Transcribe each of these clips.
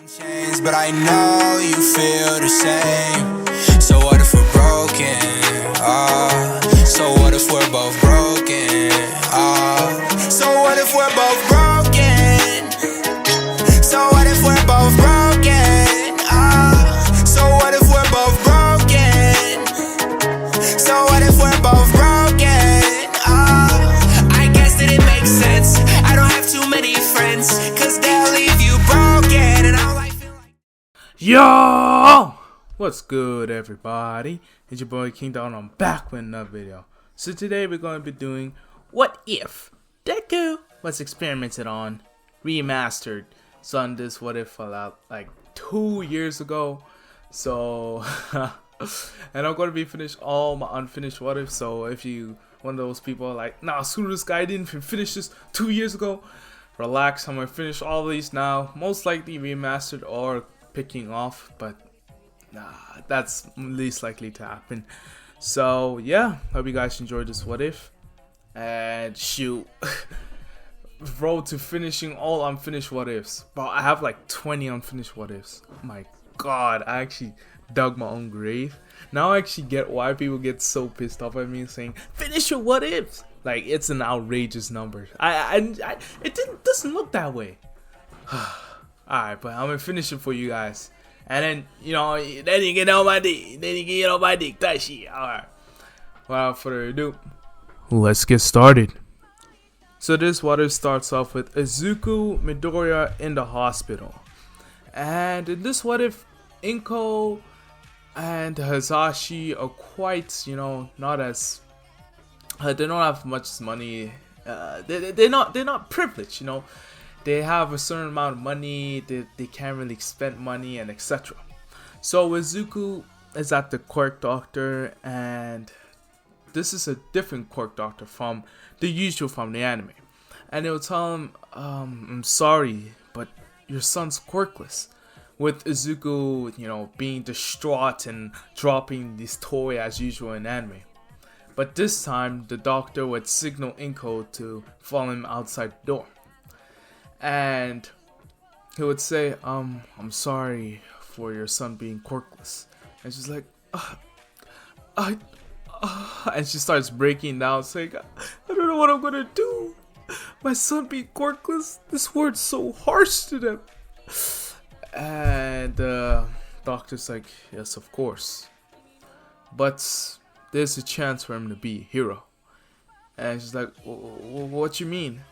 Chains, but I know you feel the same. So what if we're broken? So what if we're both broken? So what if we're both broken? So what if we're both broken? So what if we're both broken? So what if we're both broken? I guess that it makes sense. I don't have too many friends, cause they'll leave you broken. And I'll feel like Yo! What's good, everybody? It's your boy King Down. I'm back with another video. So today we're going to be doing what if Deku was experimented on, remastered. So on this what if fallout like 2 years ago. So and I'm going to be finished all my unfinished what if. So if you one of those people like, nah, screw this guy, I didn't even finish this 2 years ago, relax, I'm going to finish all of these now. Most likely remastered or picking off, but nah, that's least likely to happen. So yeah, hope you guys enjoyed this what if, and shoot, road to finishing all unfinished what ifs. Bro, I have like 20 unfinished what ifs. Oh my god, I actually dug my own grave. Now I actually get why people get so pissed off at me saying finish your what ifs. Like, it's an outrageous number. It doesn't look that way. Alright, but I'm gonna finish it for you guys. And then, you know, then you get on my dick. Then you get on my dick. That shit. Alright. Without further ado, let's get started. So this what if starts off with Izuku Midoriya in the hospital. And in this what if, Inko and Hazashi are quite, you know, not as they don't have much money. They're not privileged, you know. They have a certain amount of money, they can't really spend money, and etc. So Izuku is at the quirk doctor, and this is a different quirk doctor from the usual from the anime. And they'll tell him, I'm sorry, but your son's quirkless. With Izuku, you know, being distraught and dropping this toy as usual in anime. But this time, the doctor would signal Inko to follow him outside the door. And he would say, I'm sorry for your son being quirkless. And she's like, and she starts breaking down, saying, I don't know what I'm gonna do. My son being quirkless, this word's so harsh to them. And the doctor's like, yes, of course. But there's a chance for him to be a hero. And she's like, what you mean?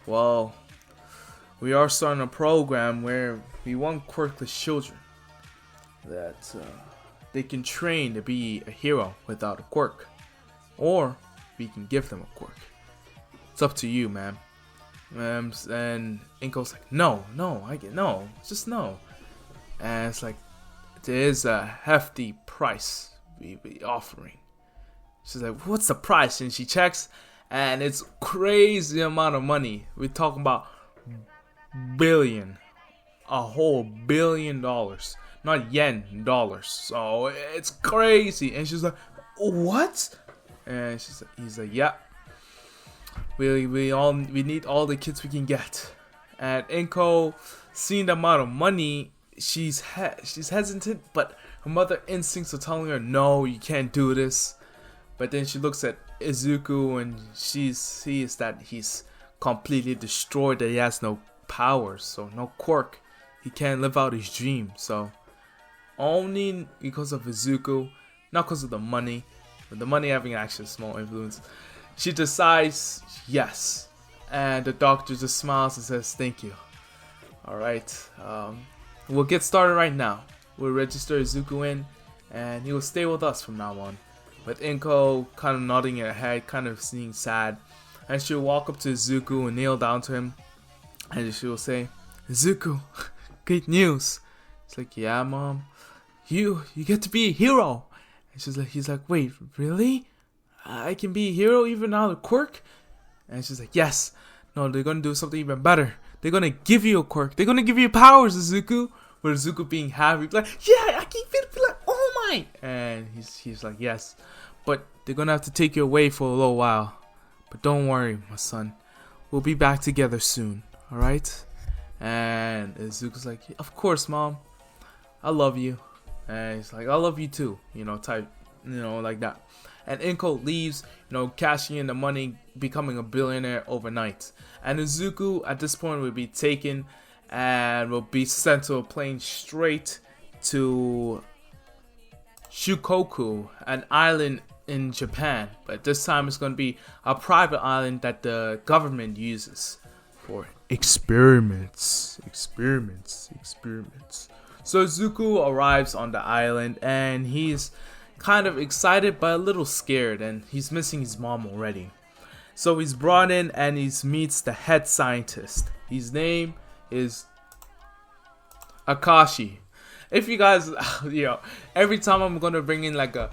Well, we are starting a program where we want quirkless children that they can train to be a hero without a quirk, or we can give them a quirk. It's up to you, man. And Inko's like, no, just no. And it's like, there is a hefty price we be offering. She's like, what's the price? And she checks, and it's crazy amount of money. We're talking about billion, a whole $1 billion, not yen, dollars. So it's crazy. And she's like, what? And he's like, yeah, we need all the kids we can get. And Inko, seeing the amount of money, she's hesitant, but her mother instincts are telling her, no, you can't do this. But then she looks at Izuku, and she sees that he's completely destroyed, that he has no powers, so no quirk. He can't live out his dream. So only because of Izuku, not because of the money, but the money having actually a small influence, she decides yes. And the doctor just smiles and says thank you. Alright, we'll get started right now. We'll register Izuku in, and he will stay with us from now on. With Inko kind of nodding her head, kind of seeming sad, and she'll walk up to Izuku and kneel down to him. And she will say, Izuku, great news. It's like, yeah, mom, you get to be a hero. And he's like, wait, really? I can be a hero even without a quirk? And she's like, yes. No, they're gonna do something even better. They're gonna give you a quirk. They're gonna give you powers, Izuku. With Izuku being happy, like, yeah, I can feel like, oh my. And he's like, yes, but they're gonna have to take you away for a little while. But don't worry, my son, we'll be back together soon. Alright? And Izuku's like, of course, mom, I love you. And he's like, I love you too, type, like that. And Inko leaves, cashing in the money, becoming a billionaire overnight. And Izuku at this point will be taken and will be sent to a plane straight to Shikoku, an island in Japan. But this time it's going to be a private island that the government uses for experiments. So Izuku arrives on the island and he's kind of excited but a little scared, and he's missing his mom already. So he's brought in and he meets the head scientist. His name is Akashi. If you guys, every time I'm gonna bring in like a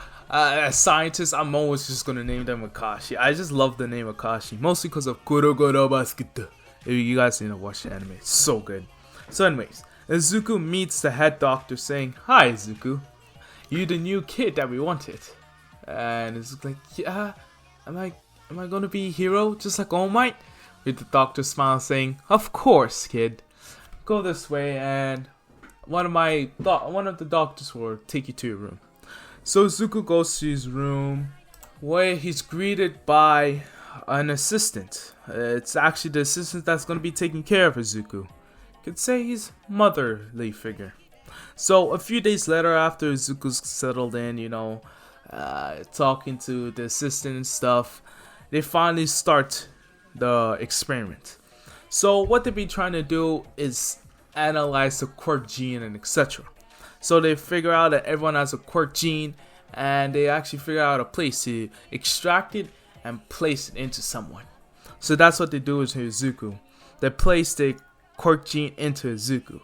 scientist, I'm always just gonna name them Akashi. I just love the name Akashi, mostly because of Kurogoro Basket. If you guys need to watch the anime, it's so good. So anyways, Izuku meets the head doctor saying, "Hi Izuku, you the new kid that we wanted." And Izuku's like, "Yeah, am I gonna be a hero just like All Might?" With the doctor smile saying, "Of course, kid. Go this way and one of the doctors will take you to your room." So Izuku goes to his room where he's greeted by an assistant. It's actually the assistant that's going to be taking care of Izuku. You could say he's motherly figure. So a few days later, after Izuku's settled in, talking to the assistant and stuff, they finally start the experiment. So what they be trying to do is analyze the quirk gene and etc. So they figure out that everyone has a quirk gene, and they actually figure out a place to extract it and place it into someone. So that's what they do with Izuku. They place the quirk gene into Izuku.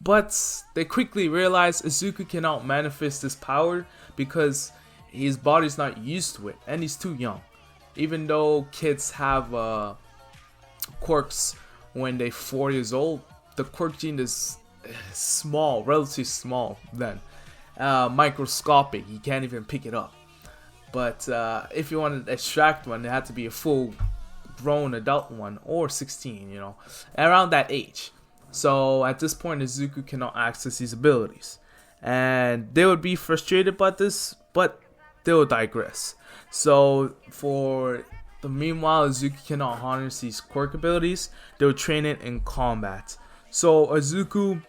But they quickly realize Izuku cannot manifest this power because his body's not used to it and he's too young. Even though kids have quirks when they're 4 years old, the quirk gene is small, relatively small then. Microscopic, you can't even pick it up. But if you want to extract one, it had to be a full grown adult one, or 16, around that age. So at this point, Izuku cannot access these abilities. And they would be frustrated by this, but they will digress. So for the meanwhile, Izuku cannot harness these quirk abilities. They will train it in combat. So Izuku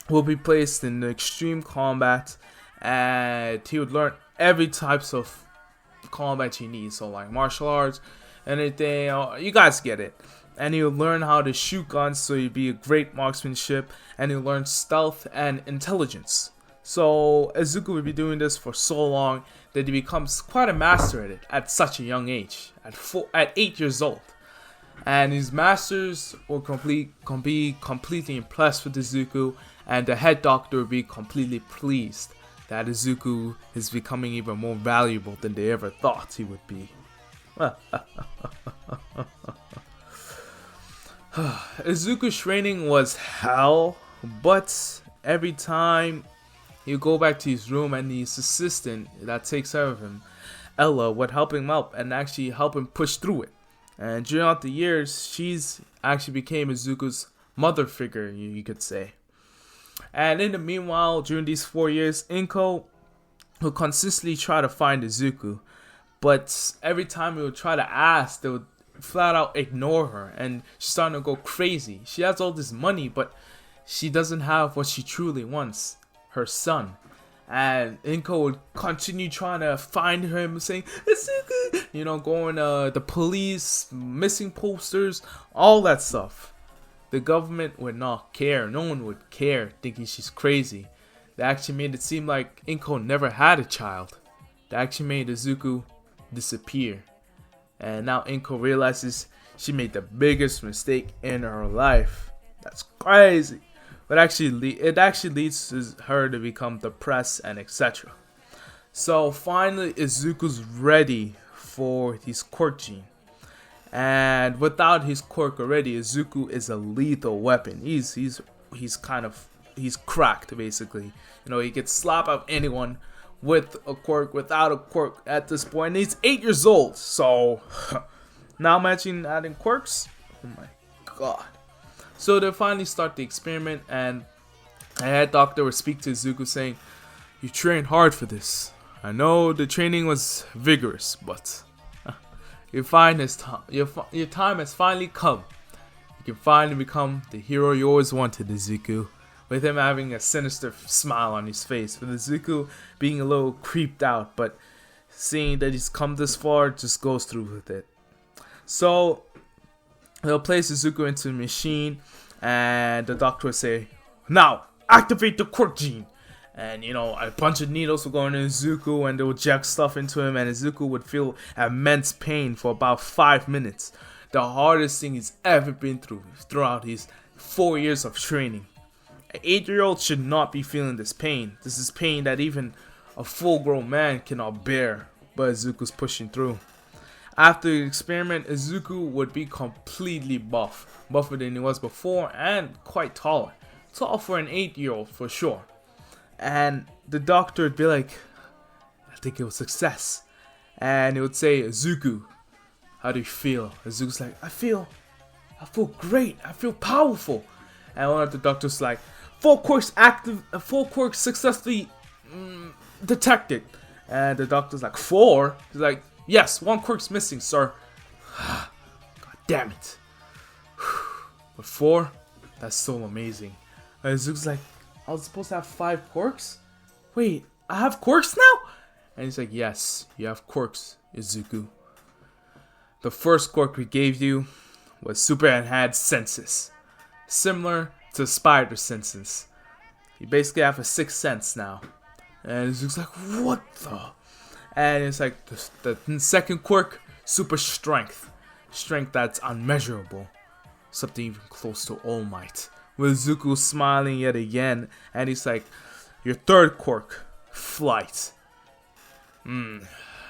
will be placed in the extreme combat, and he would learn every types of combat he needs. So like martial arts, anything, you guys get it. And he'll learn how to shoot guns, so he'll be a great marksmanship, and he'll learn stealth and intelligence. So Izuku will be doing this for so long that he becomes quite a master at it at such a young age, at 8 years old. And his masters will be completely impressed with Izuku, and the head doctor will be completely pleased that Izuku is becoming even more valuable than they ever thought he would be. Izuku's training was hell, but every time he'll go back to his room and his assistant that takes care of him, Ella, would help him out and actually help him push through it. And throughout the years, she's actually became Izuku's mother figure, you could say. And in the meanwhile, during these 4 years, Inko will consistently try to find Izuku, but every time he would try to ask, they would flat out ignore her, and she's starting to go crazy. She has all this money, but she doesn't have what she truly wants, her son. And Inko would continue trying to find him, saying, Izuku, going the police, missing posters, all that stuff. The government would not care. No one would care, thinking she's crazy. They actually made it seem like Inko never had a child. They actually made Izuku disappear. And now Inko realizes she made the biggest mistake in her life. That's crazy. But it actually leads her to become depressed and etc. So finally, Izuku's ready for his quirk gene. And without his quirk already, Izuku is a lethal weapon. He's cracked basically. He could slap up anyone with a quirk, without a quirk at this point. And he's 8 years old. So now imagine adding quirks. Oh my god. So they finally start the experiment, and the head doctor would speak to Izuku saying, "You trained hard for this. I know the training was vigorous, but your time has finally come. You can finally become the hero you always wanted, Izuku." With him having a sinister smile on his face, with Izuku being a little creeped out, but seeing that he's come this far, just goes through with it. So they'll place Izuku into the machine, and the doctor will say, "Now activate the quirk gene." And a bunch of needles will go into Izuku, and they will inject stuff into him, and Izuku would feel immense pain for about 5 minutes. The hardest thing he's ever been through throughout his 4 years of training. An 8-year-old should not be feeling this pain. This is pain that even a full-grown man cannot bear, but Izuku's pushing through. After the experiment, Izuku would be completely buffer than he was before, and quite taller. Tall for an 8-year-old for sure. And the doctor would be like, "I think it was success." And he would say, "Izuku, how do you feel?" Izuku's like, I feel great. I feel powerful." And one of the doctors like, "4 quirks active, 4 quirks successfully detected." And the doctor's like, "4?" He's like, "Yes, 1 quirk's missing, sir." God damn it. But 4? That's so amazing. And Izuku's like, "I was supposed to have 5 quirks? Wait, I have quirks now?" And he's like, "Yes, you have quirks, Izuku. The first quirk we gave you was super enhanced senses. Similar to spider senses. You basically have a 6th sense now." And Izuku's like, "What the?" And it's like the second quirk, super strength. Strength that's unmeasurable. Something even close to All Might. With Izuku smiling yet again, and he's like, "Your third quirk, flight.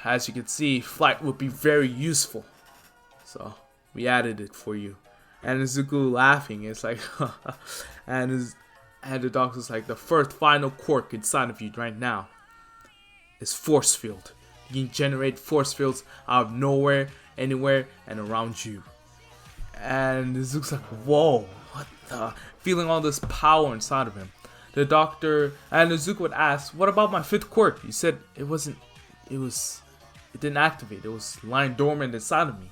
As you can see, flight would be very useful. So we added it for you." And Izuku laughing, it's like, and the doctor's like, "The first final quirk inside of you right now is force field. You can generate force fields out of nowhere, anywhere, and around you." And Izuku's like, "Whoa, what the?" Feeling all this power inside of him. The doctor and Izuku would ask, "What about my 5th quirk? You said it didn't activate. It was lying dormant inside of me."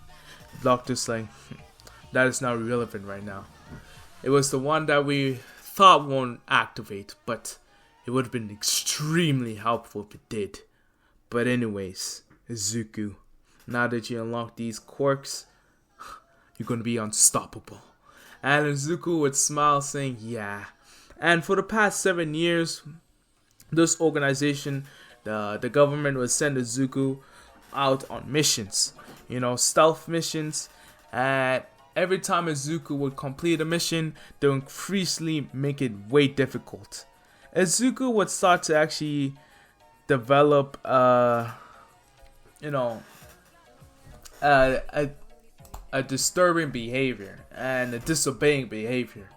The doctor's like, "That is not relevant right now. It was the one that we thought won't activate, but it would have been extremely helpful if it did. But anyways, Izuku, now that you unlock these quirks, you're gonna be unstoppable." And Izuku would smile saying, "Yeah." And for the past 7 years, this organization, the government would send Izuku out on missions. Stealth missions. And every time Izuku would complete a mission, they would increasingly make it way difficult. Izuku would start to actually develop, a disturbing behavior and a disobeying behavior.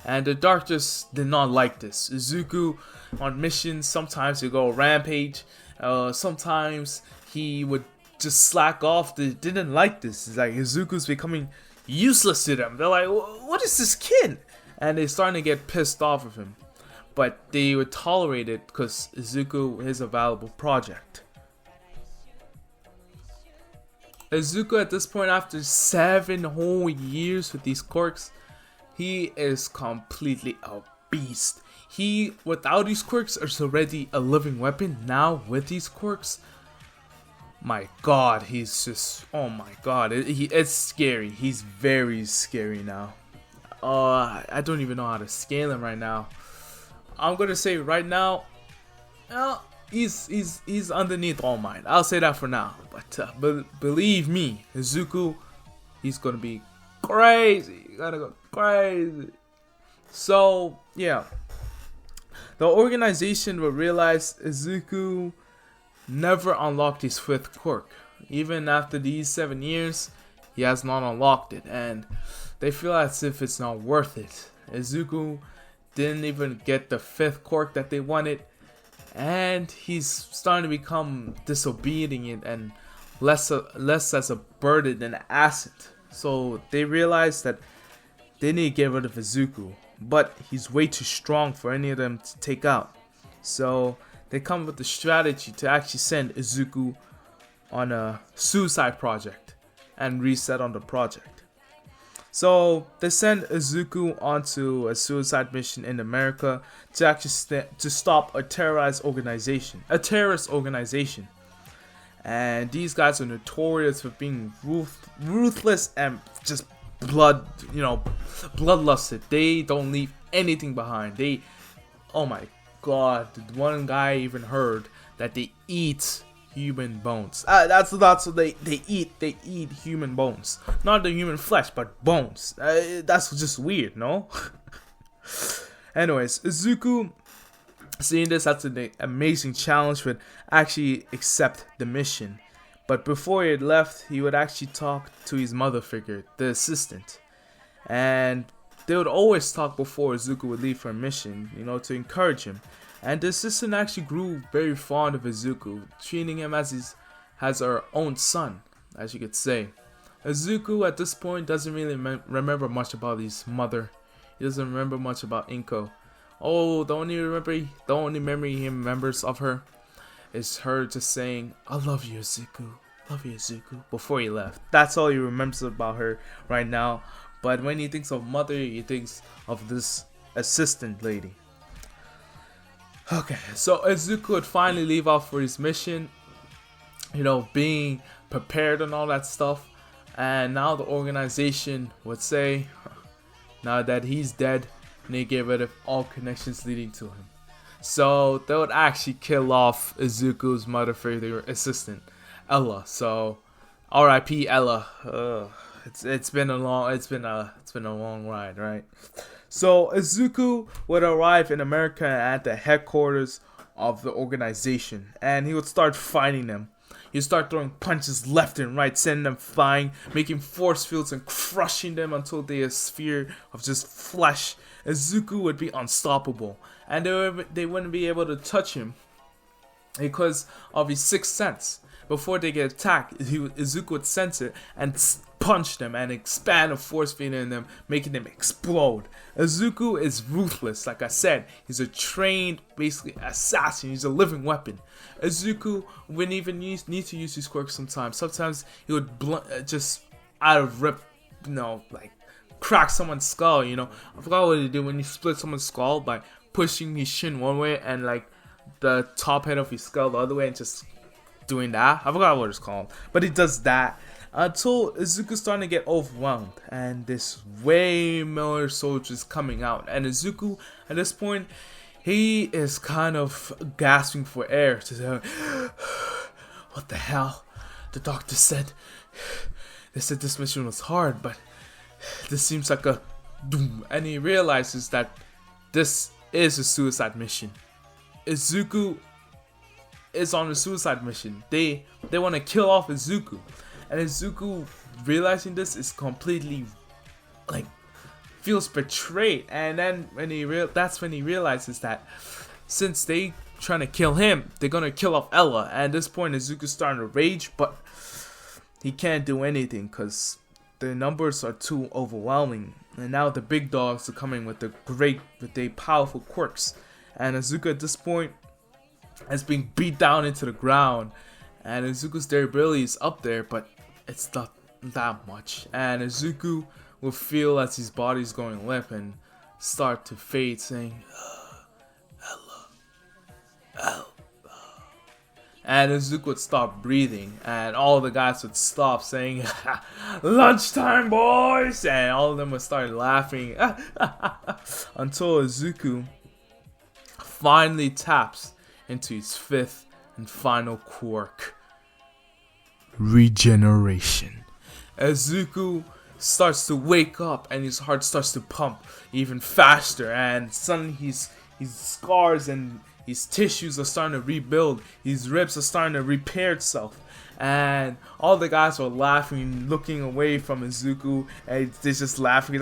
And the doctors did not like this. Izuku on missions, sometimes he would go rampage. Sometimes he would just slack off. They didn't like this. It's like Izuku's becoming useless to them. They're like, "What is this kid?" And they're starting to get pissed off of him. But they would tolerate it because Izuku is a valuable project. Izuku at this point, after 7 whole years with these quirks, he is completely a beast. He, without these quirks, is already a living weapon. Now with these quirks, my god, he's just, oh my god, it's scary. He's very scary now. I don't even know how to scale him right now. I'm gonna say right now, he's underneath All Might. I'll say that for now. But believe me, Izuku, he's gonna be crazy. He's gonna go crazy. So yeah, the organization will realize Izuku never unlocked his 5th quirk. Even after these 7 years, he has not unlocked it, and they feel as if it's not worth it. Izuku didn't even get the 5th quirk that they wanted, and he's starting to become disobedient and less as a burden than an asset. So they realize that they need to get rid of Izuku, but he's way too strong for any of them to take out. So they come with the strategy to actually send Izuku on a suicide project and reset on the project. So they send Izuku onto a suicide mission in America to actually to stop a terrorist organization. And these guys are notorious for being ruthless and just bloodlusted. They don't leave anything behind. Oh my god, one guy even heard that they eat human bones. That's what they eat. They eat human bones, not the human flesh, but bones. That's just weird, no? Anyways, Izuku, seeing this as an amazing challenge, would actually accept the mission. But before he had left, he would actually talk to his mother figure, the assistant. And they would always talk before Izuku would leave for a mission, to encourage him. And the assistant actually grew very fond of Izuku, treating him as her own son, as you could say. Izuku at this point doesn't really remember much about his mother. He doesn't remember much about Inko. Oh, the only memory he remembers of her is her just saying, "I love you, Izuku. Love you, Izuku," before he left. That's all he remembers about her right now. But when he thinks of mother, he thinks of this assistant lady. Okay, so Izuku would finally leave out for his mission, being prepared and all that stuff. And now the organization would say, now that he's dead, they get rid of all connections leading to him. So they would actually kill off Izuku's mother figure assistant, Ella. So R.I.P. Ella. It's been a long ride, right? So Izuku would arrive in America at the headquarters of the organization, and he would start fighting them. He'd start throwing punches left and right, sending them flying, making force fields and crushing them until they are a sphere of just flesh. Izuku would be unstoppable, and they wouldn't be able to touch him because of his sixth sense. Before they get attacked, Izuku would sense it and punch them and expand a force field in them, making them explode. Izuku is ruthless, like I said. He's a trained, basically, assassin. He's a living weapon. Izuku wouldn't even need to use his quirks sometimes. Sometimes he would just out of rip, crack someone's skull, I forgot what he did when he split someone's skull by pushing his shin one way and the top head of his skull the other way and just doing that. I forgot what it's called, but he does that until Izuku's starting to get overwhelmed and there's way more soldiers coming out, and Izuku at this point, he is kind of gasping for air to say, what the hell? The doctor said, they said this mission was hard, but this seems like a doom. And he realizes that this is a suicide mission. Izuku is on a suicide mission. They want to kill off Izuku. And Izuku, realizing this, is completely feels betrayed. And then that's when he realizes that since they trying to kill him, they're gonna kill off Ella. And at this point, Izuku's starting to rage, but he can't do anything because the numbers are too overwhelming. And now the big dogs are coming with the powerful quirks. And Izuku at this point is being beat down into the ground. And Izuku's durability is up there, but it's not that much. And Izuku will feel as his body's going limp and start to fade, saying, Ella. And Izuku would stop breathing, and all the guys would stop saying, lunchtime, boys! And all of them would start laughing until Izuku finally taps into his fifth and final quirk, regeneration. Izuku starts to wake up and his heart starts to pump even faster, and suddenly his scars and his tissues are starting to rebuild. His ribs are starting to repair itself. And all the guys were laughing, looking away from Izuku, and they're just laughing.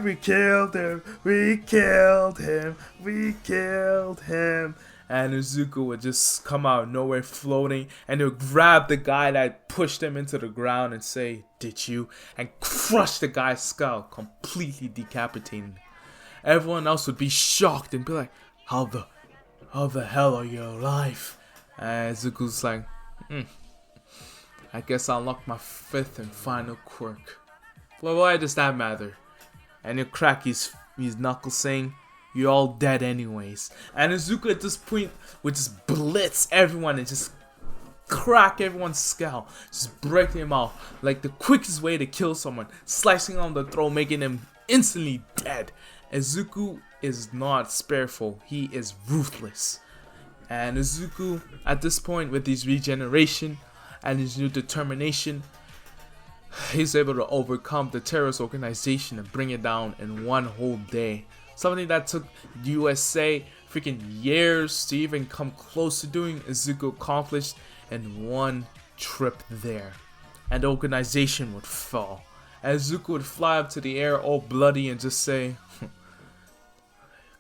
We killed him. We killed him. We killed him. and Izuku would just come out of nowhere floating, and he'll grab the guy that pushed him into the ground and say, "Did you?" and crush the guy's skull, completely decapitating him. Everyone else would be shocked and be like, how the hell are you alive? And Izuku's like, I guess I'll unlock my 5th and final quirk. Well, why does that matter? And he'll crack his knuckles saying, "You're all dead anyways." And Izuku at this point would just blitz everyone and just crack everyone's skull, just break them off like the quickest way to kill someone, slicing on the throat, making them instantly dead. Izuku is not spareful, he is ruthless. And Izuku at this point, with his regeneration and his new determination, he's able to overcome the terrorist organization and bring it down in one whole day. Something that took the USA freaking years to even come close to doing, Izuku accomplished in one trip there. And the organization would fall. And Izuku would fly up to the air all bloody and just say,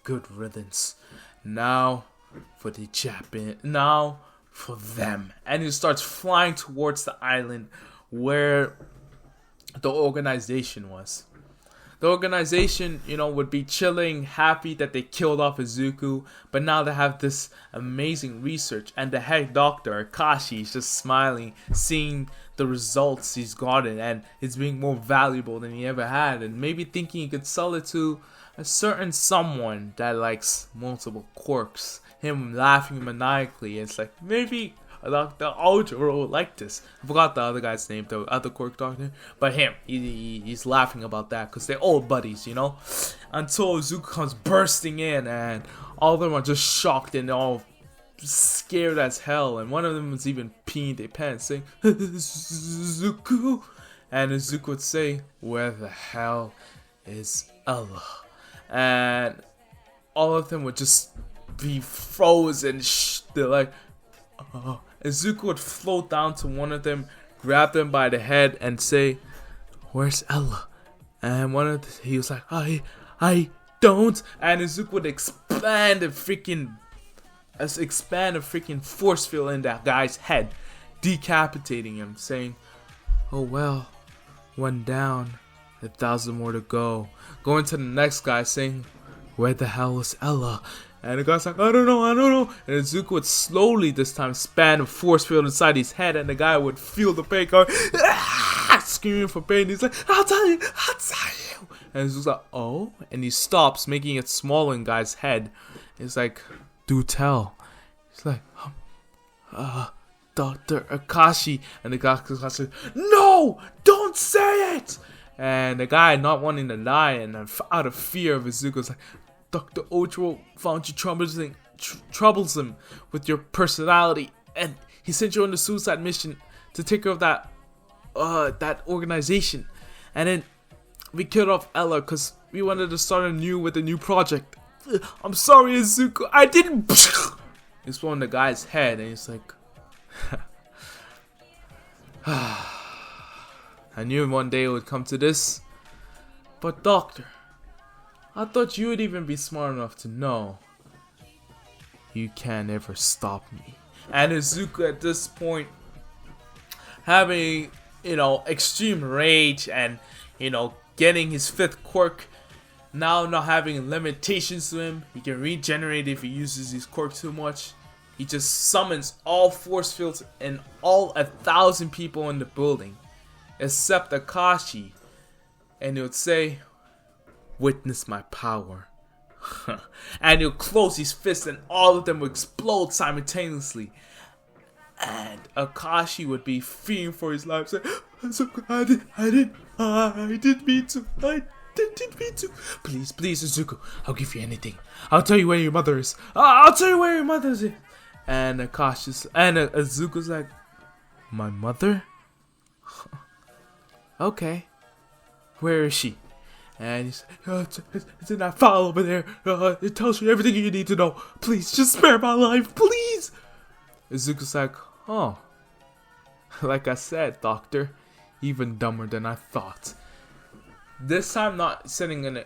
"Good riddance. Now for the Japan. Now for them." And he starts flying towards the island where the organization was. The organization, would be chilling, happy that they killed off Izuku, but now they have this amazing research, and the head doctor, Akashi, is just smiling, seeing the results he's gotten, and it's being more valuable than he ever had, and maybe thinking he could sell it to a certain someone that likes multiple quirks. Him laughing maniacally, it's like, maybe Dr. Ojiro would like this. I forgot the other guy's name, the other quirk doctor. But him, he's laughing about that because they're old buddies, Until Izuku comes bursting in and all of them are just shocked and all scared as hell. And one of them was even peeing their pants saying, "Izuku." And Izuku would say, "Where the hell is Ella?" And all of them would just be frozen. They're like, Izuku would float down to one of them, grab them by the head, and say, "Where's Ella?" And he was like, I don't." And Izuku would expand a freaking force field in that guy's head, decapitating him, saying, "Oh well, one down, 1,000 more to go." Going to the next guy, saying, "Where the hell is Ella?" And the guy's like, I don't know. And Izuku would slowly this time span a force field inside his head, and the guy would feel the pain going, screaming for pain. He's like, I'll tell you. And Izuku's like, "Oh," and he stops, making it smaller in the guy's head. He's like, "Do tell." He's like, "Dr. Akashi." And the guy says, "No, don't say it." And the guy, not wanting to die and out of fear of Izuku's like, "Dr. Ojiro found you troublesome with your personality, and he sent you on the suicide mission to take care of that organization. And then we killed off Ella because we wanted to start anew with a new project. I'm sorry, Izuku, I didn't." He's on the guy's head, and he's like, "I knew one day it would come to this, but Doctor, I thought you would even be smart enough to know you can't ever stop me." And Izuku at this point, having, extreme rage and, getting his 5th quirk, now not having limitations to him, he can regenerate if he uses his quirk too much. He just summons all force fields and all 1,000 people in the building, except Akashi, and he would say, "Witness my power." And he'll close his fist and all of them will explode simultaneously. And Akashi would be fearing for his life, saying, "I didn't mean to. Please, Izuku, I'll give you anything. I'll tell you where your mother is. I'll tell you where your mother is." And Izuku's like, "My mother? Okay. Where is she?" And he's like, it's in that file over there. It tells you everything you need to know. Please, just spare my life, please." Izuku's like, "Oh, like I said, Doctor, even dumber than I thought. This time not setting an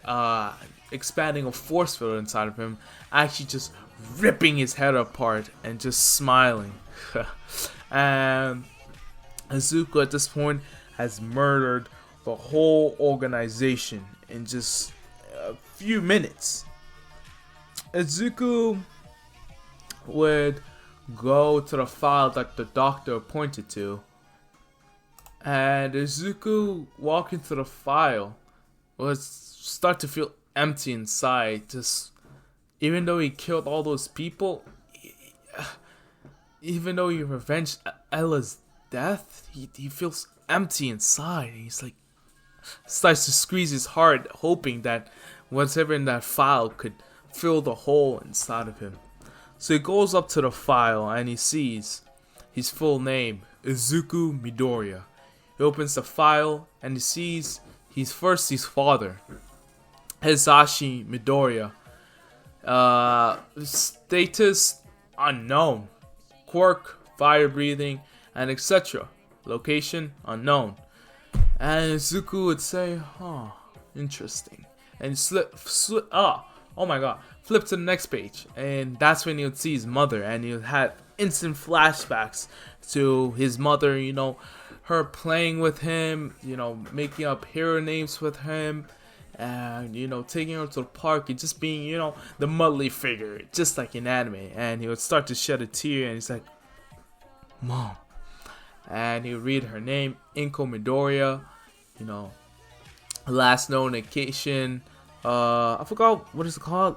expanding a force field inside of him, actually just ripping his head apart and just smiling. And Izuku at this point has murdered the whole organization in just a few minutes. Izuku would go to the file that the doctor pointed to, and Izuku walking to the file would start to feel empty inside. Just even though he killed all those people, even though he revenged Ella's death, he feels empty inside. He's like starts to squeeze his heart, hoping that whatever in that file could fill the hole inside of him. So he goes up to the file and he sees his full name, Izuku Midoriya. He opens the file and he sees his father, Hisashi Midoriya. Status unknown, quirk, fire breathing, and etc. Location unknown. And Izuku would say, "Huh, interesting," and flip to the next page, and that's when he would see his mother, and he would have instant flashbacks to his mother. You know, her playing with him, you know, making up hero names with him, and you know, taking her to the park and just being, you know, the motherly figure, just like in anime. And he would start to shed a tear, and he's like, "Mom," and he would read her name, Inko Midoriya. You know, last known occasion, I forgot what is it called,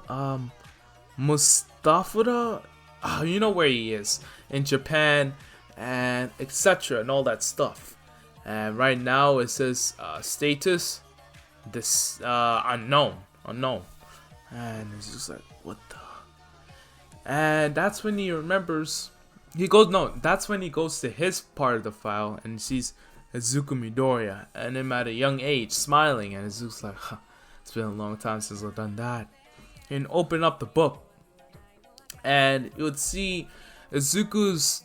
Mustafa. You know where he is in Japan, and etc. and all that stuff. And right now it says status this unknown, and it's just like, what the? And that's when he remembers. That's when he goes to his part of the file and sees Izuku Midoriya and him at a young age smiling, and Izuku's like, huh, it's been a long time since I've done that. And open up the book, and you would see Izuku's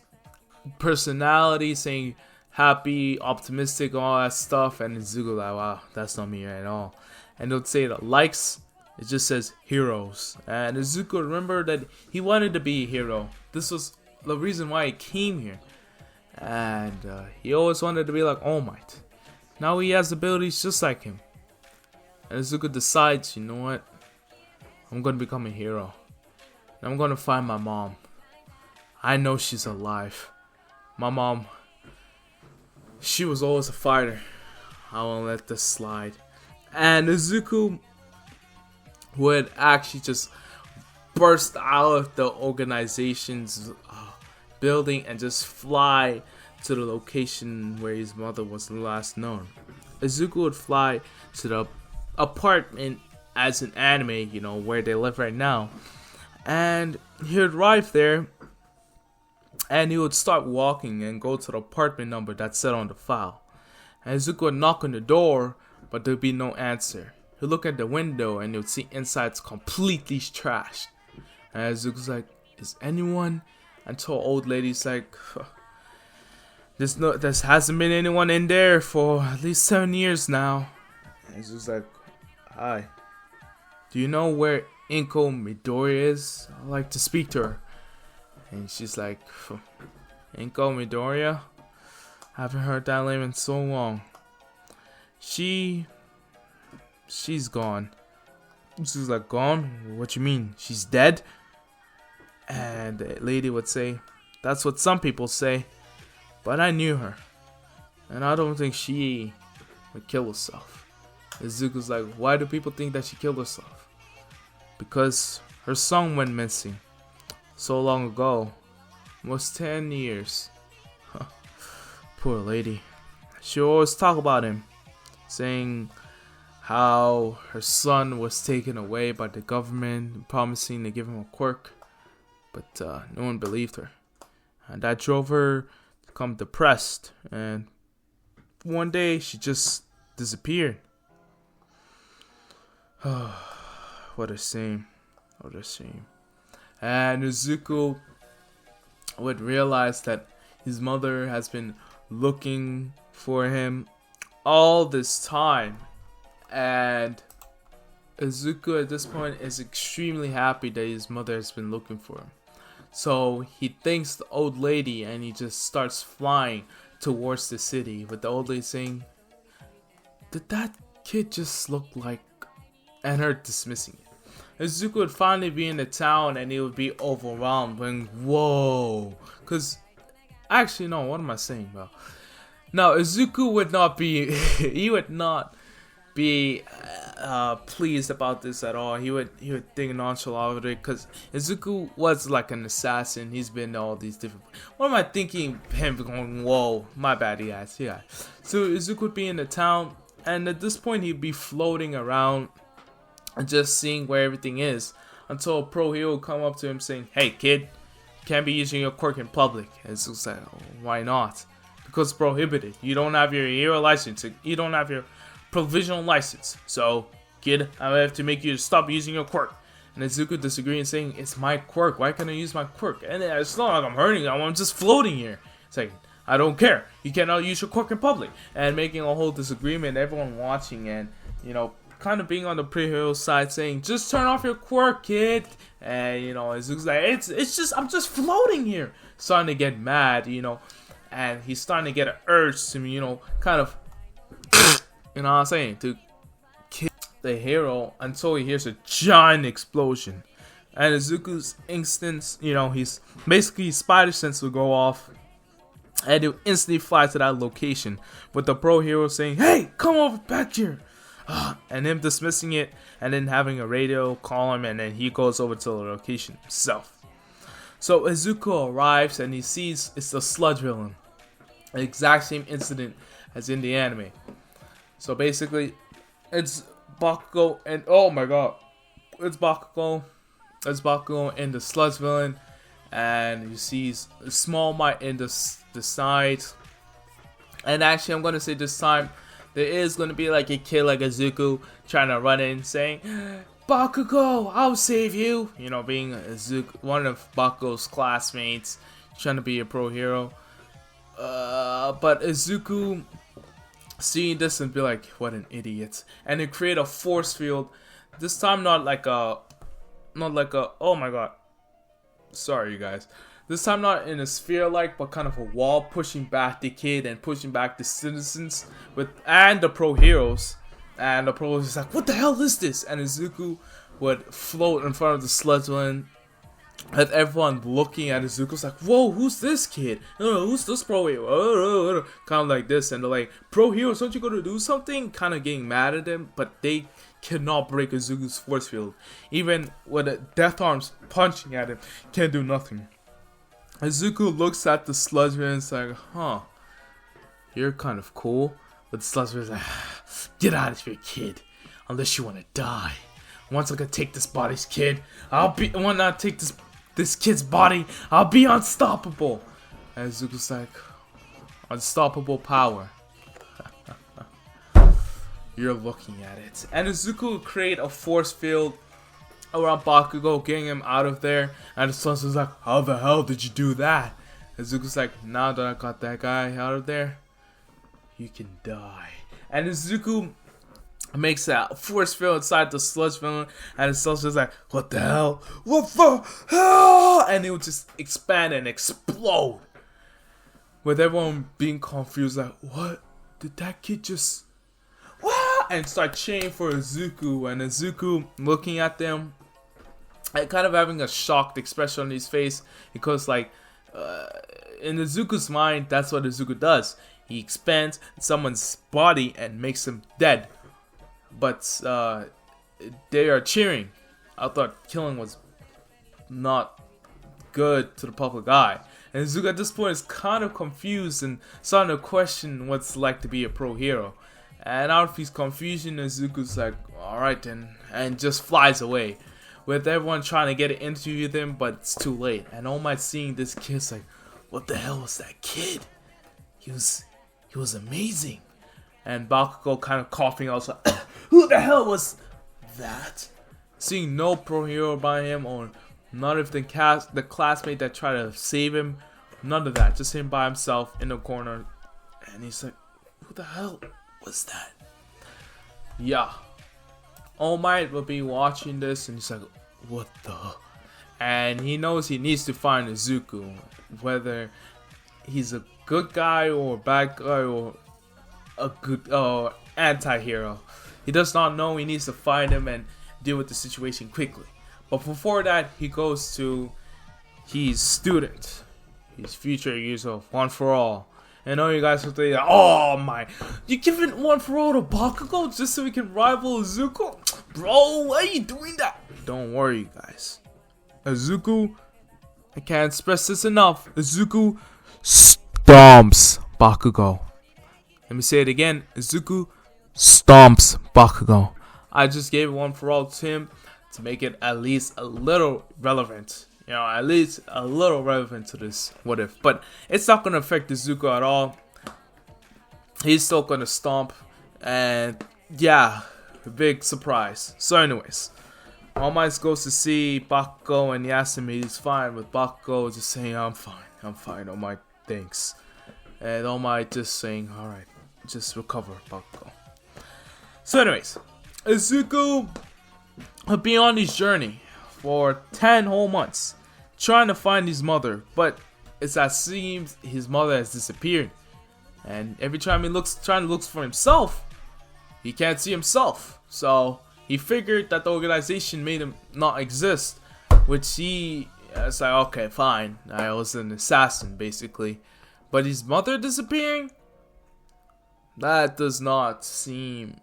personality saying happy, optimistic, all that stuff, and Izuku like, wow, that's not me at all. And it would say the likes, it just says heroes. And Izuku remembered that he wanted to be a hero. This was the reason why he came here. And he always wanted to be like All Might. Now he has abilities just like him. And Izuku decides, you know what? I'm going to become a hero. And I'm going to find my mom. I know she's alive. My mom, she was always a fighter. I won't let this slide. And Izuku would actually just burst out of the organization's building and just fly to the location where his mother was last known. Izuku would fly to the apartment as an anime, you know, where they live right now. And he would arrive there and he would start walking and go to the apartment number that's set on the file. And Izuku would knock on the door, but there'd be no answer. He'd look at the window and he would see inside's completely trashed. And Izuku's like, is anyone? Until old lady's like, there hasn't been anyone in there for at least 7 years now. And he's just like, hi, do you know where Inko Midoriya is? I'd like to speak to her. And she's like, Inko Midoriya? Haven't heard that name in so long. She's gone. She's like, gone? What you mean? She's dead? And the lady would say, that's what some people say, but I knew her, and I don't think she would kill herself. Izuku's like, why do people think that she killed herself? Because her son went missing so long ago, almost 10 years. Poor lady. She always talk about him, saying how her son was taken away by the government, promising to give him a quirk. But no one believed her. And that drove her to become depressed. And one day, she just disappeared. What a shame. What a shame. And Izuku would realize that his mother has been looking for him all this time. And Izuku at this point is extremely happy that his mother has been looking for him. So he thanks the old lady and he just starts flying towards the city with the old lady saying, "Did that kid just look like," and her dismissing it. Izuku would finally be in the town and he would be overwhelmed when, whoa. Because, actually no, what am I saying, bro? No, Izuku would not be, he would not be pleased about this at all. He would think nonchalant of it because Izuku was like an assassin. He's been all these different. What am I thinking? Him going, whoa, my bad, guys. Yeah. So Izuku would be in the town, and at this point he'd be floating around and just seeing where everything is until a pro hero would come up to him saying, "Hey kid, you can't be using your quirk in public." And Izuku's like, oh, why not? Because it's prohibited. You don't have your hero license. You don't have your provisional license. So, kid, I have to make you stop using your quirk. And Izuku disagreeing, saying, "It's my quirk. Why can't I use my quirk? And it's not like I'm hurting you. I'm just floating here." It's like, "I don't care. You cannot use your quirk in public." And making a whole disagreement, everyone watching and, you know, kind of being on the pre-hero side saying, "Just turn off your quirk, kid." And, you know, Izuku's like, it's just, I'm just floating here. Starting to get mad, you know. And he's starting to get an urge to, you know, kind of, you know what I'm saying, to kill the hero until he hears a giant explosion. And Izuku's instance, you know, he's basically spider sense will go off and he'll instantly fly to that location with the pro hero saying, "Hey, come over back here." And him dismissing it and then having a radio call him, and then he goes over to the location himself. So Izuku arrives and he sees it's the sludge villain. The exact same incident as in the anime. So basically, it's Bakugo and, oh my god, it's Bakugo and the sludge villain, and you see Small Might in the side. And actually, I'm gonna say this time there is gonna be like a kid like Izuku trying to run in saying, "Bakugo, I'll save you." You know, being Izuku, one of Bakugo's classmates, trying to be a pro hero. But Izuku seeing this and be like, "What an idiot!" And then create a force field. This time not like a, oh my god, sorry you guys. This time not in a sphere like, but kind of a wall pushing back the kid and pushing back the citizens and the pro heroes. And the pro heroes is like, "What the hell is this?" And Izuku would float in front of the sludge villain. With everyone looking at Izuku's like, "Whoa, who's this kid? Who's this pro hero?" Kind of like this, and they're like, "Pro heroes, don't you go to do something?" Kind of getting mad at them, but they cannot break Izuku's force field. Even with the death arms punching at him, can't do nothing. Izuku looks at the sludge villain and is like, "Huh, you're kind of cool." But the sludge villain is like, "Get out of here, kid, unless you want to die. Once I can take this body's kid, when I take this kid's body, I'll be unstoppable." And Izuku's like, "Unstoppable power." You're looking at it. And Izuku will create a force field around Bakugo, getting him out of there. And the sludge is like, "How the hell did you do that?" And Izuku's like, "Now that I got that guy out of there, you can die." And Izuku makes a force field inside the sludge villain, and the sludge is like, "What the hell? What the hell?" And it will just expand and explode. With everyone being confused, like, "What? Did that kid just... what?" And start cheering for Izuku, and Izuku looking at them and kind of having a shocked expression on his face, because like, in Izuku's mind, that's what Izuku does. He expands someone's body and makes them dead. But they are cheering. I thought killing was not good to the public eye. And Izuku at this point is kind of confused and starting to question what it's like to be a pro hero. And out of his confusion, Izuku's like, "Alright then," and just flies away. With everyone trying to get an interview with him, but it's too late. And All Might seeing this kid's like, "What the hell was that kid? He was amazing." And Bakugo kind of coughing also, "Who the hell was that?" Seeing no pro hero by him, or none of the classmate that tried to save him, none of that, just him by himself in the corner. And he's like, "Who the hell was that?" Yeah. All Might will be watching this and he's like, what the? And he knows he needs to find Izuku, whether he's a good guy or a bad guy or a good anti-hero. He does not know. He needs to find him and deal with the situation quickly. But before that, he goes to his student, his future user of One For All. And all you guys will think, oh my, you giving One For All to Bakugo just so we can rival Izuku? Bro, why are you doing that? Don't worry, guys. Izuku, I can't express this enough. Izuku stomps Bakugo. Let me say it again. Izuku stomps Bakugo. I just gave One For All to him to make it at least a little relevant. You know, at least a little relevant to this what if. But it's not going to affect Izuku at all. He's still going to stomp. And yeah, big surprise. So anyways, All Might goes to see Bakugo and he asks him if he's fine. With Bakugo just saying, I'm fine, All Might, thanks. And All Might just saying, alright, just recover, Bakugo. So anyways, Izuku will be on his journey for 10 whole months trying to find his mother, but it's as seems his mother has disappeared. And every time he trying to look for himself, he can't see himself. So he figured that the organization made him not exist, which he is like, okay, fine, I was an assassin basically. But his mother disappearing? That does not seem,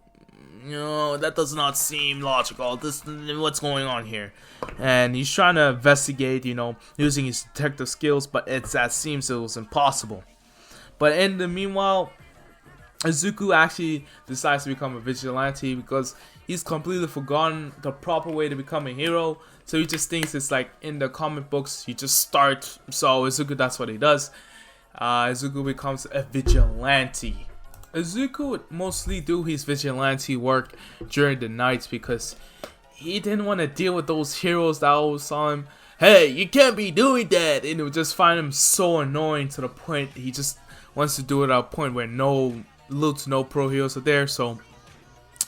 that does not seem logical. What's going on here? And he's trying to investigate, using his detective skills, but that seems it was impossible. But in the meanwhile, Izuku actually decides to become a vigilante because he's completely forgotten the proper way to become a hero. So he just thinks it's like in the comic books, you just start. So Izuku, that's what he does. Izuku becomes a vigilante. Izuku would mostly do his vigilante work during the nights because he didn't want to deal with those heroes that always saw him, hey, you can't be doing that, and it would just find him so annoying to the point he just wants to do it at a point where no pro heroes are there. So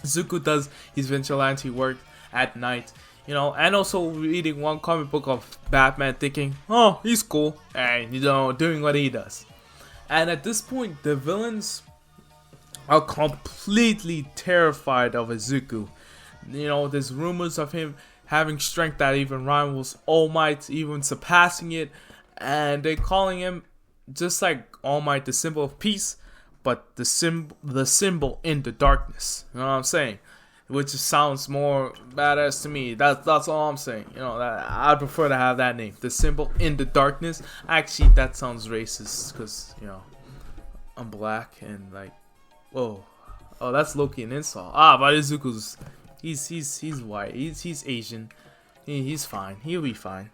Izuku does his vigilante work at night, and also reading one comic book of Batman thinking, oh, he's cool, and doing what he does. And at this point, the villains are completely terrified of Izuku. There's rumors of him having strength that even rivals All Might, even surpassing it, and they're calling him just like All Might, the symbol of peace, but the symbol in the darkness. You know what I'm saying? Which sounds more badass to me. That's all I'm saying. I'd prefer to have that name, the symbol in the darkness. Actually, that sounds racist because I'm black and like, whoa, oh, that's Loki an insult. But Izuku's he's white. He's Asian. He's fine. He'll be fine.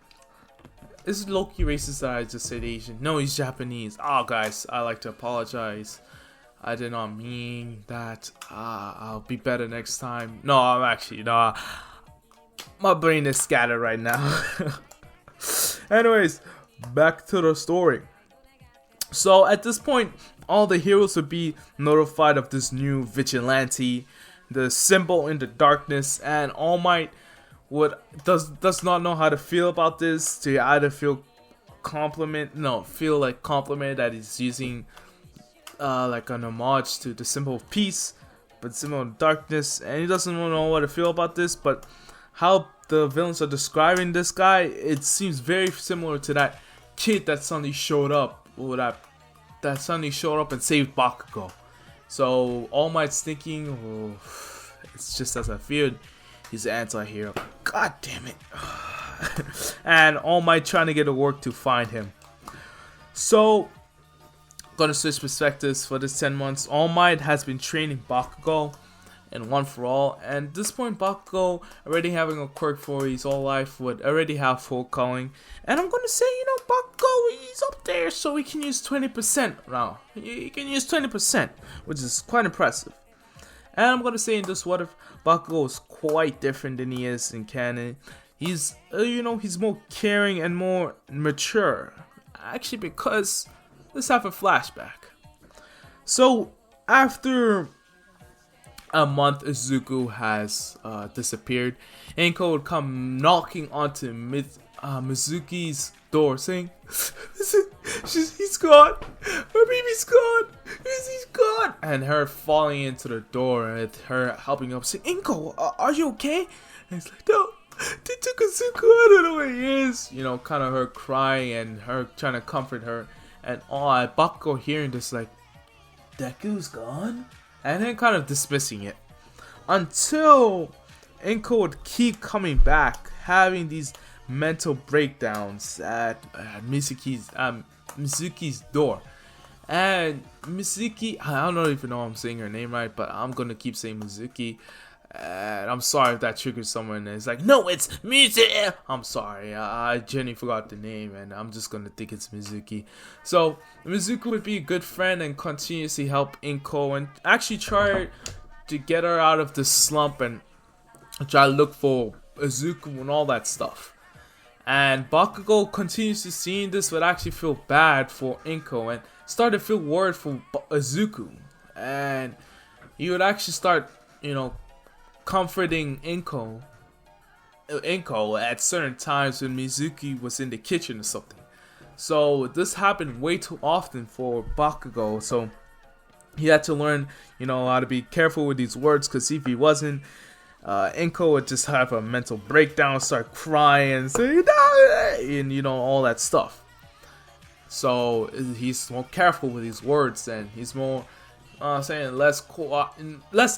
Is Loki racist that I just said Asian? No, he's Japanese. Oh, guys, I like to apologize. I did not mean that. I'll be better next time. No, I'm actually no. My brain is scattered right now. Anyways, back to the story. So at this point, all the heroes would be notified of this new vigilante, the symbol in the darkness, and All Might does not know how to feel about this. To either feel like compliment that he's using like an homage to the symbol of peace, but symbol of darkness, and he doesn't know what to feel about this. But how the villains are describing this guy, it seems very similar to that kid that suddenly showed up, or that suddenly showed up and saved Bakugo. So All Might's thinking, oh, it's just as I feared, he's an anti-hero. God damn it. And All Might trying to get to work to find him. So, gonna switch perspectives for this 10 months. All Might has been training Bakugo and One For All, and at this point Bakugo already having a quirk for his whole life would already have full culling, and I'm gonna say, Bakugo, he's up there, so he can use 20% now. He can use 20%, which is quite impressive. And I'm gonna say in this what if, Bakugo is quite different than he is in canon. He's he's more caring and more mature, actually, because let's have a flashback. So after a month, Izuku has disappeared. Inko would come knocking onto Mizuki's door saying, he's gone, her baby's gone, he's gone, and her falling into the door with her helping up saying, Inko, are you okay? And he's like, no, they took Izuku, I don't know where he is. You know, kind of her crying and her trying to comfort her, and Bakugo hearing this like, Deku's gone? And then kind of dismissing it. Until Inko would keep coming back, having these mental breakdowns at Mizuki's door. And Mizuki, I don't know if you know I'm saying her name right, but I'm gonna keep saying Mizuki. And I'm sorry if that triggers someone and it's like, no, it's Mizuki. I'm sorry, I genuinely forgot the name, and I'm just gonna think it's Mizuki. So Mizuki would be a good friend and continuously help Inko and actually try to get her out of the slump and try to look for Izuku and all that stuff. And Bakugo continues to see this, would actually feel bad for Inko and start to feel worried for Izuku. And he would actually start, you know, comforting Inko at certain times when Mizuki was in the kitchen or something. So this happened way too often for Bakugo. So he had to learn, you know, how to be careful with these words, because if he wasn't, Inko would just have a mental breakdown, start crying, and say, no! And you know, all that stuff. So he's more careful with his words, and he's more saying less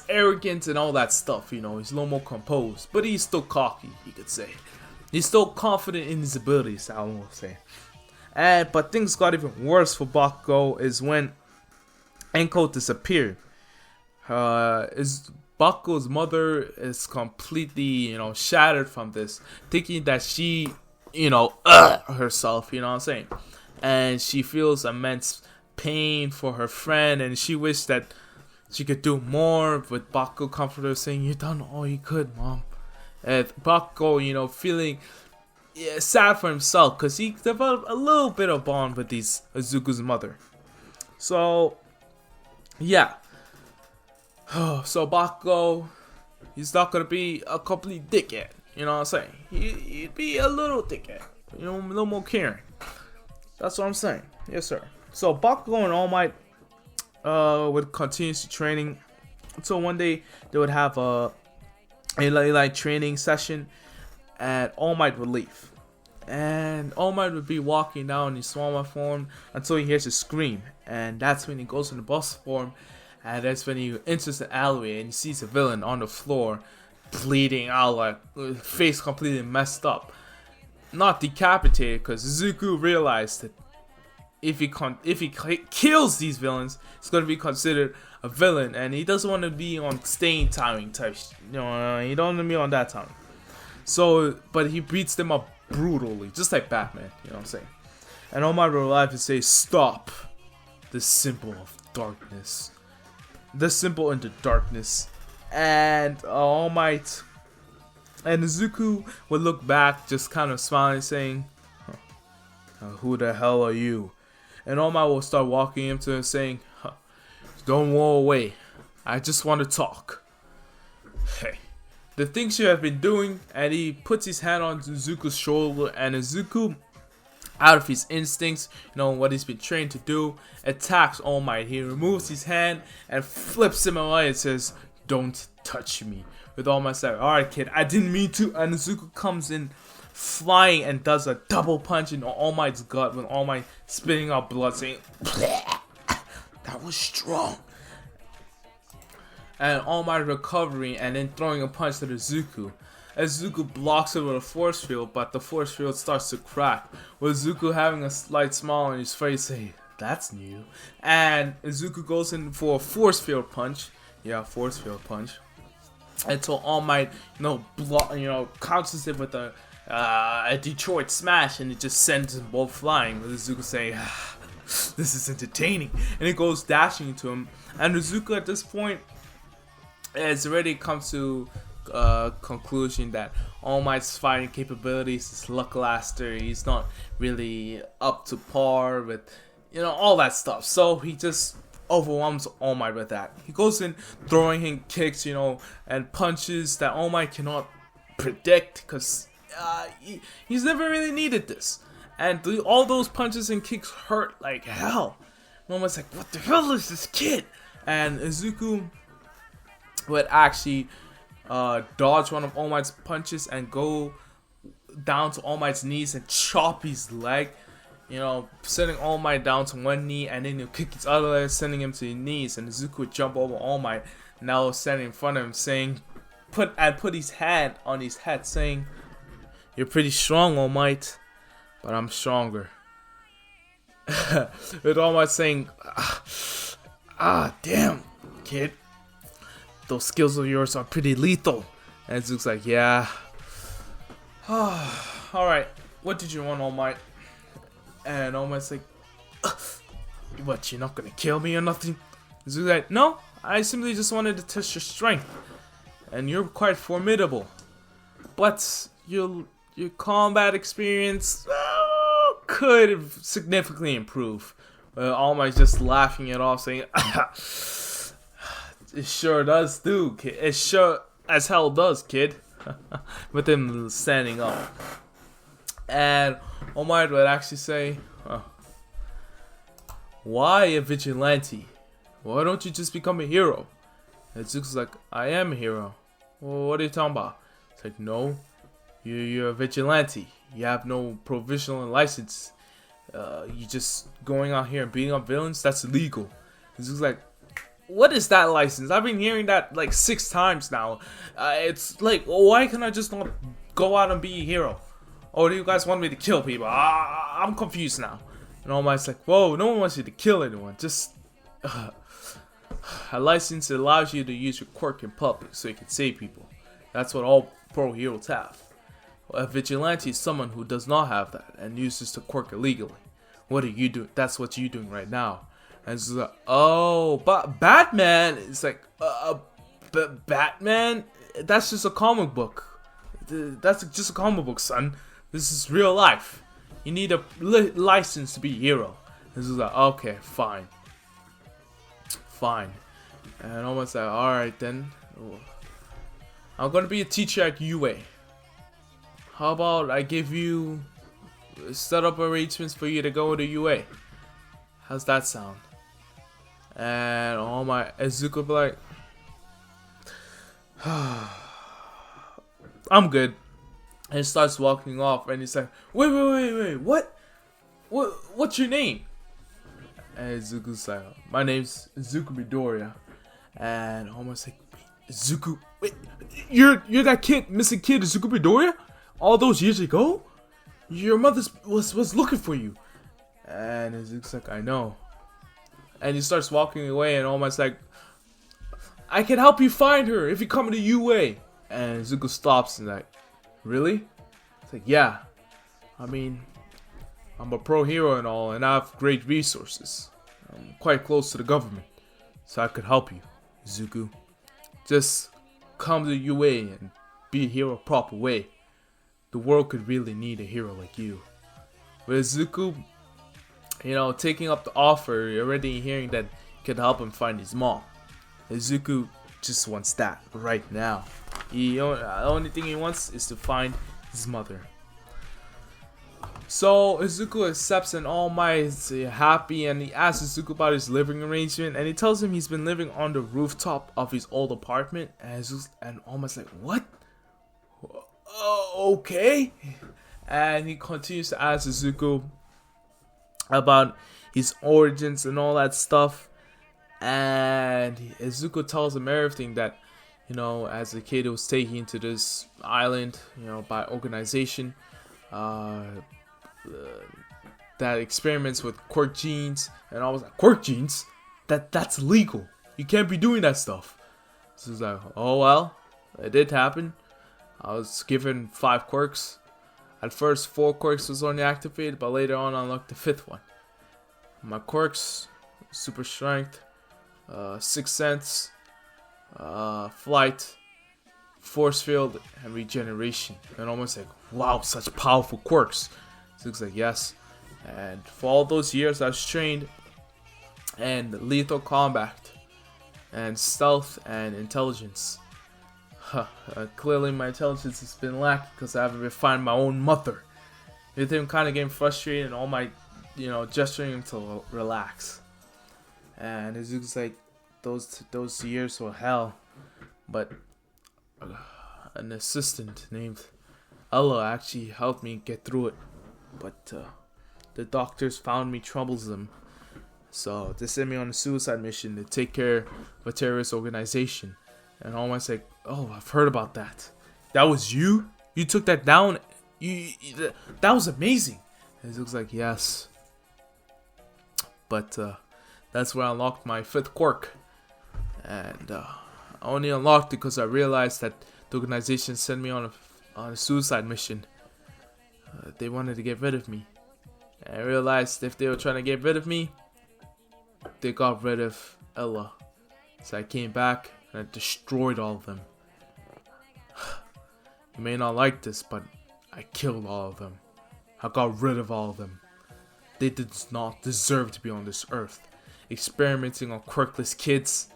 arrogant and all that stuff. You know, he's a little more composed, but he's still cocky, you could say. He's still confident in his abilities, I will say. But things got even worse for Bakugo is when Inko disappeared. Bakugo's mother is completely, you know, shattered from this, thinking that she, you know, herself, you know what I'm saying? And she feels immense pain for her friend, and she wished that she could do more, with Bakugo comforting her, saying, you done all you could, mom. And Bakugo, you know, feeling sad for himself, because he developed a little bit of bond with Izuku's mother. So, yeah. So Bakugo, he's not gonna be a complete dickhead, you know what I'm saying? He'd be a little dickhead, you know, a little more caring. That's what I'm saying. Yes, sir. So Bakugo and All Might would continue training until one day they would have a like training session, and All Might would leave. And All Might would be walking down in his Swama form until he hears a scream, and that's when he goes into boss form. And that's when he enters the alleyway and he sees a villain on the floor, bleeding out, like face completely messed up. Not decapitated, because Izuku realized that if he kills these villains, it's going to be considered a villain, and he doesn't want to be on staying timing type. You know, he don't want to be on that timing. So, but he beats them up brutally, just like Batman. You know what I'm saying? And All Might would arrive to say, "Stop the symbol of darkness." The symbol into darkness. And All Might and Izuku would look back, just kind of smiling, saying, who the hell are you? And All Might will start walking into him, saying, don't walk away, I just want to talk. Hey, the things you have been doing. And he puts his hand on Izuku's shoulder, and Izuku, out of his instincts, you know what he's been trained to do, attacks All Might. He removes his hand and flips him away and says, don't touch me. With All Might saying, alright kid, I didn't mean to. And Izuku comes in flying and does a double punch in All Might's gut, with All Might spitting out blood, saying, that was strong. And All Might recovering and then throwing a punch to Izuku. Izuku blocks it with a force field, but the force field starts to crack, with Izuku having a slight smile on his face, saying, that's new. And Izuku goes in for a force field punch. Yeah, force field punch. Until All Might, counters it with a Detroit smash, and it just sends them both flying, with Izuku saying, this is entertaining. And it goes dashing into him. And Izuku at this point has already come to conclusion that All Might's fighting capabilities is lackluster. He's not really up to par with, all that stuff. So he just overwhelms All Might with that. He goes in throwing him kicks, and punches that All Might cannot predict because he's never really needed this. And all those punches and kicks hurt like hell. And All Might's like, what the hell is this kid? And Izuku would actually dodge one of All Might's punches and go down to All Might's knees and chop his leg. Sending All Might down to one knee, and then he'll kick his other leg, sending him to his knees. And Izuku would jump over All Might, now standing in front of him, saying, put his hand on his head, saying, "You're pretty strong, All Might, but I'm stronger." With All Might saying, damn, kid, those skills of yours are pretty lethal. And Izuku's like, yeah. Alright, what did you want, All Might? And All Might's like, what, you're not gonna kill me or nothing? Izuku's like, no, I simply just wanted to test your strength. And you're quite formidable. But your combat experience could significantly improve. All Might's just laughing it off, saying, it sure does do, kid. It sure as hell does, kid. With him standing up. And All Might would actually say, why a vigilante? Why don't you just become a hero? And Zuko's like, I am a hero. Well, what are you talking about? It's like, no, you're a vigilante. You have no provisional license. You just going out here and beating up villains? That's illegal. And Zuko's like, what is that license? I've been hearing that like 6 times now. It's like, why can I just not go out and be a hero? Or do you guys want me to kill people? I'm confused now. And All Might's like, whoa, no one wants you to kill anyone. Just a license allows you to use your quirk in public so you can save people. That's what all pro heroes have. A vigilante is someone who does not have that and uses the quirk illegally. What are you doing? That's what you're doing right now. And it's like, oh, but Batman is like, but Batman? That's just a comic book. That's just a comic book, son. This is real life. You need a license to be a hero. This is like, okay, fine. And almost like, alright then. I'm gonna be a teacher at UA. How about I give you set up arrangements for you to go to UA? How's that sound? And All Might Izuku be like, I'm good. And he starts walking off, and he's like, wait, what's your name? And Izuku's like, my name's Izuku Midoriya. And All Might's like, Izuku, wait, you're that kid, missing kid, Izuku Midoriya? All those years ago? Your mother was looking for you. And Izuku's like, I know. And he starts walking away, and All Might's like, I can help you find her if you come to UA. And Izuku stops and like, really? It's like, yeah. I mean, I'm a pro hero and all, and I have great resources. I'm quite close to the government, so I could help you, Izuku. Just come to UA and be a hero proper way. The world could really need a hero like you. With Izuku, taking up the offer, you're already hearing that he could help him find his mom. Izuku just wants that right now. The only thing he wants is to find his mother. So Izuku accepts, and All Might is happy, and he asks Izuku about his living arrangement, and he tells him he's been living on the rooftop of his old apartment. And All Might's like, what? Okay. And he continues to ask Izuku about his origins and all that stuff. And Izuku tells him everything that, as a kid, he was taken to this island, by organization that experiments with quirk genes. And I was like, quirk genes? That's illegal. You can't be doing that stuff. So he's like, oh well, it did happen. I was given 5 quirks. At first, 4 quirks was only activated, but later on I unlocked the 5th one. My quirks: super strength, 6th sense, flight, force field, and regeneration. And almost like, wow, such powerful quirks. So it's like, yes. And for all those years I was trained, and lethal combat and stealth and intelligence. Clearly my intelligence has been lacking because I haven't refined my own mother. With him kind of getting frustrated and all my, gesturing him to relax. And it looks like those years were hell. But an assistant named Ella actually helped me get through it. But the doctors found me troublesome. So they sent me on a suicide mission to take care of a terrorist organization. And I was like, oh, I've heard about that. That was you? You took that down? That was amazing. And it looks like, yes. But that's where I unlocked my 5th quirk. And I only unlocked it because I realized that the organization sent me on a suicide mission. They wanted to get rid of me. And I realized if they were trying to get rid of me, they got rid of Ella. So I came back and I destroyed all of them. You may not like this, but I killed all of them. I got rid of all of them. They did not deserve to be on this earth. Experimenting on quirkless kids.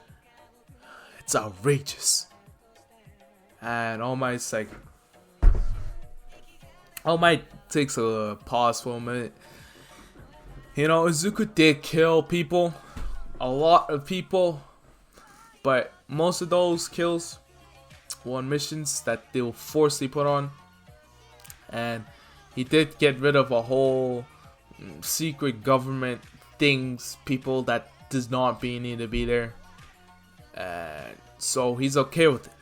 It's outrageous. And All Might's like... All Might takes a pause for a minute. Izuku did kill people. A lot of people. But most of those kills were on missions that they were forcibly put on. And he did get rid of a whole secret government things, people that does not need to be there. And so he's okay with it.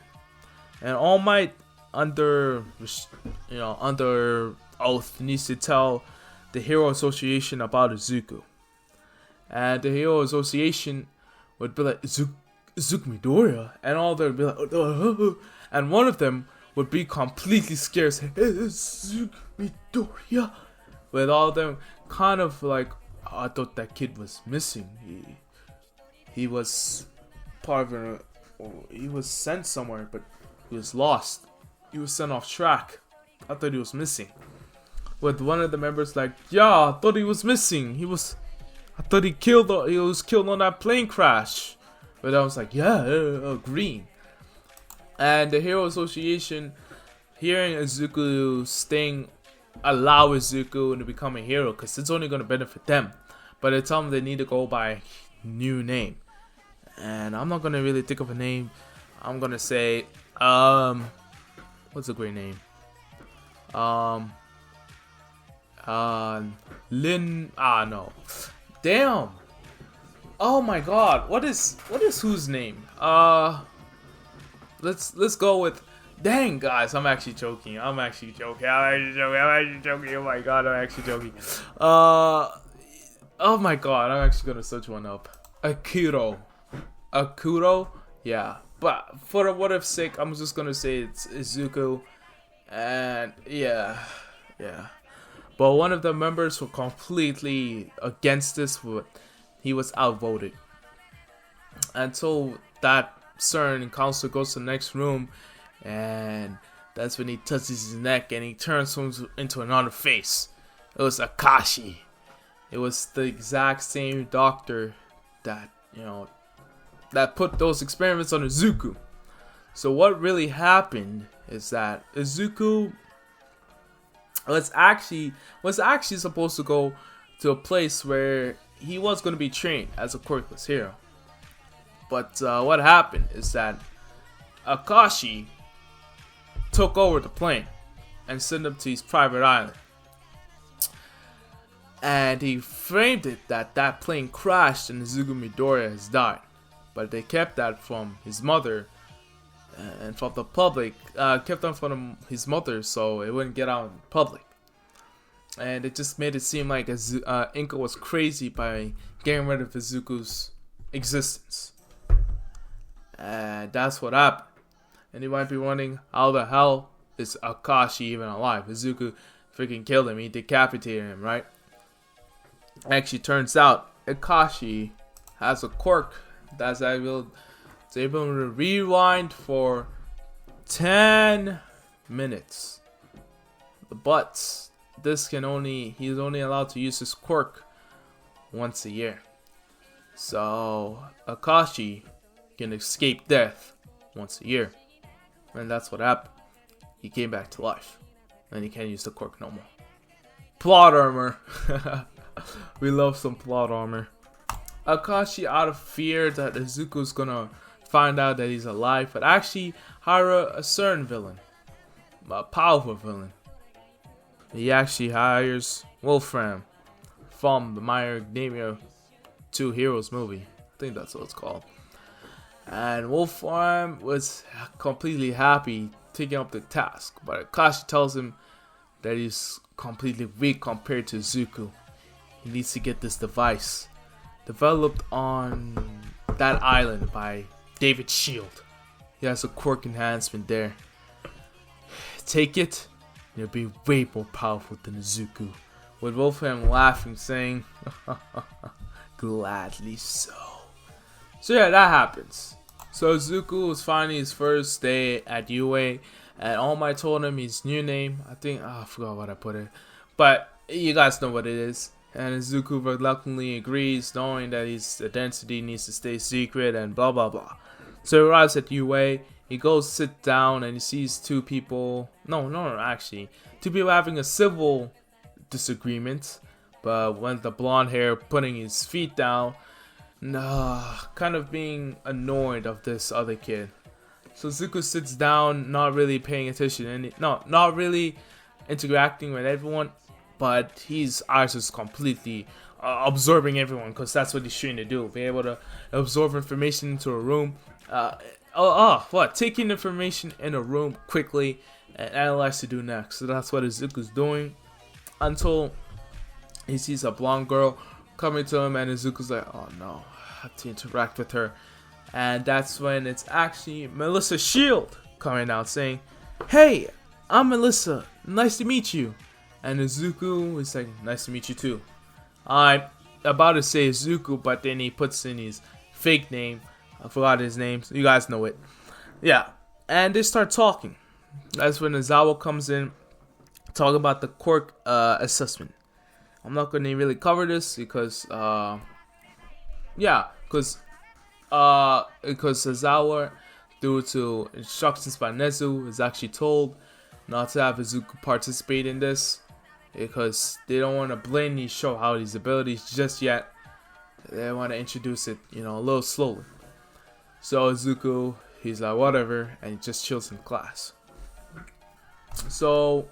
And All Might under oath needs to tell the Hero Association about Izuku. And the Hero Association would be like, Izuku Midoriya, and all them would be like, and one of them would be completely scared, saying, Izuku Midoriya, with all of them kind of like, oh, I thought that kid was missing. He was part of he was sent somewhere, but he was lost. He was sent off track. I thought he was missing. With one of the members like, yeah, I thought he was missing. I thought he was killed on that plane crash. But I was like, yeah, agreeing. And the Hero Association, hearing Izuku's thing, allow Izuku to become a hero, because it's only going to benefit them. But they tell them they need to go by a new name. And I'm not going to really think of a name. I'm going to say, what's a great name? No. Damn. Oh my god. What is whose name? Let's go with, dang guys, I'm actually joking. Oh my god, I'm actually joking. Oh my god, I'm actually gonna search one up. Akuro? Yeah. But for what if sake, I'm just gonna say it's Izuku. And yeah. But one of the members were completely against this. He was outvoted. And so that certain counselor goes to the next room, and that's when he touches his neck and he turns into another face. It was Akashi. It was the exact same doctor that, that put those experiments on Izuku. So what really happened is that Izuku was actually supposed to go to a place where he was going to be trained as a quirkless hero. But what happened is that Akashi took over the plane and sent him to his private island. And he framed it that plane crashed and Izuku Midoriya has died. But they kept that from his mother and from the public, kept them from his mother so it wouldn't get out in public. And it just made it seem like Inko was crazy by getting rid of Izuku's existence. And that's what happened. And you might be wondering, how the hell is Akashi even alive? Izuku freaking killed him. He decapitated him, right? Actually, turns out Akashi has a quirk that's able to rewind for 10 minutes. But he's only allowed to use his quirk once a year. So Akashi can escape death once a year. And that's what happened. He came back to life. And he can't use the quirk no more. Plot armor. We love some plot armor. Akashi, out of fear that Izuku's gonna find out that he's alive, but actually hire a certain villain. A powerful villain. He actually hires Wolfram from the My Hero Academia 2 Heroes movie. I think that's what it's called. And Wolfram was completely happy taking up the task, but Akashi tells him that he's completely weak compared to Izuku. He needs to get this device developed on that island by David Shield. He has a quirk enhancement there. Take it, you'll be way more powerful than Izuku. With Wolfram laughing, saying, gladly so. So yeah, that happens. So Izuku was finding his first day at UA, and All Might told him his new name. I forgot what I put it, but you guys know what it is. And Izuku reluctantly agrees, knowing that his identity needs to stay secret and blah blah blah. So he arrives at UA, he goes sit down and he sees two people having a civil disagreement. But when the blonde hair putting his feet down, kind of being annoyed of this other kid. So Izuku sits down, not really paying attention, not really interacting with everyone. But his eyes is completely absorbing everyone, because that's what he's trying to do. Be able to absorb information into a room. Taking information in a room quickly and analyze to do next. So that's what Izuku's doing until he sees a blonde girl coming to him, and Izuku's like, oh no, I have to interact with her. And that's when it's actually Melissa Shield coming out saying, hey, I'm Melissa, nice to meet you. And Izuku is like, nice to meet you too. I'm about to say Izuku, but then he puts in his fake name. I forgot his name, so you guys know it. Yeah, and they start talking. That's when Izawa comes in, talking about the quirk assessment. I'm not going to really cover this because Izawa, due to instructions by Nezu, is actually told not to have Izuku participate in this, because they don't want to blatantly show out his abilities just yet. They want to introduce it, a little slowly. So Izuku, he's like, whatever, and he just chills in class. So,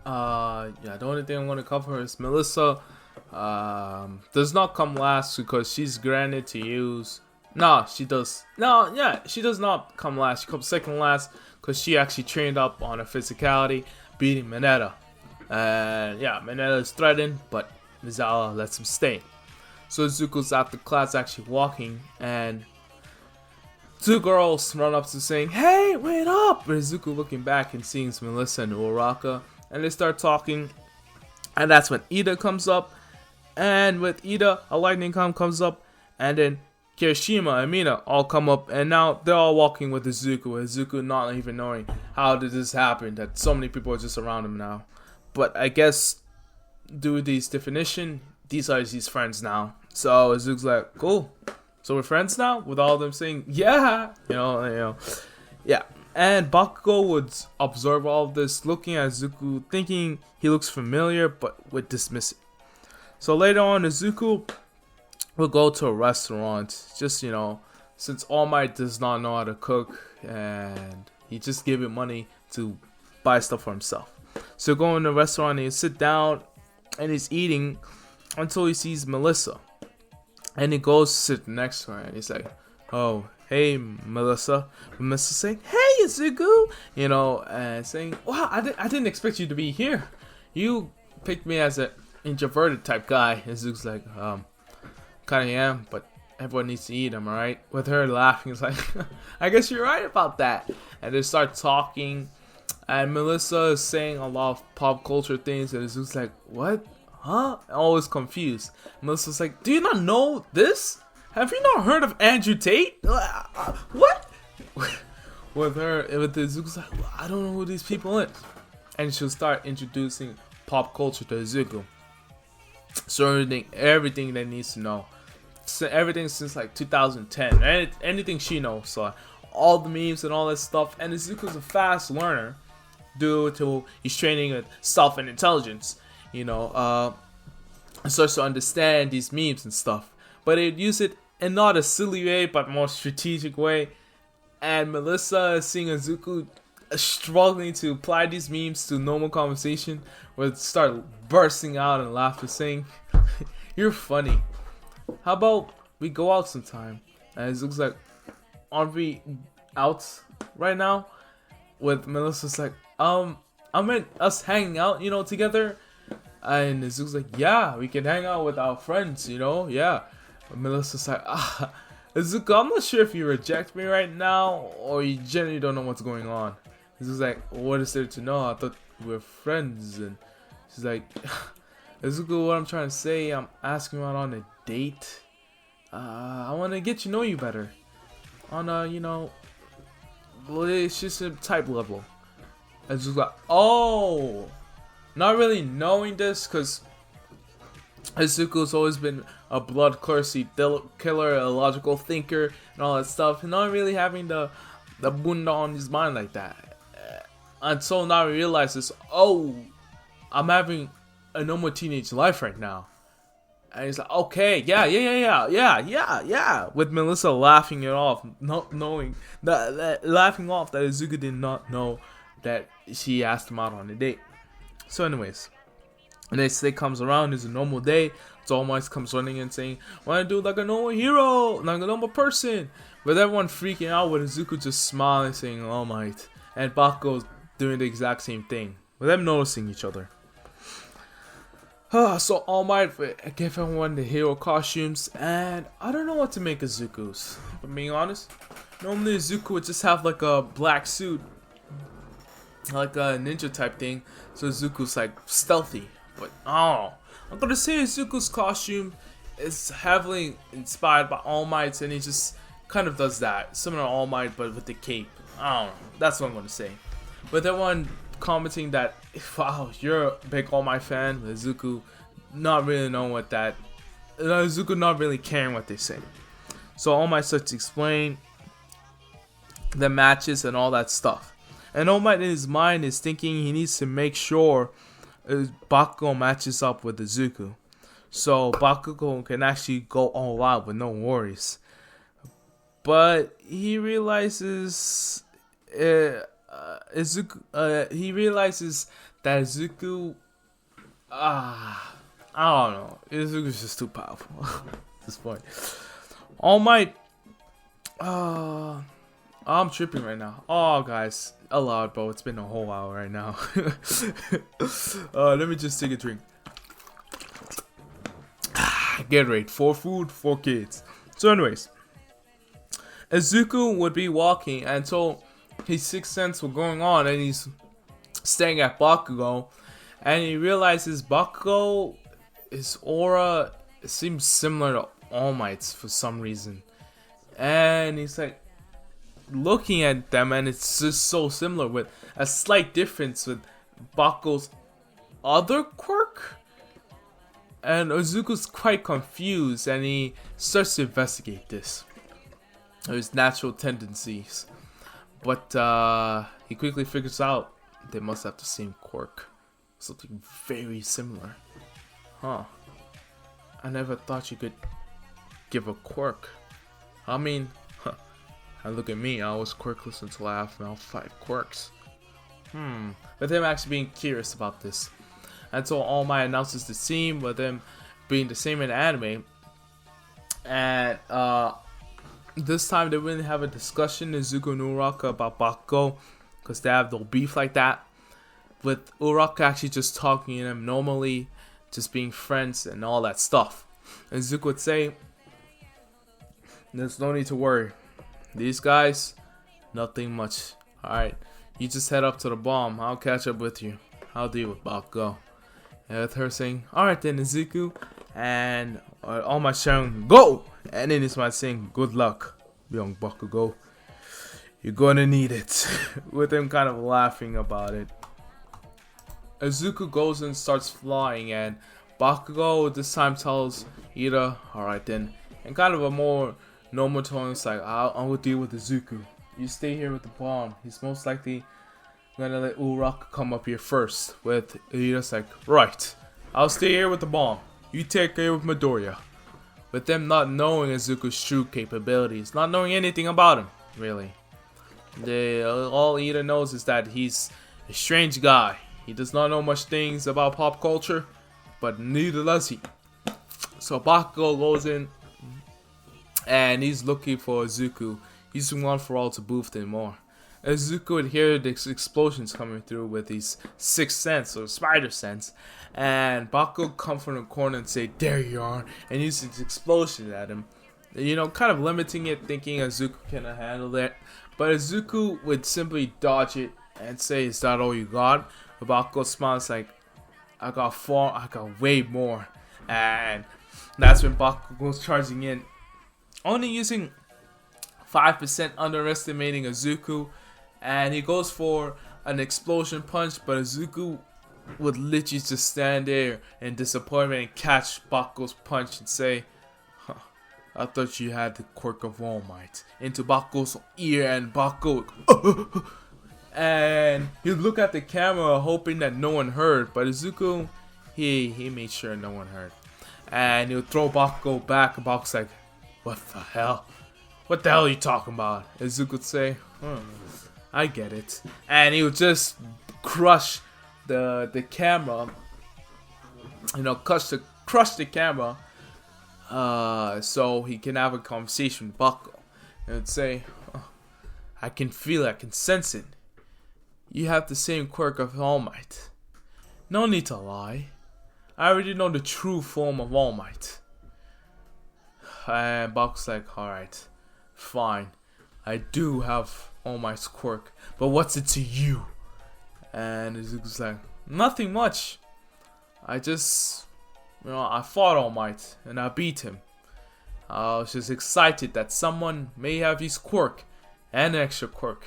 the only thing I'm going to cover is Melissa does not come last because she's granted to use. She does not come last. She comes second last because she actually trained up on her physicality, beating Mineta. And Mineta is threatened, but Mizawa lets him stay. So Izuku's after class actually walking, and two girls run up to saying, hey, wait up! But Izuku looking back and seeing Melissa and Uraraka, and they start talking. And that's when Ida comes up, and with Ida, a lightning comes up, and then Kirishima and Mina all come up, and now they're all walking with Izuku not even knowing how did this happen, that so many people are just around him now. But I guess due to this definition, these are his friends now. So Izuku's like, cool. So we're friends now? With all of them saying, yeah. Yeah. And Bakugo would observe all of this, looking at Izuku, thinking he looks familiar, but would dismiss it. So later on, Izuku will go to a restaurant. Just, since All Might does not know how to cook, and he just gave him money to buy stuff for himself. So go in the restaurant and he sit down and he's eating until he sees Melissa. And he goes to sit next to her and he's like, oh, hey Melissa. Melissa saying, hey Izuku, and saying, wow, I didn't expect you to be here. You picked me as an introverted type guy. Izuku's like, kinda am, but everyone needs to eat, am I right? With her laughing, it's like, I guess you're right about that. And they start talking. And Melissa is saying a lot of pop culture things, and Izuku's like, what? Huh? Always confused. Melissa's like, do you not know this? Have you not heard of Andrew Tate? What? with Izuku's like, well, I don't know who these people is. And she'll start introducing pop culture to Izuku. Surrounding everything that he needs to know. everything since like 2010. Anything she knows, so all the memes and all that stuff. And Izuku's a fast learner due to he's training with self and intelligence. You know, starts to understand these memes and stuff. But he'd use it in not a silly way, but more strategic way. And Melissa, seeing Izuku struggling to apply these memes to normal conversation, would start bursting out in laughter, saying, "You're funny. How about we go out sometime?" And it looks like, aren't we out right now? With Melissa's like, I meant us hanging out, you know, together. And it looks like, yeah, we can hang out with our friends, you know, yeah. And Melissa's like, Izuku, I'm not sure if you reject me right now or you genuinely don't know what's going on. Izuku's like, what is there to know? I thought we were friends. And she's like, Izuku, what I'm trying to say, I'm asking you out on a date. I want to get to know you better on a, you know, relationship type level. And Izuku's like, oh, not really knowing this, because Izuku's always been a bloodthirsty killer, a logical thinker, and all that stuff, and not really having the bunda on his mind like that. Until now he realizes, oh, I'm having a normal teenage life right now. And he's like, okay, yeah. With Melissa laughing it off, not knowing laughing off that Izuku did not know that she asked him out on a date. So anyways, the next day comes around, it's a normal day. So All Might comes running in saying, wanna do like a normal hero, like a normal person. With everyone freaking out, with Izuku just smiling saying All Might. And Bakugo doing the exact same thing, with them noticing each other. So All Might gave everyone the hero costumes, and I don't know what to make of Izuku's. If I'm being honest, normally Izuku would just have like a black suit, like a ninja type thing, so Izuku's like stealthy. But I'm gonna say Izuku's costume is heavily inspired by All Might's, and he just kind of does that, similar to All Might but with the cape. I don't know, that's what I'm gonna say. But everyone commenting that, wow, you're a big All Might fan, with Izuku not really knowing what that, Izuku not really caring what they say. So All Might starts to explain the matches and all that stuff. And All Might in his mind is thinking he needs to make sure Bakugo matches up with Izuku, so Bakugo can actually go all out with no worries. But he realizes he realizes that Izuku, I don't know, Izuku's just too powerful at this point. All Might, I'm tripping right now. Oh, guys, a lot, bro. It's been a whole hour right now. Let me just take a drink. Get ready. 4 food, 4 kids. So anyways, Izuku would be walking until his sixth sense was going on, and he's staring at Bakugo, and he realizes Bakugo, his aura seems similar to All Might's for some reason. And he's like, looking at them, and it's just so similar, with a slight difference with Bakugo's other quirk. And Izuku's quite confused, and he starts to investigate this, his natural tendencies. But he quickly figures out they must have the same quirk, something very similar. I never thought you could give a quirk. I mean, and look at me, I was quirkless until I have now 5 quirks. With him actually being curious about this. And so All Might announces the team, with them being the same in anime. And this time they really have a discussion, Izuku and Uraka, about Bakugo, because they have no beef like that. With Uraka actually just talking to them normally, just being friends and all that stuff. And Izuku would say, there's no need to worry. These guys, nothing much. Alright, you just head up to the bomb. I'll catch up with you. I'll deal with Bakugo. And with her saying, alright then, Izuku. And All Might shouting, go! And then it's my saying, good luck, young Bakugo. You're gonna need it. With him kind of laughing about it. Izuku goes and starts flying, and Bakugo this time tells Ida, alright then, And kind of a more normal tone, it's like, I will deal with the Zuko. You stay here with the bomb. He's most likely gonna let Uraraka come up here first. With Iida's like, right, I'll stay here with the bomb. You take care of Midoriya. With them not knowing Izuku's true capabilities, not knowing anything about him, really. All Ida knows is that he's a strange guy. He does not know much things about pop culture, but neither does he. So Bakugo goes in, and he's looking for Izuku. He's doing one for all to boost him more. Izuku would hear the explosions coming through with his sixth sense or spider sense, and Bakugo come from the corner and say, "There you are," and use his explosion at him. You know, kind of limiting it, thinking Izuku cannot handle it. But Izuku would simply dodge it and say, "Is that all you got?" But Bakugo smiles like, I got way more. And that's when Bakugo goes charging in, only using 5%, underestimating Izuku. And he goes for an explosion punch, but Izuku would literally just stand there in disappointment and catch Bakugo's punch and say, "I thought you had the quirk of All Might," into Bakugo's ear, and Bakugo and he'd look at the camera hoping that no one heard, but Izuku, he made sure no one heard. And he'll throw Bakugo back, and Bakugo's like, "What the hell? What the hell are you talking about?" Izuku would say, "I get it." And he would just crush the camera, you know, crush the camera, so he can have a conversation with Bakugo. And would say, "I can feel it, I can sense it. You have the same quirk of All Might. No need to lie. I already know the true form of All Might." And Bakugo's like, "Alright, fine. I do have All Might's quirk, but what's it to you?" And Izuku's like, "Nothing much. I just, I fought All Might and I beat him. I was just excited that someone may have his quirk and an extra quirk.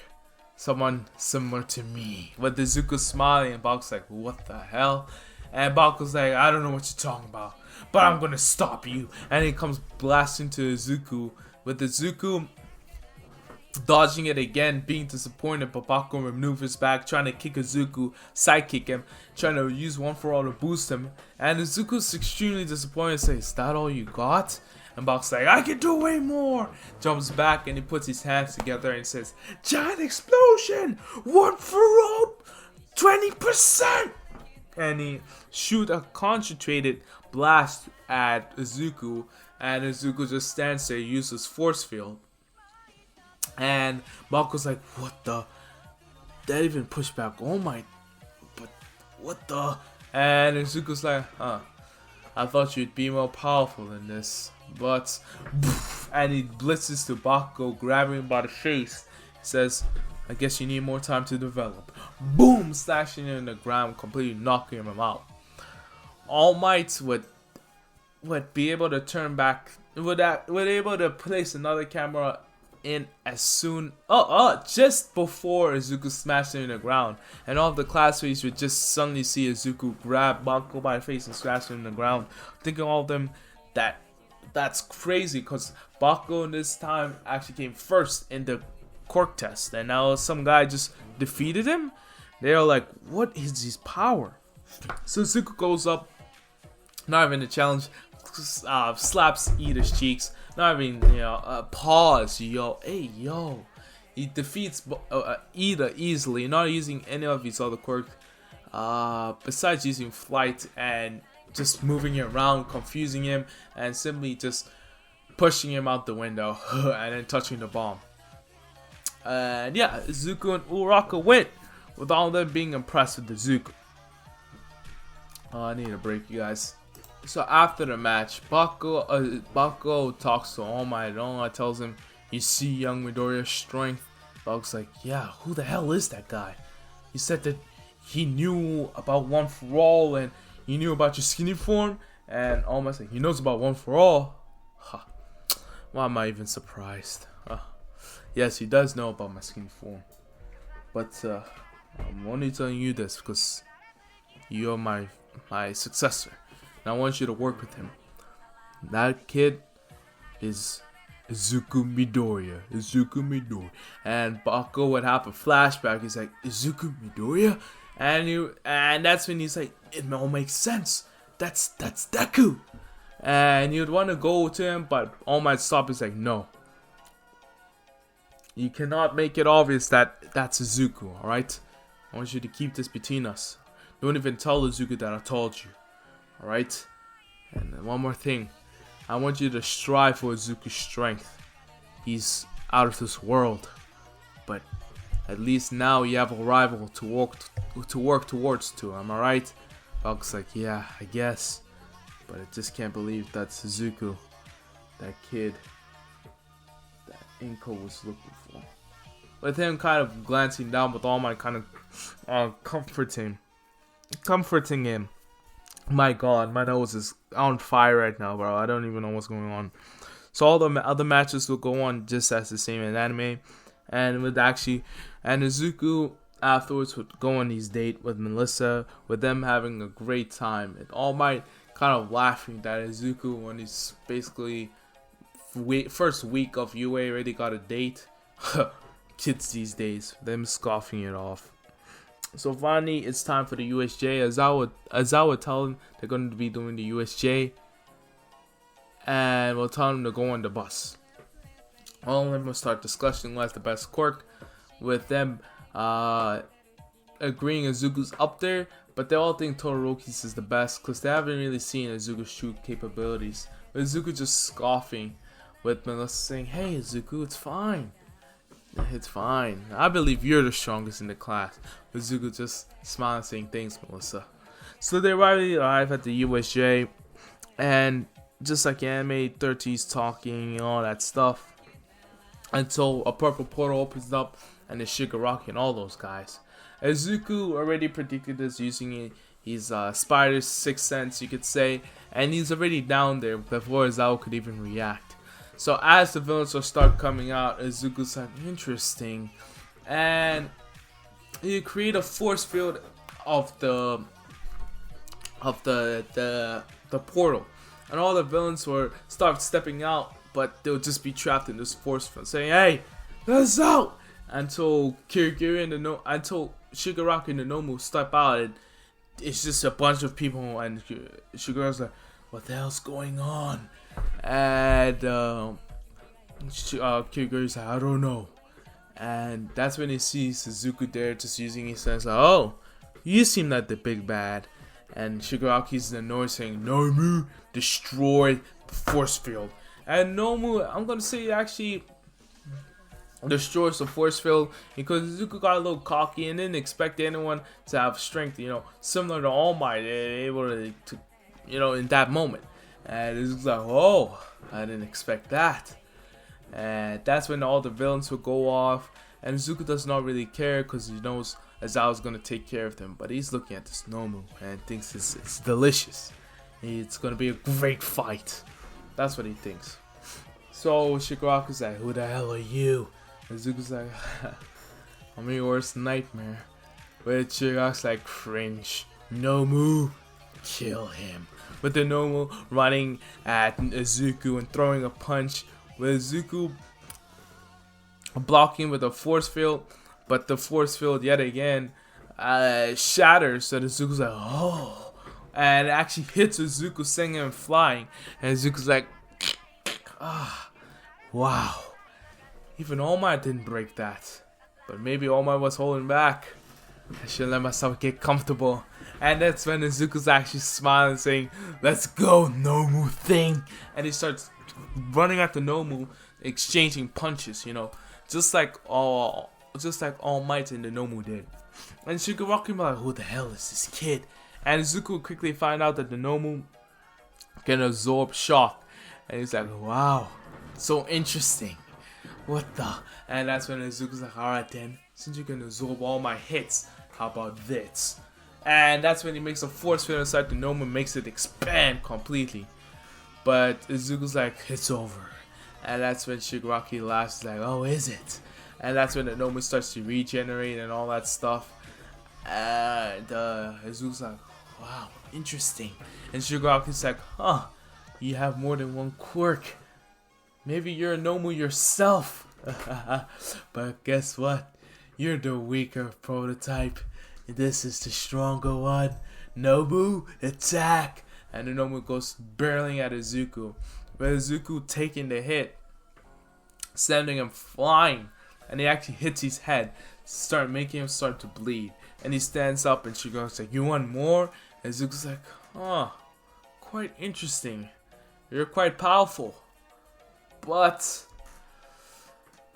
Someone similar to me." But Izuku's smiling, and Bakugo's like, "What the hell?" And Bakugo's like, "I don't know what you're talking about, but I'm gonna stop you." And he comes blasting to Izuku, with Izuku dodging it again, being disappointed, but Bakugo maneuvers back, trying to kick Izuku, sidekick him, trying to use one for all to boost him. And Izuku's extremely disappointed and says, "Is that all you got?" And Bakugo's like, "I can do way more." Jumps back and he puts his hands together and says, "Giant explosion! One for all! 20%!" And he shoot a concentrated blast at Izuku, and Izuku just stands there, uses force field. And Bakugo's like, "What the? That even pushed back All Might, but what the?" And Izuku's like, "I thought you'd be more powerful than this." But, and he blitzes to Bakugo, grabbing him by the face. He says, "I guess you need more time to develop." Boom! Slashing him in the ground, completely knocking him out. All Might would be able to turn back, would able to place another camera in as soon, just before Izuku smashed him in the ground. And all of the classmates would just suddenly see Izuku grab Bakugo by the face and smash him in the ground. Thinking all of them that's crazy, because Bakugo in this time actually came first in the quirk test, and now some guy just defeated him. They're like, "What is his power?" So Izuku goes up, not even a challenge, slaps Iida's cheeks, not even, pause, yo, hey, yo. He defeats Iida easily, not using any of his other quirks, besides using flight and just moving him around, confusing him, and simply just pushing him out the window and then touching the bomb. And yeah, Izuku and Uraraka win, with all of them being impressed with Izuku. I need a break, you guys. So after the match, Bakugo talks to All Might, and All Might tells him, "You see young Midoriya's strength?" Bakugo's like, "Yeah, who the hell is that guy? He said that he knew about One for All, and he knew about your skinny form." And All Might's like, "He knows about One for All? Why am I even surprised?" Yes, he does know about my skinny form. But I'm only telling you this because you're my successor. And I want you to work with him. That kid, is Izuku Midoriya. And Bakugo would have a flashback. He's like, Izuku Midoriya? And that's when he's like, it all makes sense. That's Deku. And you'd want to go to him, but All Might stop. He's like, no. You cannot make it obvious that that's Izuku, alright? I want you to keep this between us. Don't even tell Izuku that I told you. Alright? And one more thing. I want you to strive for Izuku's strength. He's out of this world. But at least now you have a rival to work towards too. Am I right? Falk's like, yeah, I guess. But I just can't believe that's Izuku. That kid that Inko was looking for. With him kind of glancing down with All Might kind of comforting him. My god, my nose is on fire right now, bro. I don't even know what's going on. So all the other matches will go on just as the same in anime. And Izuku afterwards would go on his date with Melissa, with them having a great time. And All Might kind of laughing that Izuku, when he's basically first week of UA, already got a date. Kids these days, them scoffing it off. So finally, it's time for the USJ. As I would tell them, they're going to be doing the USJ, and we'll tell them to go on the bus. All of them will start discussing what's the best quirk, with them agreeing Izuku's up there, but they all think Todoroki's is the best because they haven't really seen Izuku's true capabilities. But Izuku just scoffing, with Melissa saying, "Hey Izuku, it's fine. It's fine. I believe you're the strongest in the class." Izuku just smiling, saying, "Thanks, Melissa." So they arrive at the USJ, and just like anime, 30's talking and all that stuff, until a purple portal opens up and it's Shigaraki and all those guys. Izuku already predicted this using his spider's sixth sense, you could say, and he's already down there before Izawa could even react. So as the villains will start coming out, Izuku's like, interesting, and you create a force field of the portal, and all the villains will start stepping out, but they'll just be trapped in this force field, saying, "Hey, let us out!" Until until Shigaraki and the Nomu step out, and it's just a bunch of people, and Shigaraki's like, "What the hell's going on?" And Kirigiri's like, "I don't know." And that's when he sees Suzuku there just using his sense, like, "Oh, you seem like the big bad." And Shigaraki's in the noise saying, "Nomu, destroy the force field." And Nomu, I'm gonna say, actually destroys the force field because Izuku got a little cocky and didn't expect anyone to have strength, similar to All Might, able to, in that moment. And Izuku's like, "Oh, I didn't expect that." And that's when all the villains will go off, and Izuku does not really care because he knows Aizawa's gonna take care of them. But he's looking at this Nomu and thinks it's delicious. It's gonna be a great fight. That's what he thinks. So Shigaraki's like, "Who the hell are you?" And Izuku's like, "I'm your worst nightmare." But Shigaraki's like, "Cringe. Nomu, kill him." With the Nomu running at Izuku and throwing a punch, with Izuku blocking with a force field, but the force field yet again shatters, so Izuku's like, "Oh," and it actually hits Izuku, sending him flying, and Izuku's like, "Ah, wow, even All Might didn't break that, but maybe All Might was holding back. I should let myself get comfortable." And that's when Izuku's actually smiling, saying, "Let's go, Nomu thing." And he starts running at the Nomu, exchanging punches, just like All Might and the Nomu did. And Shigaraki was like, "Who the hell is this kid?" And Izuku quickly find out that the Nomu can absorb shock. And he's like, "Wow, so interesting. What the?" And that's when Izuku's like, "Alright then, since you can absorb all my hits, how about this?" And that's when he makes a force field inside the Nomu and makes it expand completely. But Izuku's like, "It's over." And that's when Shigaraki laughs, like, "Oh, is it?" And that's when the Nomu starts to regenerate and all that stuff. And Izuku's like, "Wow, interesting." And Shigaraki's like, "Huh, you have more than one quirk. Maybe you're a Nomu yourself. But guess what? You're the weaker prototype. This is the stronger one. Nobu, attack! And the Nomu goes barreling at Izuku. But Izuku taking the hit, sending him flying. And he actually hits his head, making him start to bleed. And he stands up and she goes like, you want more? And Izuku's like, oh, quite interesting. You're quite powerful. But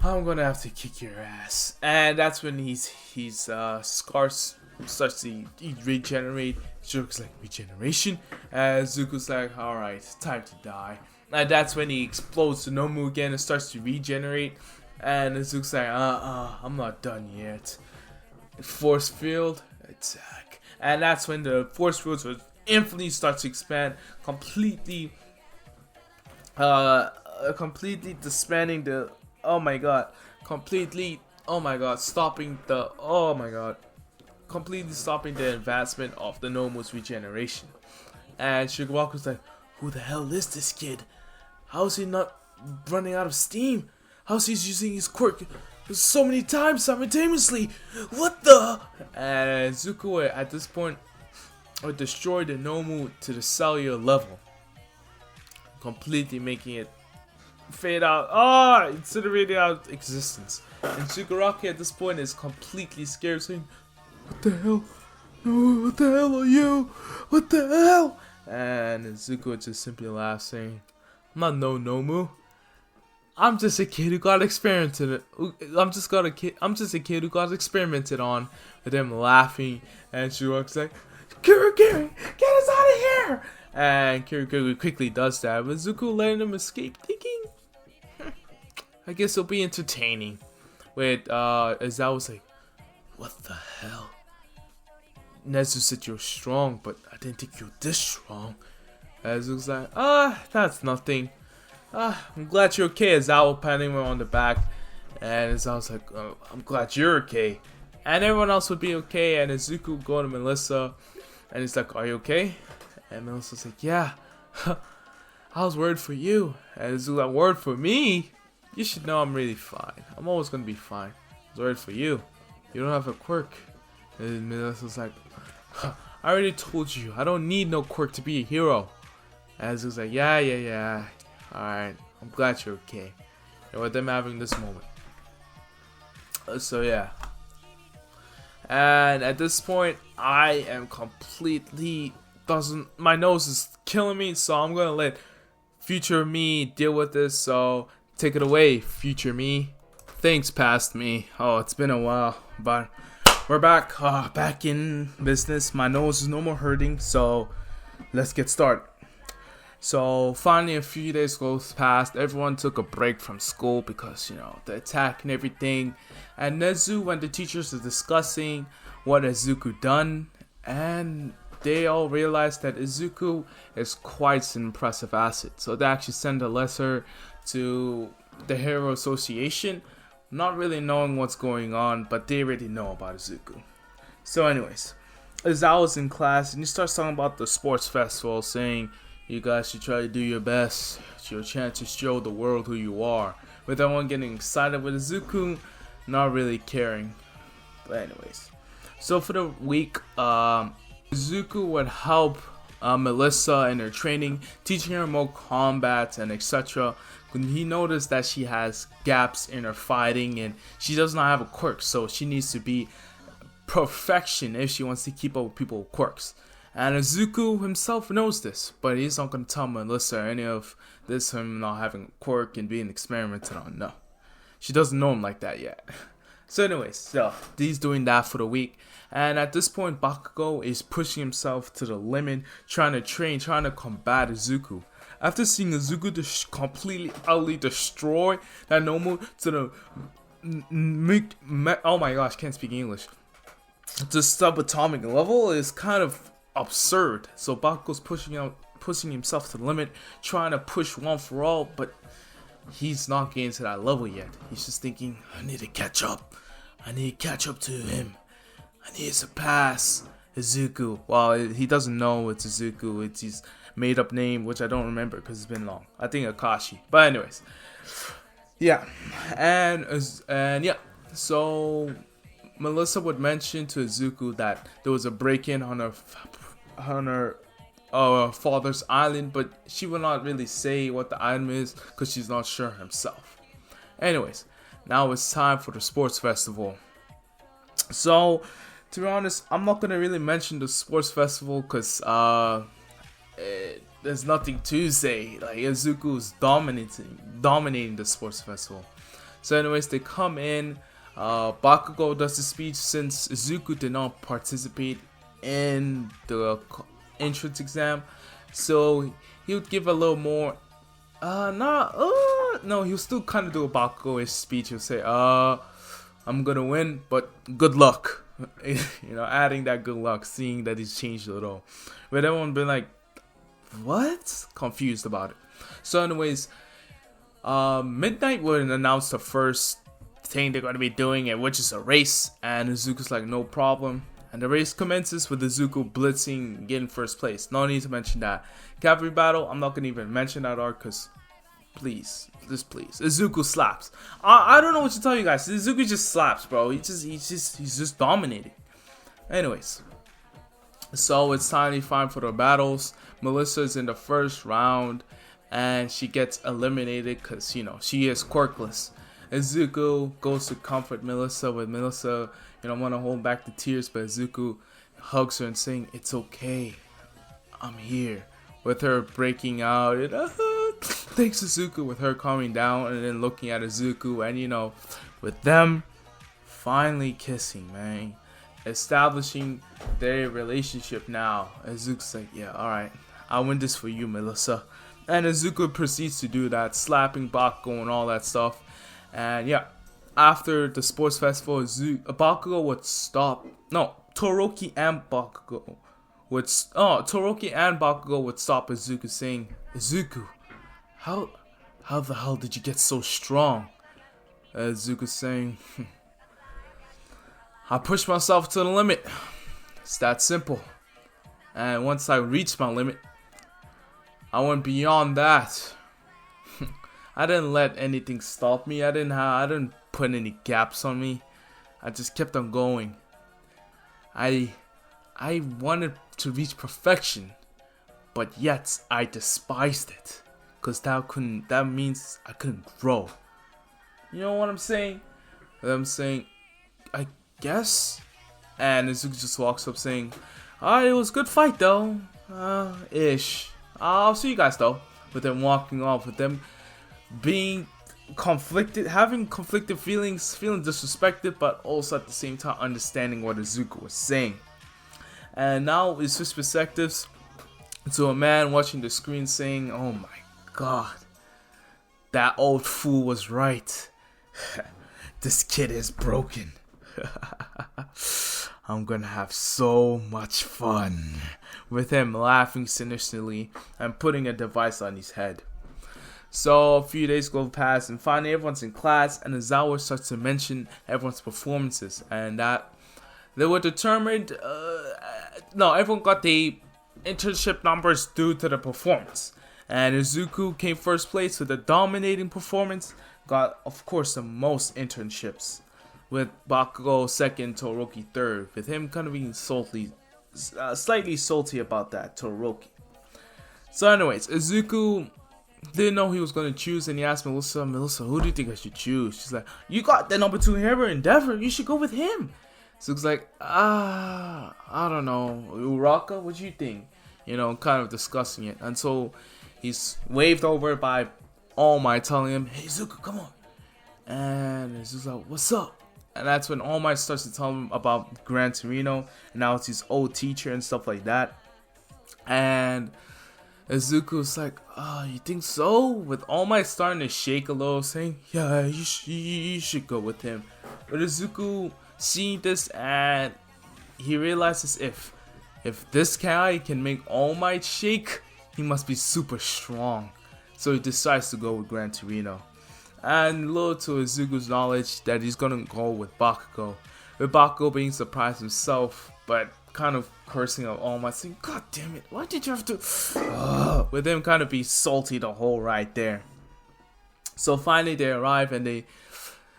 I'm gonna have to kick your ass. And that's when his scars starts to regenerate. Izuku's like, regeneration? And Izuku's like, alright, time to die. And that's when he explodes the Nomu again and starts to regenerate. And Izuku's like, I'm not done yet. Force field, attack. And that's when the force field infinitely starts to expand, completely disbanding the, completely stopping the advancement of the Nomu's regeneration. And Shigawaku's like, who the hell is this kid? How is he not running out of steam? How's he using his quirk so many times simultaneously? What the? And Izuku at this point would destroy the Nomu to the cellular level, completely making it fade out, incinerated out of existence. And Shigaraki at this point is completely scared, saying, what the hell? No, what the hell are you? What the hell? And Izuku just simply laughs, saying, I'm not no Nomu. I'm just a kid who got experimented. I'm just a kid who got experimented on. With them laughing, and Shigaraki like, Kiryu, get us out of here! And Kiryu quickly does that, but Izuku letting him escape, thinking, I guess it'll be entertaining. With Aizawa's like, what the hell? Nezu said you're strong, but I didn't think you're this strong. Izuku's like, that's nothing. I'm glad you're okay. Aizawa patting him on the back, and Aizawa's like, I'm glad you're okay. And everyone else would be okay, and Izuku go to Melissa, and he's like, are you okay? And Melissa's like, yeah. I was worried for you. And Izuku's like, worried for me? You should know I'm really fine. I'm always gonna be fine. I was worried for you. You don't have a quirk. And Melissa's like, I already told you, I don't need no quirk to be a hero. And Izuku's like, yeah. Alright, I'm glad you're okay. And with them having this moment. So yeah. And at this point, I am completely my nose is killing me, so I'm gonna let future me deal with this. So take it away, future me. Thanks, past me. Oh, it's been a while, but we're back, back in business. My nose is no more hurting, so let's get started. So finally, a few days goes past. Everyone took a break from school because, you know, the attack and everything. And Nezu, when the teachers are discussing what Izuku done, and they all realized that Izuku is quite an impressive asset. So they actually send a letter to the Hero Association, not really knowing what's going on, but they already know about Izuku. So anyways, Aizawa's in class and he starts talking about the sports festival, saying, you guys should try to do your best. It's your chance to show the world who you are. With everyone getting excited, with Izuku not really caring. But anyways, so for the week, Izuku would help Melissa in her training, teaching her more combats and etc. When he noticed that she has gaps in her fighting and she does not have a quirk, so she needs to be perfection if she wants to keep up with people with quirks. And Izuku himself knows this, but he's not going to tell Melissa any of this, him not having a quirk and being experimented on. No, she doesn't know him like that yet. So anyways, so he's doing that for the week. And at this point, Bakugo is pushing himself to the limit, trying to train, trying to combat Izuku. After seeing Izuku completely, utterly destroy that Nomu to the... oh my gosh, can't speak English. The subatomic level is kind of absurd. So Bakugo's pushing himself to the limit, trying to push one for all, but he's not getting to that level yet. He's just thinking, I need to catch up. I need to catch up to him. I need to surpass Izuku. Well, he doesn't know it's Izuku. It's his made up name, which I don't remember because it's been long. I think Akashi. But anyways, yeah, and yeah, so Melissa would mention to Izuku that there was a break-in on her father's island, but she will not really say what the item is because she's not sure herself. Anyways, now it's time for the sports festival. So, to be honest, I'm not gonna really mention the sports festival because there's nothing to say. Like, Izuku is dominating the sports festival. So anyways, they come in, Bakugo does the speech since Izuku did not participate in the entrance exam, so he would give a little more, no, he'll still kind of do a Bakugo-ish speech. He'll say, I'm gonna win, but good luck. Adding that good luck, seeing that he's changed a little. But everyone been like, what? Confused about it. So anyways, Midnight would announce the first thing they're going to be doing, which is a race, and Izuku's like, no problem. And the race commences with Izuku blitzing, getting first place. No need to mention that. Cavalry battle, I'm not going to even mention that arc, because please, Izuku slaps. I don't know what to tell you guys. Izuku just slaps, bro. He's just dominating. Anyways, so it's time for the battles. Melissa's in the first round, and she gets eliminated because, she is quirkless. Izuku goes to comfort Melissa with Melissa, want to hold back the tears, but Izuku hugs her and saying, it's okay, I'm here. With her breaking out, thanks Izuku, with her calming down and then looking at Izuku, and with them finally kissing, man. Establishing their relationship now. Izuku's like, yeah, alright, I'll win this for you, Melissa. And Izuku proceeds to do that, slapping Bakugo and all that stuff. And yeah, after the sports festival, Bakugo would stop. No, Toroki and Bakugo would stop Izuku, saying, Izuku, how the hell did you get so strong? Izuku saying, I pushed myself to the limit. It's that simple. And once I reached my limit, I went beyond that. I didn't let anything stop me. I didn't put any gaps on me. I just kept on going. I wanted to reach perfection, but yet I despised it, cause that means I couldn't grow. You know what I'm saying? I'm saying, I guess. And Izuku just walks up saying, it was a good fight though. Ish. I'll see you guys though. With them walking off, with them being conflicted, having conflicted feelings, feeling disrespected, but also at the same time understanding what Izuku was saying. And now it's switch perspectives to a man watching the screen saying, oh my god, that old fool was right. This kid is broken. I'm gonna have so much fun. With him laughing sinisterly and putting a device on his head. So a few days go past, and finally everyone's in class, and Izawa starts to mention everyone's performances, and that they were determined. Everyone got the internship numbers due to the performance, and Izuku came first place with a dominating performance. Got, of course, the most internships, with Bakugo second, Todoroki third, with him kind of being slightly salty about that, Todoroki. So anyways, Izuku didn't know he was going to choose, and he asked Melissa, who do you think I should choose? She's like, you got the number 2 hero Endeavor, you should go with him. So it's like, I don't know, Uraka, what do you think? Kind of discussing it. And so he's waved over by All Might, telling him, hey Izuku, come on. And he's just like, what's up? And that's when All Might starts to tell him about Gran Torino, and now it's his old teacher and stuff like that. And Izuku's like, you think so? With All Might starting to shake a little, saying, yeah, you should go with him. But Izuku seeing this, and he realizes if this guy can make All Might shake, he must be super strong. So he decides to go with Gran Torino. And little to Izuku's knowledge that he's gonna go with Bakugo. With Bakugo being surprised himself, but kind of cursing at All Might, saying, "God damn it, why did you have to?" With him kind of be salty the whole ride there. So finally they arrive and they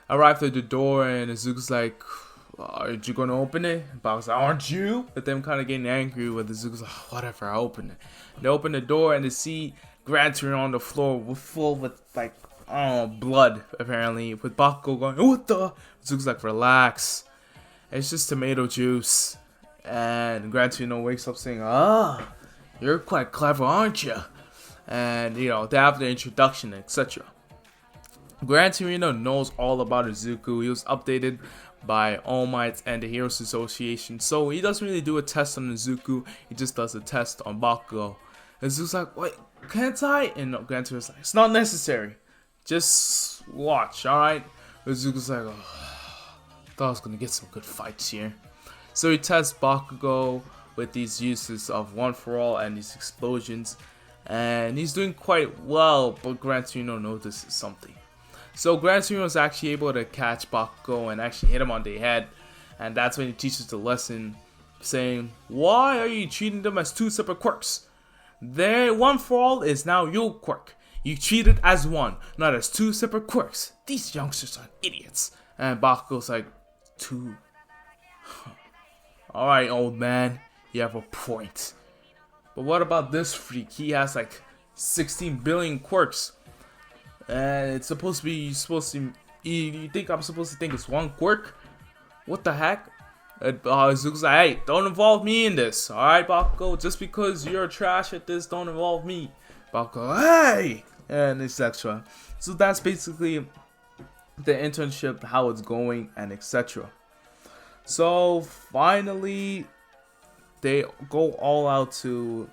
arrive at the door, and Izuku's like, "Aren't you gonna open it?" And Bakugo's like, "Aren't you?" But them kind of getting angry with Izuku's like, "Whatever, I open it." And they open the door and they see Gran Torino on the floor full with like, I don't know, blood apparently, with Bakugo going, "What the?" Izuku's like, "Relax, it's just tomato juice." And Gran Torino wakes up saying, "You're quite clever, aren't you?" And you know, they have the introduction, etc. Gran Torino knows all about Izuku. He was updated by All Might and the Heroes Association, so he doesn't really do a test on Izuku. He just does a test on Bakugo. Izuku's like, "Wait, can't I?" And Gran Torino's like, "It's not necessary. Just watch, alright?" Izuku's like, thought I was gonna get some good fights here. So he tests Bakugo with these uses of One for All and these explosions, and he's doing quite well, but Gran Torino notices something. So Gran Torino is actually able to catch Bakugo and actually hit him on the head, and that's when he teaches the lesson, saying, "Why are you treating them as two separate quirks? Their One for All is now your quirk. You treat it as one, not as two separate quirks. These youngsters are idiots." And Bakugo's like, "Two? Alright, old man, you have a point. But what about this freak? He has like 16 billion quirks. And it's supposed to be, you think I'm supposed to think it's one quirk? What the heck?" Izuku's like, "Hey, don't involve me in this, alright, Bakugo? Just because you're trash at this, don't involve me." Bakugo, "Hey!" And etc. So that's basically the internship, how it's going, and etc. So finally, they go all out to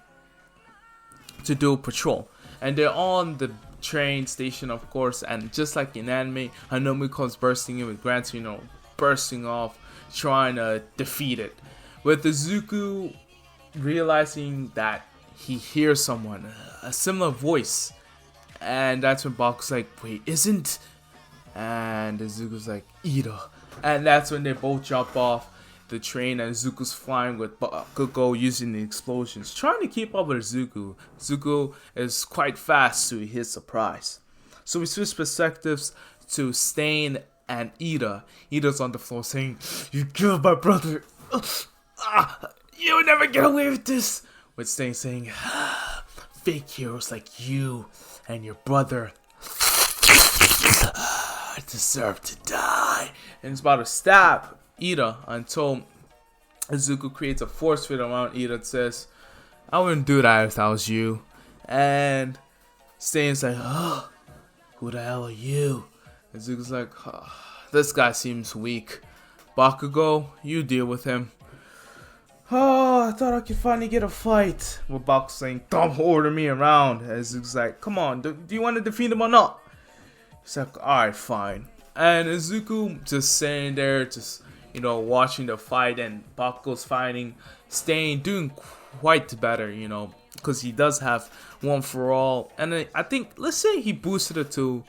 do a patrol, and they're on the train station, of course, and just like in anime, Hanami comes bursting in with Gran Torino bursting off, trying to defeat it, with Izuku realizing that he hears someone, a similar voice, and that's when Bakugo's like, "Wait, isn't?" And Izuku's like, "Ida," and that's when they both jump off the train, and Izuku's flying with Bakugo using the explosions, trying to keep up with Izuku. Izuku is quite fast to his surprise. So we switch perspectives to Stain and Ida. Ida's on the floor saying, "You killed my brother. You would never get away with this." With Stain saying, "Fake heroes like you and your brother deserve to die." And it's about to stab Ida until Izuku creates a force field around Ida and says, "I wouldn't do that if I was you." And Stain's like, "Who the hell are you?" Izuku's like, "This guy seems weak. Bakugo, you deal with him." "I thought I could finally get a fight." Well, Bakugo's saying, "Don't order me around." And Izuku's like, "Come on, do you want to defeat him or not?" He's like, "Alright, fine." And Izuku just sitting there, just, you know, watching the fight, and Bakugo's fighting, Stain doing quite better, you know, because he does have One for All. And I think, let's say he boosted it to,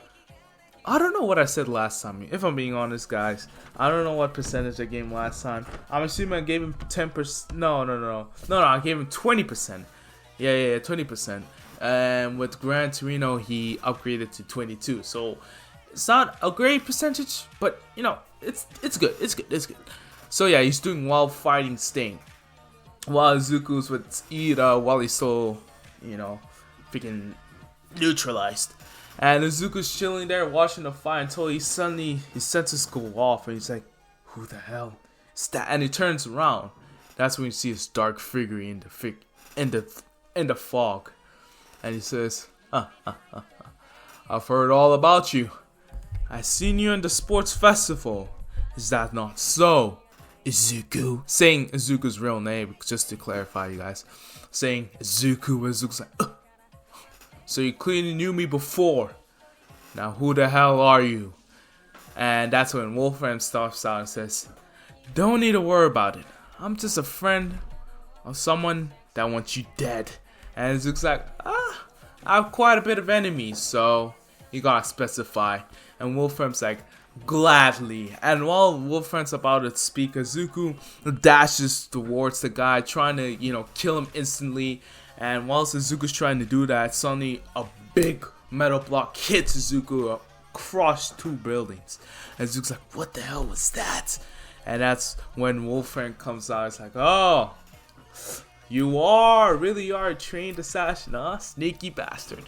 I don't know what I said last time, if I'm being honest, guys. I don't know what percentage I gave him last time. I'm assuming I gave him 10%. No, I gave him 20%. Yeah, 20%. And with Gran Torino, he upgraded to 22. So it's not a great percentage, but you know, it's good. It's good. So yeah, he's doing well fighting Stain, while Izuku's with Ida while he's still, you know, freaking neutralized. And Izuku's chilling there watching the fight until his senses go off, and he's like, "Who the hell is that?" And he turns around. That's when you see his dark figure in the fog, and he says, "I've heard all about you. I seen you in the sports festival. Is that not so, Izuku?" Saying Izuku's real name, just to clarify, you guys. Saying Izuku, Izuku's like, "So you clearly knew me before. Now who the hell are you?" And that's when Wolfram stops out and says, "Don't need to worry about it. I'm just a friend of someone that wants you dead." And Izuku's like, "I have quite a bit of enemies, so you gotta specify." And Wolfram's like, gladly. And while Wolfram's about to speak, Izuku dashes towards the guy, trying to, kill him instantly. And whilst Izuku's trying to do that, suddenly a big metal block hits Izuku across 2 buildings. And Izuku's like, what the hell was that? And that's when Wolfram comes out. It's like, oh, you really are a trained assassin, huh? Sneaky bastard.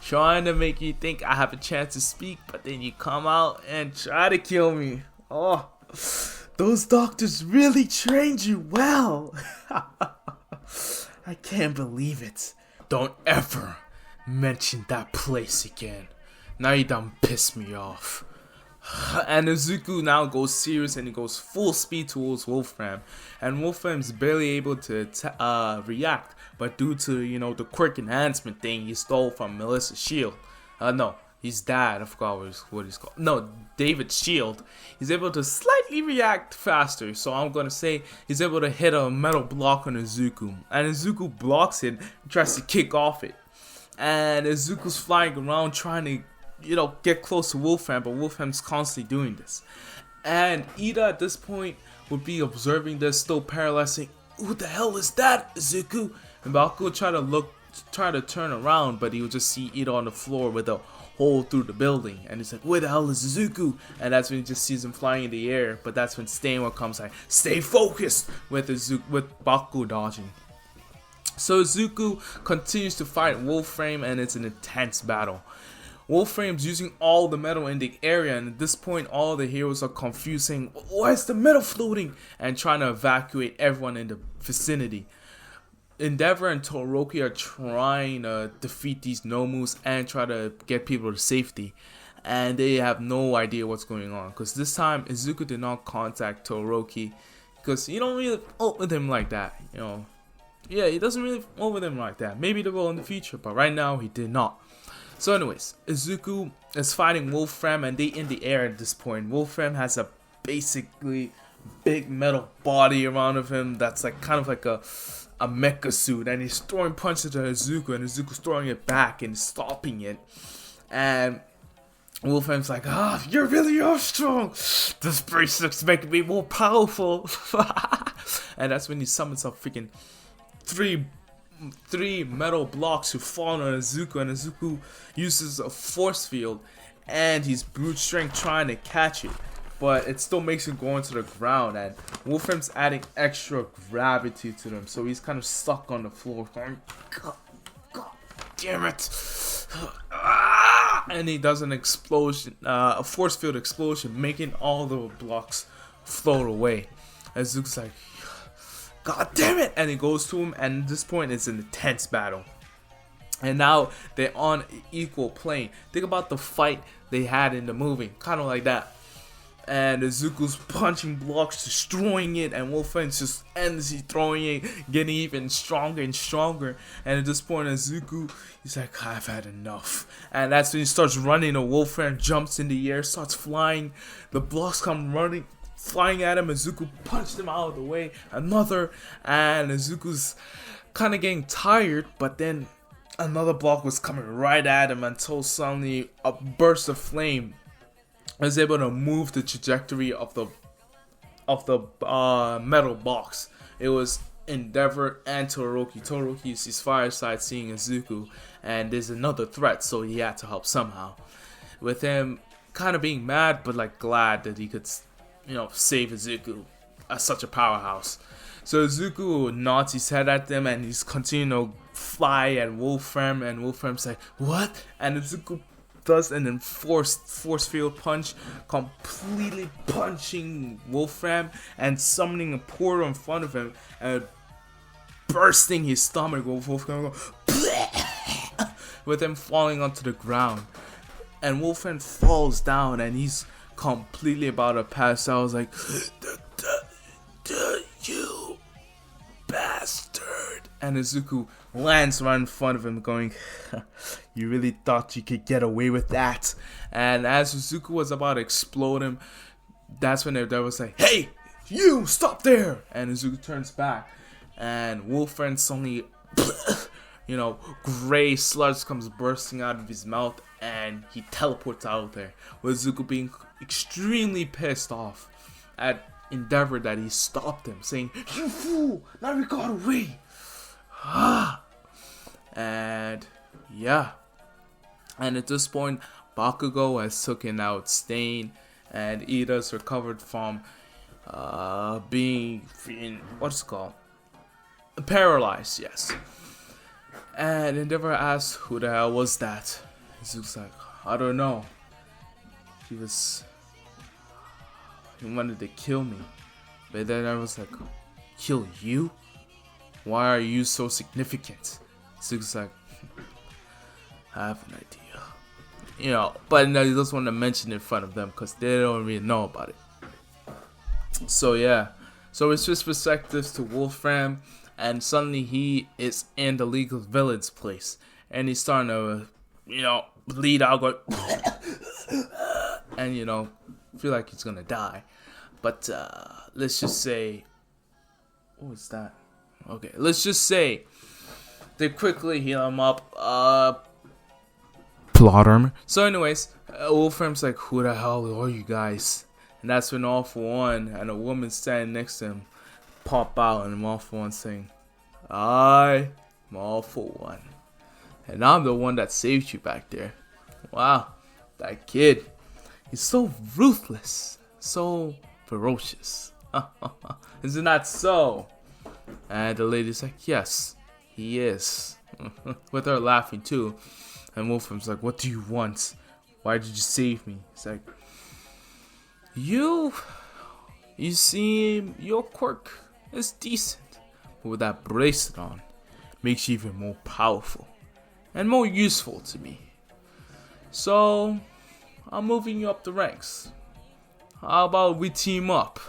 Trying to make you think I have a chance to speak, but then you come out and try to kill me. Oh, those doctors really trained you well. I can't believe it. Don't ever mention that place again. Now you done pissed me off. And Izuku now goes serious and he goes full speed towards Wolfram. And Wolfram's barely able to react, but due to, the quirk enhancement thing he stole from Melissa's shield. No, his dad, I forgot what he's called. No, David's shield. He's able to slightly react faster. So I'm going to say he's able to hit a metal block on Izuku. And Izuku blocks it and tries to kick off it. And Izuku's flying around trying to get close to Wolfram, but Wolfram's constantly doing this. And Ida at this point would be observing this, still paralyzed, saying, "Who the hell is that, Izuku?" And Bakugo try to turn around, but he would just see Ida on the floor with a hole through the building. And he's like, "Where the hell is Izuku?" And that's when he just sees him flying in the air. But that's when Stainwell comes like, "Stay focused," with Bakugo dodging. So Izuku continues to fight Wolfram, and it's an intense battle. Wolfram's using all the metal in the area, and at this point all the heroes are confused, saying, "Why is the metal floating?" and trying to evacuate everyone in the vicinity. Endeavor and Todoroki are trying to defeat these Nomus and try to get people to safety, and they have no idea what's going on, because this time Izuku did not contact Todoroki because he don't really ult with him like that, Yeah, he doesn't really ult with him like that. Maybe they will in the future, but right now he did not. So anyways, Izuku is fighting Wolfram, and they in the air at this point. Wolfram has a basically big metal body around of him that's like kind of like a mecha suit, and he's throwing punches at Izuku, and Izuku's throwing it back and stopping it. And Wolfram's like, you really are strong. This bracelet's making me more powerful. And that's when he summons a freaking three metal blocks to fall on Izuku, and Izuku uses a force field and his brute strength trying to catch it, but it still makes him go into the ground, and Wolfram's adding extra gravity to them, so he's kind of stuck on the floor going, God damn it. And he does an explosion, a force field explosion, making all the blocks float away. And Izuku's like, God damn it! And he goes to him, and at this point it's an intense battle. And now they're on equal plane. Think about the fight they had in the movie, kind of like that. And Izuku's punching blocks, destroying it, and Wolfram's just endlessly throwing it, getting even stronger and stronger. And at this point, Izuku, he's like, I've had enough. And that's when he starts running, and Wolfram jumps in the air, starts flying. The blocks come flying at him. Izuku punched him out of the way. Another, and Izuku's kind of getting tired, but then another block was coming right at him until suddenly a burst of flame was able to move the trajectory of the metal box. It was Endeavor and Todoroki. Todoroki is his fireside seeing Izuku, and there's another threat, so he had to help somehow. With him kind of being mad, but like glad that he could, save Izuku as such a powerhouse. So Izuku nods his head at them, and he's continuing to fly at Wolfram, and Wolfram's like, what? And Izuku does an enforced force field punch, completely punching Wolfram and summoning a portal in front of him and bursting his stomach with Wolfram with him falling onto the ground. And Wolfram falls down and he's completely about to pass out. I was like, you bastard. And Izuku lands right in front of him going, you really thought you could get away with that? And as Izuku was about to explode him, that's when they was like, hey, you, stop there. And Izuku turns back, and Wolfram suddenly you know, gray sludge comes bursting out of his mouth, and he teleports out there, with Zuko being extremely pissed off at Endeavor that he stopped him, saying, "You fool! Now we got away!" And yeah, and at this point, Bakugo has taken out Stain, and Ida's recovered from being what's it called, paralyzed. Yes. And Endeavor asks, "Who the hell was that?" Zuko's like, "I don't know. He wanted to kill me." But then I was like, "Kill you? Why are you so significant?" Zuko's like, "I have an idea." You know, but no, he doesn't want to mention it in front of them because they don't really know about it. So yeah, so it's just perspectives to Wolfram, and suddenly he is in the League of Villains place, and he's starting to, you know, bleed out, going, and you know, feel like he's gonna die. But let's just say, what was that? Okay, let's just say they quickly heal him up. Plot armor. So anyways, Wolfram's like, "Who the hell are you guys?" And that's when All For One and a woman standing next to him pop out, and All For One saying, "I'm All For One, and I'm the one that saved you back there." Wow, that kid, he's so ruthless, so ferocious. Isn't that so? And the lady's like, "Yes, he is." With her laughing too. And Wolfram's like, "What do you want? Why did you save me?" He's like, You see, your quirk is decent, but with that bracelet on, makes you even more powerful and more useful to me. So, I'm moving you up the ranks. How about we team up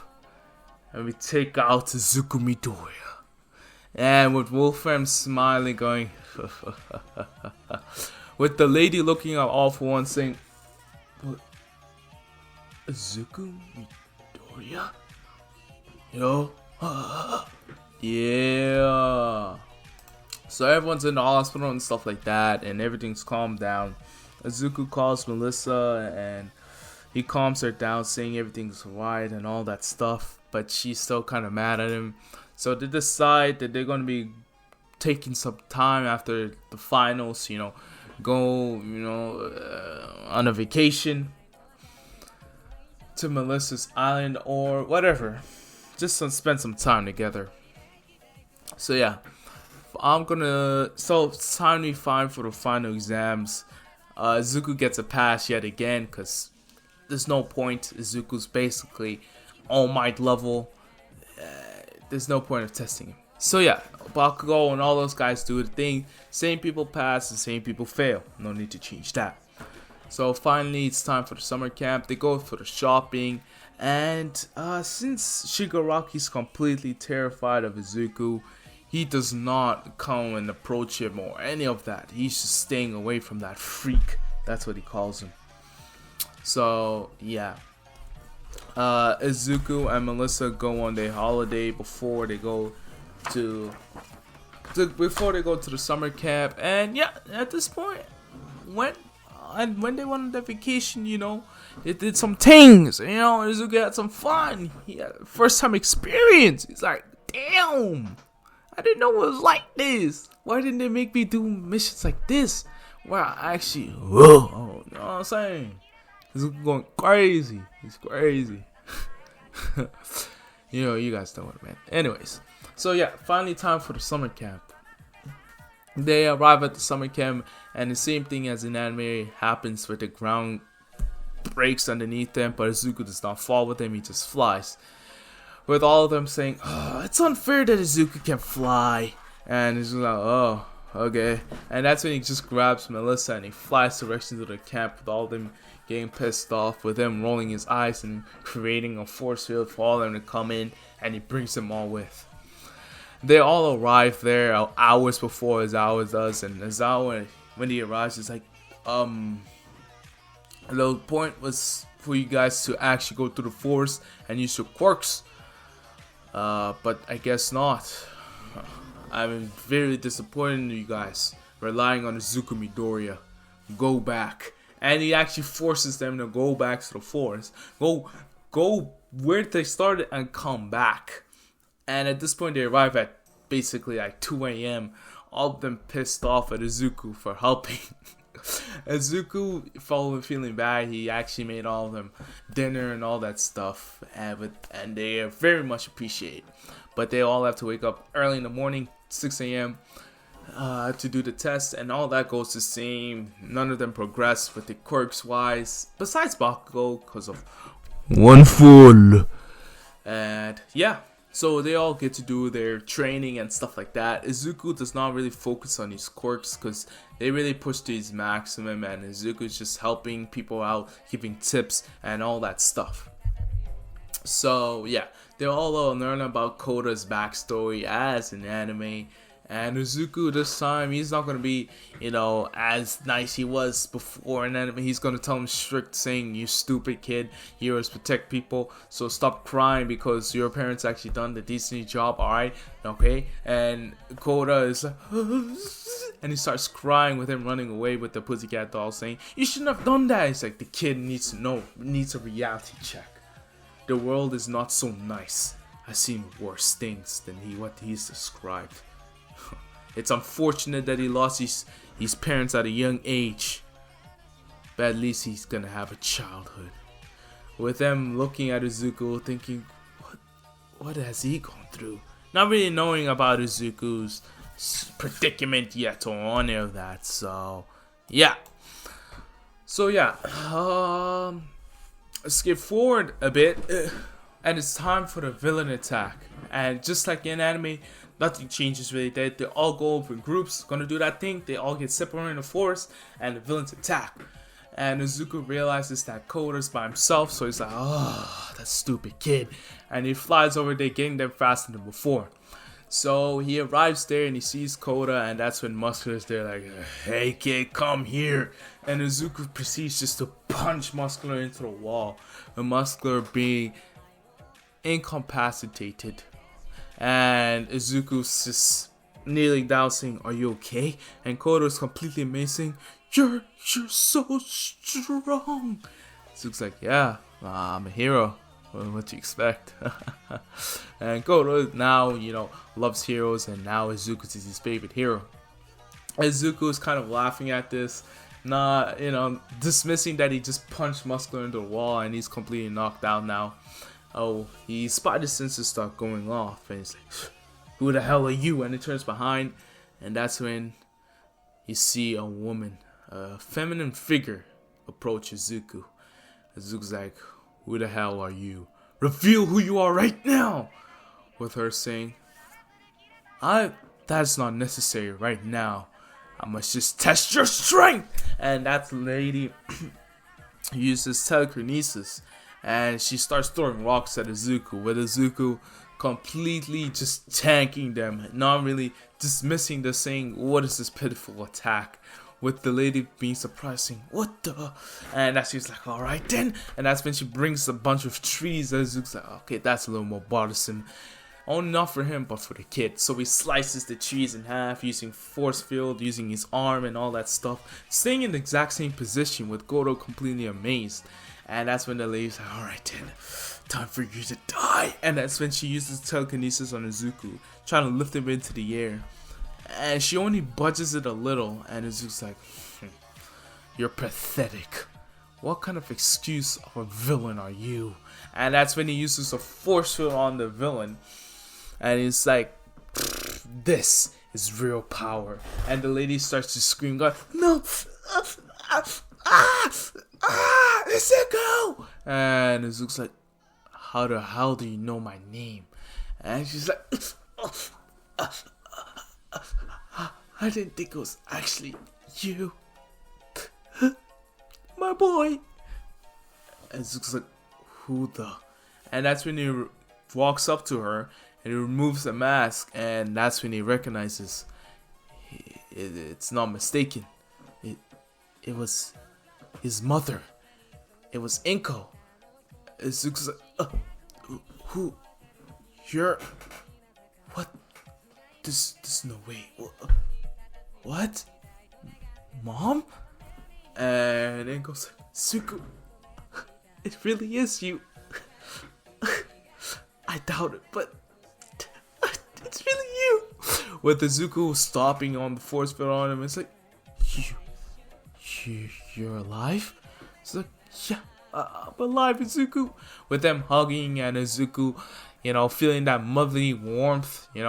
and we take out Zuko Midoriya?" And with Wolfram smiling, going, with the lady looking at All For One saying, "What? Zuko Midoriya? You know?" Yeah. So everyone's in the hospital and stuff like that, and everything's calmed down. Zuko calls Melissa, and he calms her down, saying everything's right and all that stuff, but she's still kind of mad at him. So they decide that they're going to be taking some time after the finals, you know, go, you know, on a vacation to Melissa's island or whatever, just to spend some time together. So yeah, so it's time to be fine for the final exams. Zuko gets a pass yet again because there's no point. Zuko's basically All Might level. There's no point of testing him. So yeah, Bakugo and all those guys do the thing. Same people pass and same people fail. No need to change that. So finally, it's time for the summer camp. They go for the shopping, and since Shigaraki's completely terrified of Izuku, he does not come and approach him or any of that. He's just staying away from that freak. That's what he calls him. So yeah, Izuku and Melissa go on their holiday before they go to the summer camp. And yeah, at this point, when they went on their vacation, you know, they did some things. You know, Izuku had some fun. He had a first time experience. He's like, damn, I didn't know it was like this. Why didn't they make me do missions like this? Where I actually, whoa, you know what I'm saying? Izuku going crazy. He's crazy. You know, you guys know what I meant. Anyways, so yeah, finally time for the summer camp. They arrive at the summer camp, and the same thing as in anime happens, where the ground breaks underneath them, but Izuku does not fall with them, he just flies. With all of them saying, "Oh, it's unfair that Izuku can fly." And he's like, "Oh, okay." And that's when he just grabs Melissa and he flies directly to the camp, with all of them getting pissed off, with him rolling his eyes and creating a force field for all of them to come in, and he brings them all with. They all arrive there hours before Aizawa does, and Aizawa, when he arrives, is like, the point was for you guys to actually go through the forest and use your quirks, but I guess not. I'm very disappointed in you guys, relying on Izuku Midoriya. Go back. And he actually forces them to go back to the forest. Go where they started and come back. And at this point, they arrive at basically like 2 a.m. All of them pissed off at Izuku for helping. Izuku, feeling bad, he actually made all of them dinner and all that stuff. And they very much appreciate. But they all have to wake up early in the morning, 6 a.m. To do the test. And all that goes the same. None of them progress with the quirks wise. Besides Bakugo, because of one fool. And yeah. So they all get to do their training and stuff like that. Izuku does not really focus on these quirks because they really push to his maximum, and Izuku is just helping people out, giving tips and all that stuff. So yeah, they all learn about Koda's backstory as an anime. And Izuku this time, he's not going to be, as nice he was before in anime. He's going to tell him strict, saying, you stupid kid, you always protect people, so stop crying because your parents actually done the decent job, alright? Okay? And Koda is like, and he starts crying with him running away with the pussycat doll, saying, you shouldn't have done that. It's like, the kid needs to know, needs a reality check. The world is not so nice. I've seen worse things than what he's described. It's unfortunate that he lost his parents at a young age, but at least he's gonna have a childhood. With them looking at Izuku, thinking, what has he gone through? Not really knowing about Izuku's predicament yet or any of that. So yeah. Skip forward a bit, and it's time for the villain attack. And just like in anime, nothing changes really. They all go up in groups, gonna do that thing. They all get separated in the forest, and the villains attack. And Izuku realizes that Koda's by himself, so he's like, oh, that stupid kid. And he flies over there, getting them faster than before. So he arrives there and he sees Koda, and that's when Muscular's there like, hey kid, come here. And Izuku proceeds just to punch Muscular into the wall. And Muscular being incapacitated. And Izuku's just kneeling down saying, are you okay? And Koda's completely amazing. You're so strong. Izuku's like, yeah, I'm a hero. What do you expect? And Koda now, loves heroes, and now Izuku is his favorite hero. Izuku is kind of laughing at this, not, dismissing that he just punched Muscular into the wall and he's completely knocked out now. Oh, his spider senses start going off, and he's like, who the hell are you? And he turns behind, and that's when you see a woman, a feminine figure, approach Izuku. Izuku's like, who the hell are you? Reveal who you are right now! With her saying, that's not necessary right now. I must just test your strength! And that lady uses telekinesis, and she starts throwing rocks at Izuku, with Izuku completely just tanking them, not really dismissing the saying, what is this pitiful attack? With the lady being surprised, saying, what the? And that's she's like, alright then. And that's when she brings a bunch of trees. And Izuku's like, okay, that's a little more bothersome. Only not for him, but for the kid. So he slices the trees in half using force field, using his arm and all that stuff. Staying in the exact same position with Goro completely amazed. And that's when the lady's like, alright then, time for you to die. And that's when she uses telekinesis on Izuku, trying to lift him into the air. And she only budges it a little, and it's just like, you're pathetic. What kind of excuse of a villain are you? And that's when he uses a force field on the villain, and he's like, this is real power. And the lady starts to scream, God, no, Izuku! And Izuku's like, how the hell do you know my name? And she's like, I didn't think it was actually you. My boy. And Zuko's like, who the? And that's when he walks up to her and he removes the mask, and that's when he recognizes it's not mistaken. It was his mother. It was Inko. And Zuko's like, who? You're... What There's no way. What? Mom? And Inko's like, Zuko, it really is you. I doubt it, but it's really you. With the Zuko stopping on the force field on him, it's like, you're alive? It's like, yeah, I'm alive, Zuko. With them hugging and Zuko, feeling that motherly warmth, he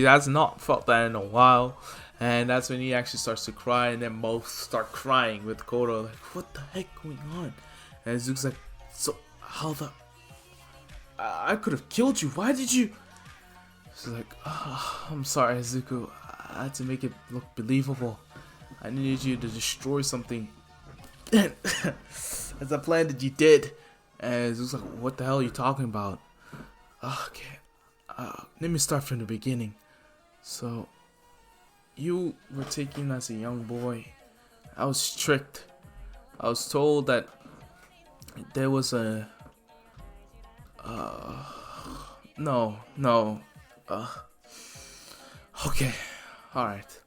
has not felt that in a while. And that's when he actually starts to cry, and then both start crying with Kodo, like, what the heck going on? And Zuko's like, so how the... I could have killed you, why did you... She's like, I'm sorry, Zuko, I had to make it look believable. I needed you to destroy something. As I planned that you did. And Zuko's like, what the hell are you talking about? Okay, let me start from the beginning. So... you were taken as a young boy. I was tricked. I was told that there was a... Okay, alright.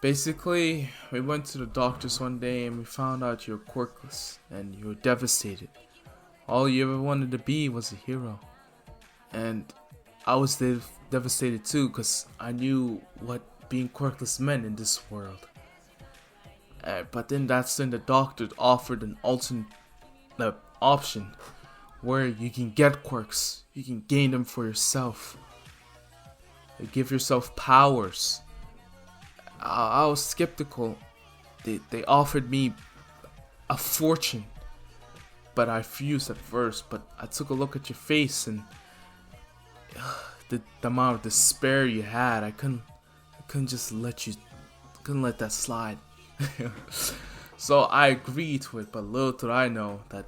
Basically, we went to the doctors one day and we found out you were quirkless and you were devastated. All you ever wanted to be was a hero. And I was devastated too, because I knew what being quirkless meant in this world. But then that's when the doctor offered an alternate option where you can get quirks, you can gain them for yourself. You give yourself powers. I was skeptical. They offered me a fortune, but I refused at first. But I took a look at your face and the amount of despair you had, I couldn't let that slide. So I agreed to it, but little did I know that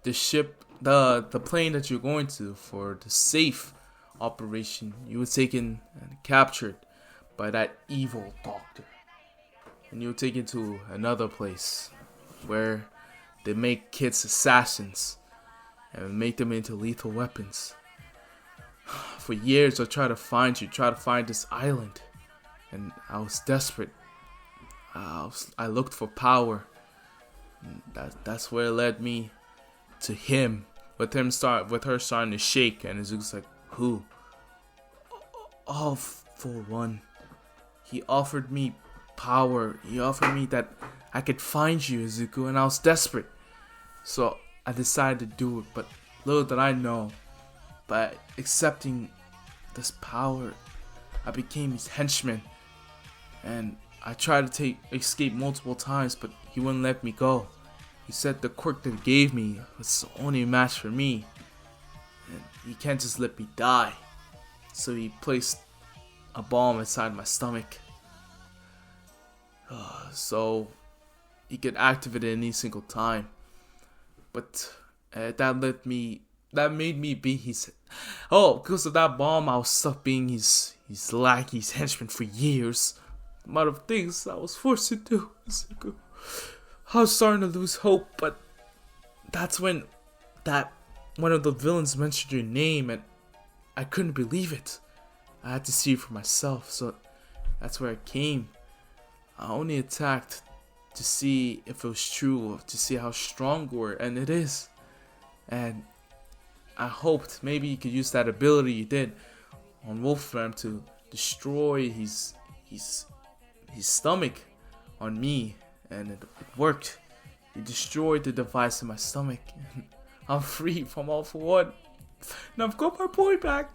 the ship, the plane that you're going to for the safe operation, you were taken and captured by that evil doctor, and you were taken to another place where they make kids assassins and make them into lethal weapons. For years I tried to find you, try to find this island, and I was desperate. I looked for power. And that's where it led me to him. With her starting to shake, and Zuko's like, who? All for one. He offered me power. He offered me that I could find you, Zuko, and I was desperate. So I decided to do it, but little did I know, by accepting this power, I became his henchman. And I tried to escape multiple times, but he wouldn't let me go. He said the quirk that he gave me was the only match for me, and he can't just let me die. So he placed a bomb inside my stomach, so he could activate it any single time. But that made me be his... because of that bomb, I was stuck being his lackey's henchman for years. The amount of things I was forced to do. I was starting to lose hope, but that's when one of the villains mentioned your name, and I couldn't believe it. I had to see it for myself, so that's where I came. I only attacked to see if it was true, to see how strong you were, and it is. And I hoped maybe you could use that ability you did on Wolfram to destroy his stomach on me, and it worked. He destroyed the device in my stomach. I'm free from All For One. And I've got my boy back.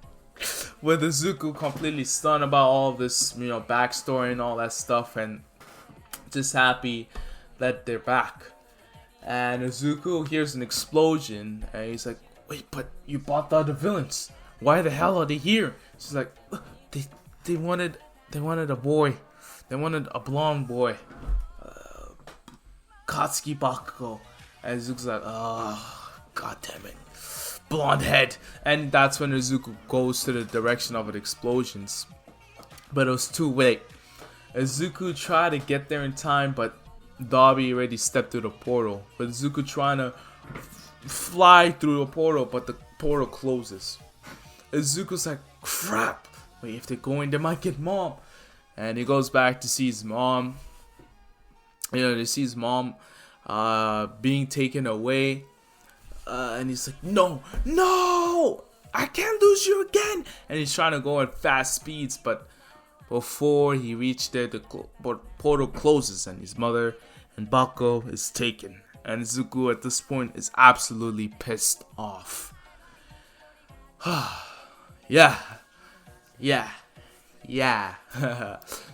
With Izuku completely stunned about all of this, backstory and all that stuff, and just happy that they're back. And Izuku hears an explosion, and he's like, wait, but you bought the other villains. Why the hell are they here? She's like, they wanted a boy. They wanted a blonde boy. Katsuki Bakugo. And Izuku's like, oh, god damn it. Blonde head. And that's when Izuku goes to the direction of the explosions. But it was too late. Izuku tried to get there in time, but Dobby already stepped through the portal. But Izuku trying to fly through the portal, but the portal closes. Izuku's like, crap. Wait, if they go in, they might get mom. And he goes back to see his mom. They see his mom being taken away. And he's like, no, I can't lose you again. And he's trying to go at fast speeds, but before he reached there, the portal closes and his mother and Bakugo is taken. And Izuku at this point is absolutely pissed off. Yeah.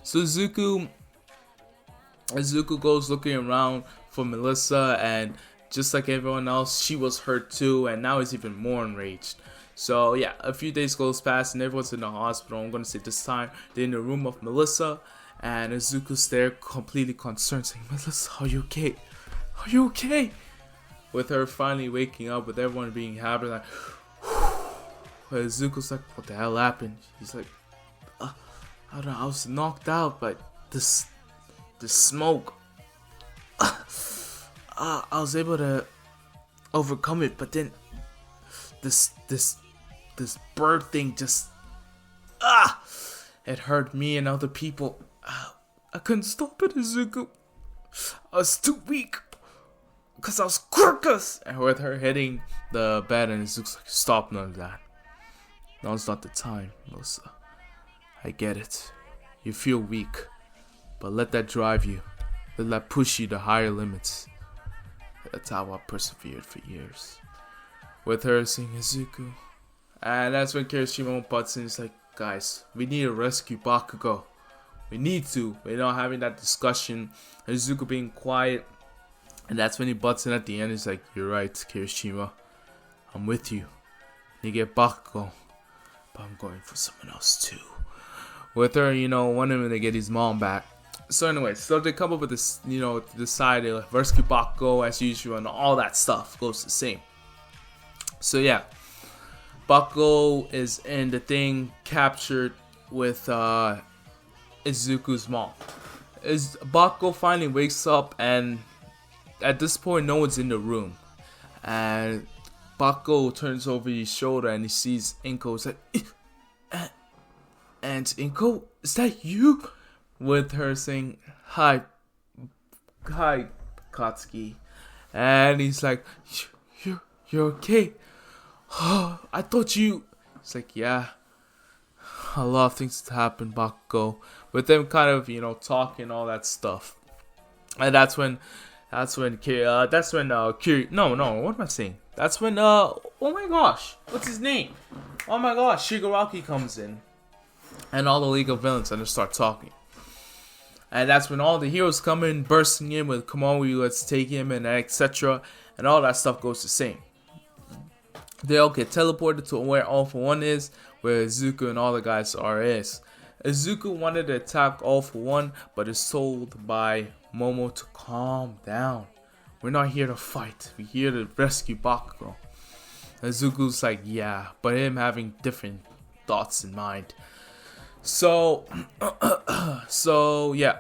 So Izuku goes looking around for Melissa, and just like everyone else, she was hurt too, and now he's even more enraged. So yeah, a few days goes past and everyone's in the hospital. I'm gonna say this time they're in the room of Melissa, and Izuku's there completely concerned, saying, Melissa, are you okay? Are you okay? With her finally waking up, with everyone being happy, like, but Izuku's like, what the hell happened? He's like, I don't know, I was knocked out by this smoke. I was able to overcome it, but then this bird thing just it hurt me and other people. I couldn't stop it, Izuku. I was too weak because I was quirks. And with her hitting the bed, and Izuku's like, stop, none of that. Now's not the time, Melissa. I get it. You feel weak, but let that drive you. Let that push you to higher limits. That's how I persevered for years. With her saying, Izuku. And that's when Kirishima butts in. He's like, guys, we need to rescue Bakugo. We need to. We're not having that discussion. And Izuku being quiet. And that's when he butts in at the end. He's like, you're right, Kirishima. I'm with you. You get Bakugo. But I'm going for someone else too. With her, wanting him to get his mom back. So anyway, so they come up with this, to decide to rescue Bakugo as usual, and all that stuff goes the same. So yeah, Bakugo is in the thing captured with Izuku's mom. Bakugo finally wakes up, and at this point no one's in the room. And Bakugo turns over his shoulder and he sees Inko. He's like, and Inko, is that you? With her saying, hi Katsuki. And he's like, you're okay? I thought you... It's like, yeah, a lot of things happened, Bakugo. With them kind of, talking all that stuff. And that's when Kiri, what am I saying? That's when, oh my gosh, what's his name? Oh my gosh, Shigaraki comes in. And all the League of Villains, and they start talking. And that's when all the heroes come in, bursting in with, come on, let's take him, and etc. And all that stuff goes the same. They all get teleported to where All For One is, where Izuku and all the guys is. Izuku wanted to attack All For One, but is told by Momo to calm down. We're not here to fight, we're here to rescue Bakugo. Izuku's like, yeah, but him having different thoughts in mind. So yeah,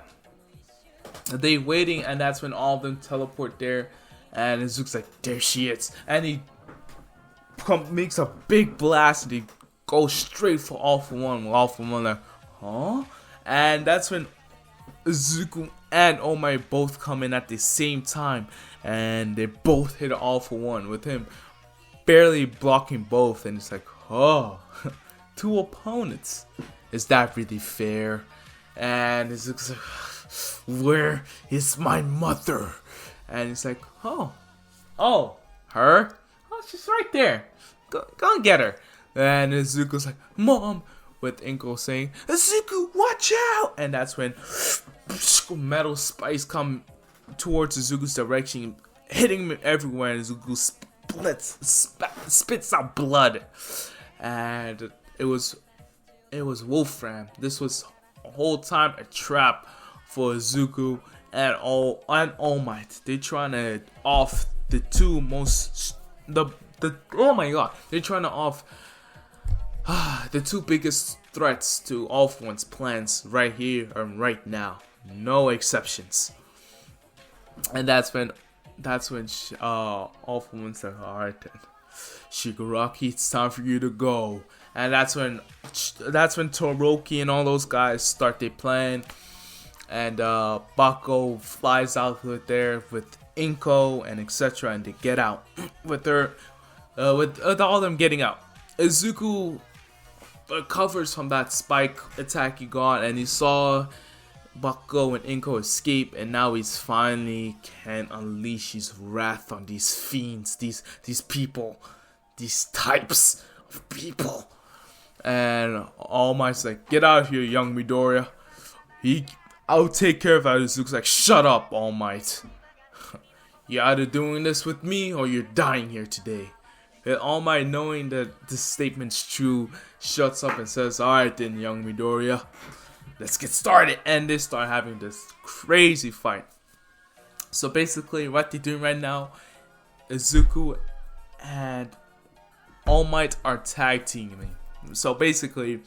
they waiting, and that's when all of them teleport there, and Izuku's like, there she is, and he makes a big blast, and he goes straight for All For One. All For One like, huh? And that's when Izuku and All Might both come in at the same time, and they both hit All For One, with him barely blocking both, and it's like, oh, two opponents. Is that really fair? And it's like, where is my mother? And it's like, oh, her? Oh, she's right there. Go and get her. And Izuku's like, Mom, with Inko saying, Izuku, watch out! And that's when metal spikes come towards Izuku's direction, hitting him everywhere, and Izuku spits out blood. And it was Wolfram. This was the whole time a trap for Izuku and All Might. They're trying to off the two most oh my god. They're trying to off the two biggest threats to All For One's plans right here and right now. No exceptions. And that's when All For One said, alright then, Shigaraki, it's time for you to go. And that's when Todoroki and all those guys start their plan. And Bakugo flies out there with Inko and etc. and they get out with all of them getting out. Izuku recovers from that spike attack he got, and he saw Bakugo and Inko escape, and now he's finally can unleash his wrath on these fiends, these people, these types of people. And All Might's like, get out of here, young Midoriya. I'll take care of that. Izuku's like, shut up, All Might. You're either doing this with me or you're dying here today. And All Might, knowing that this statement's true, shuts up and says, alright then, young Midoriya, let's get started. And they start having this crazy fight. So basically, what they're doing right now, Izuku and All Might are tag teaming. So basically,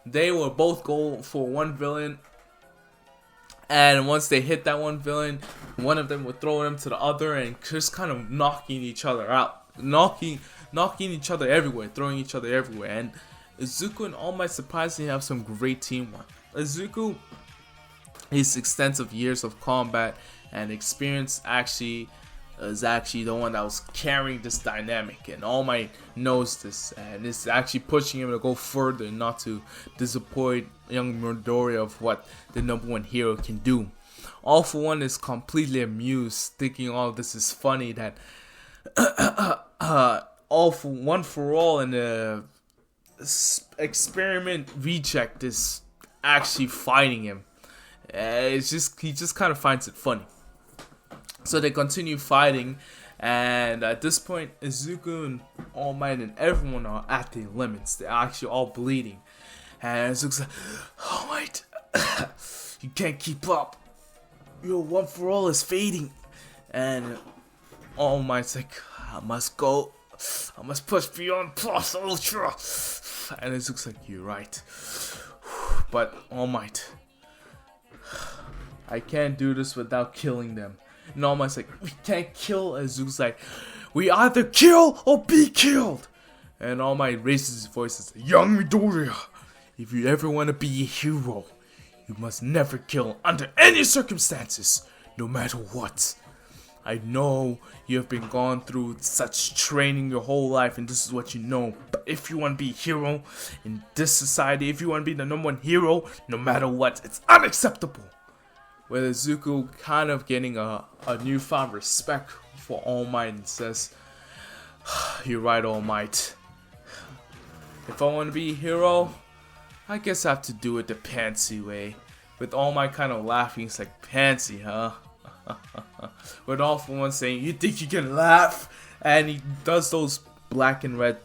they will both go for one villain. And once they hit that one villain, one of them will throw them to the other and just kind of knocking each other out. Knocking each other everywhere, throwing each other everywhere. And Izuku and All Might surprisingly have some great teamwork. Izuku, his extensive years of combat and experience is actually the one that was carrying this dynamic, and All Might knows this, and it's actually pushing him to go further, not to disappoint young Midoriya of what the #1 hero can do. All For One is completely amused, thinking all of this is funny, that All For One for All and the experiment reject is actually fighting him. He just kind of finds it funny. So they continue fighting, and at this point, Izuku and All Might and everyone are at their limits. They're actually all bleeding. And Izuku's like, All Might, you can't keep up. Your One For All is fading. And All Might's like, I must go. I must push beyond plus ultra. And Izuku's like, you're right. But All Might, I can't do this without killing them. And All Might's like, we can't kill. Izuku's like, we either kill or be killed. And All Might raises his voice and says, young Midoriya, if you ever want to be a hero, you must never kill under any circumstances, no matter what. I know you have been gone through such training your whole life, and this is what you know. But if you want to be a hero in this society, if you want to be the #1 hero, no matter what, it's unacceptable. With Izuku kind of getting a newfound respect for All Might and says, you're right, All Might. If I want to be a hero, I guess I have to do it the Pansy way. With All Might kind of laughing, it's like, Pansy, huh? With All For One saying, you think you can laugh? And he does those black and red,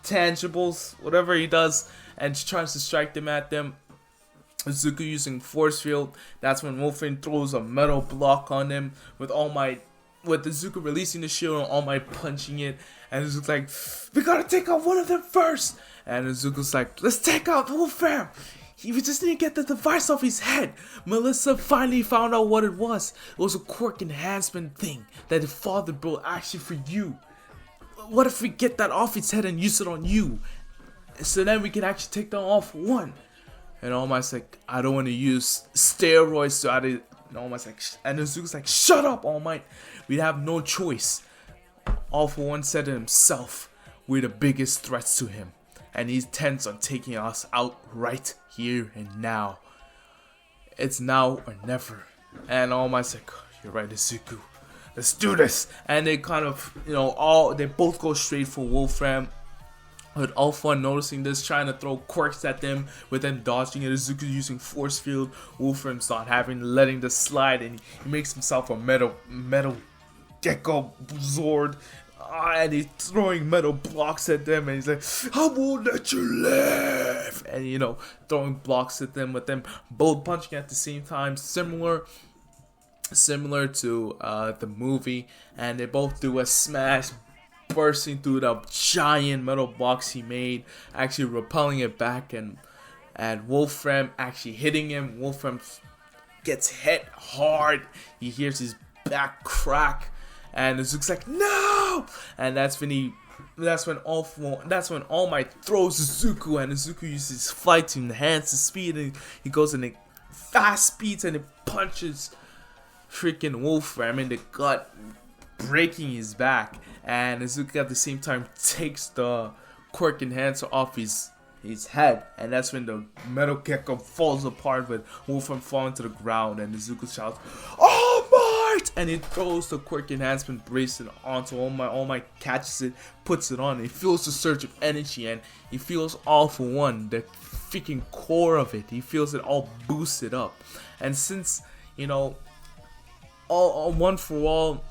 tangibles, whatever he does, and tries to strike them at them. Izuku using force field. That's when Wolfram throws a metal block on him. With Izuku releasing the shield and All Might punching it. And Izuku's like, we gotta take out one of them first. And Izuku's like, let's take out Wolfram. We just need to get the device off his head. Melissa finally found out what it was. It was a quirk enhancement thing that the father built actually for you. What if we get that off his head and use it on you? So then we can actually take down All For One. And All Might's like, I don't want to use steroids to add it. And All Might's like, and Izuku's like, shut up, All Might. We have no choice. All For One said it himself. We're the biggest threats to him. And he intends on taking us out right here and now. It's now or never. And All Might's like, you're right, Izuku. Let's do this. And they kind of, they both go straight for Wolfram. With All For One noticing this, trying to throw quirks at them, with them dodging it. Izuku using force field. Wolfram's not letting this slide, and he makes himself a metal gecko Zord. And he's throwing metal blocks at them, and he's like, I won't let you live. And throwing blocks at them, with them both punching at the same time, similar to the movie. And they both do a smash, bursting through the giant metal box he made, actually repelling it back, and Wolfram actually hitting him. Wolfram gets hit hard. He hears his back crack, and Izuku's like, no! And that's when he All Might throws Izuku, and Izuku uses flight to enhance his speed, and he goes in fast speeds and it punches freaking Wolfram in the gut, breaking his back. And Izuku at the same time takes the quirk enhancer off his head, and that's when the metal gecko falls apart with Wolfram falling to the ground, and Izuku shouts, "All Might!" And he throws the quirk enhancement bracelet onto All Might. All Might catches it, puts it on, and he feels the surge of energy, and he feels All For One, the freaking core of it. He feels it all boosted up. And since, all One For All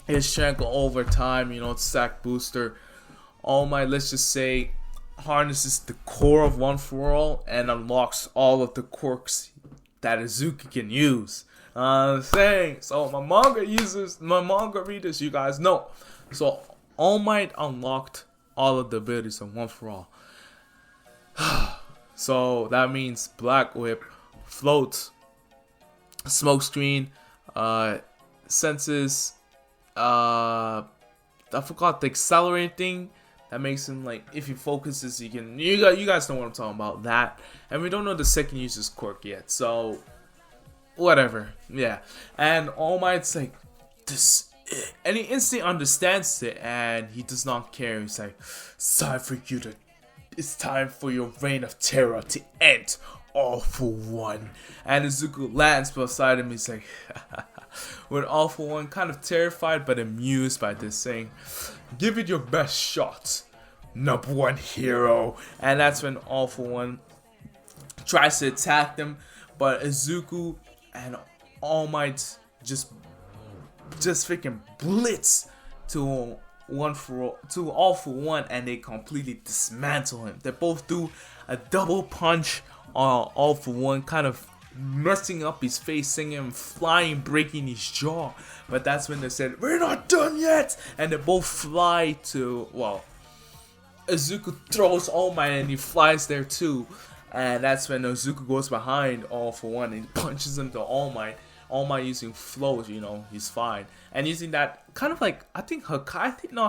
is strength over time, stack booster, All Might, let's just say, harnesses the core of One For All and unlocks all of the quirks that Izuku can use. I'm saying, so my manga readers, you guys know. So All Might unlocked all of the abilities of One For All. So that means Black Whip, Float, Smokescreen, Senses, I forgot the accelerate thing. That makes him, if he focuses, you guys know what I'm talking about, that. And we don't know the second user's quirk yet, so whatever, yeah. And All Might's like, this, and he instantly understands it, and he does not care. He's like, it's time for your reign of terror to end, All For One. And Izuku lands beside him. He's like, with All For One, kind of terrified but amused by this, saying, "Give it your best shot, number one hero." And that's when All For One tries to attack them, but Izuku and All Might just freaking blitz to All For One, and they completely dismantle him. They both do a double punch on All For One, kind of messing up his face, singing him flying, breaking his jaw. But that's when they said, "We're not done yet," and they both fly to, Izuku throws All Might and he flies there too. And that's when Izuku goes behind All For One and he punches into All Might. All Might using float, he's fine. And using that kind of like, I think not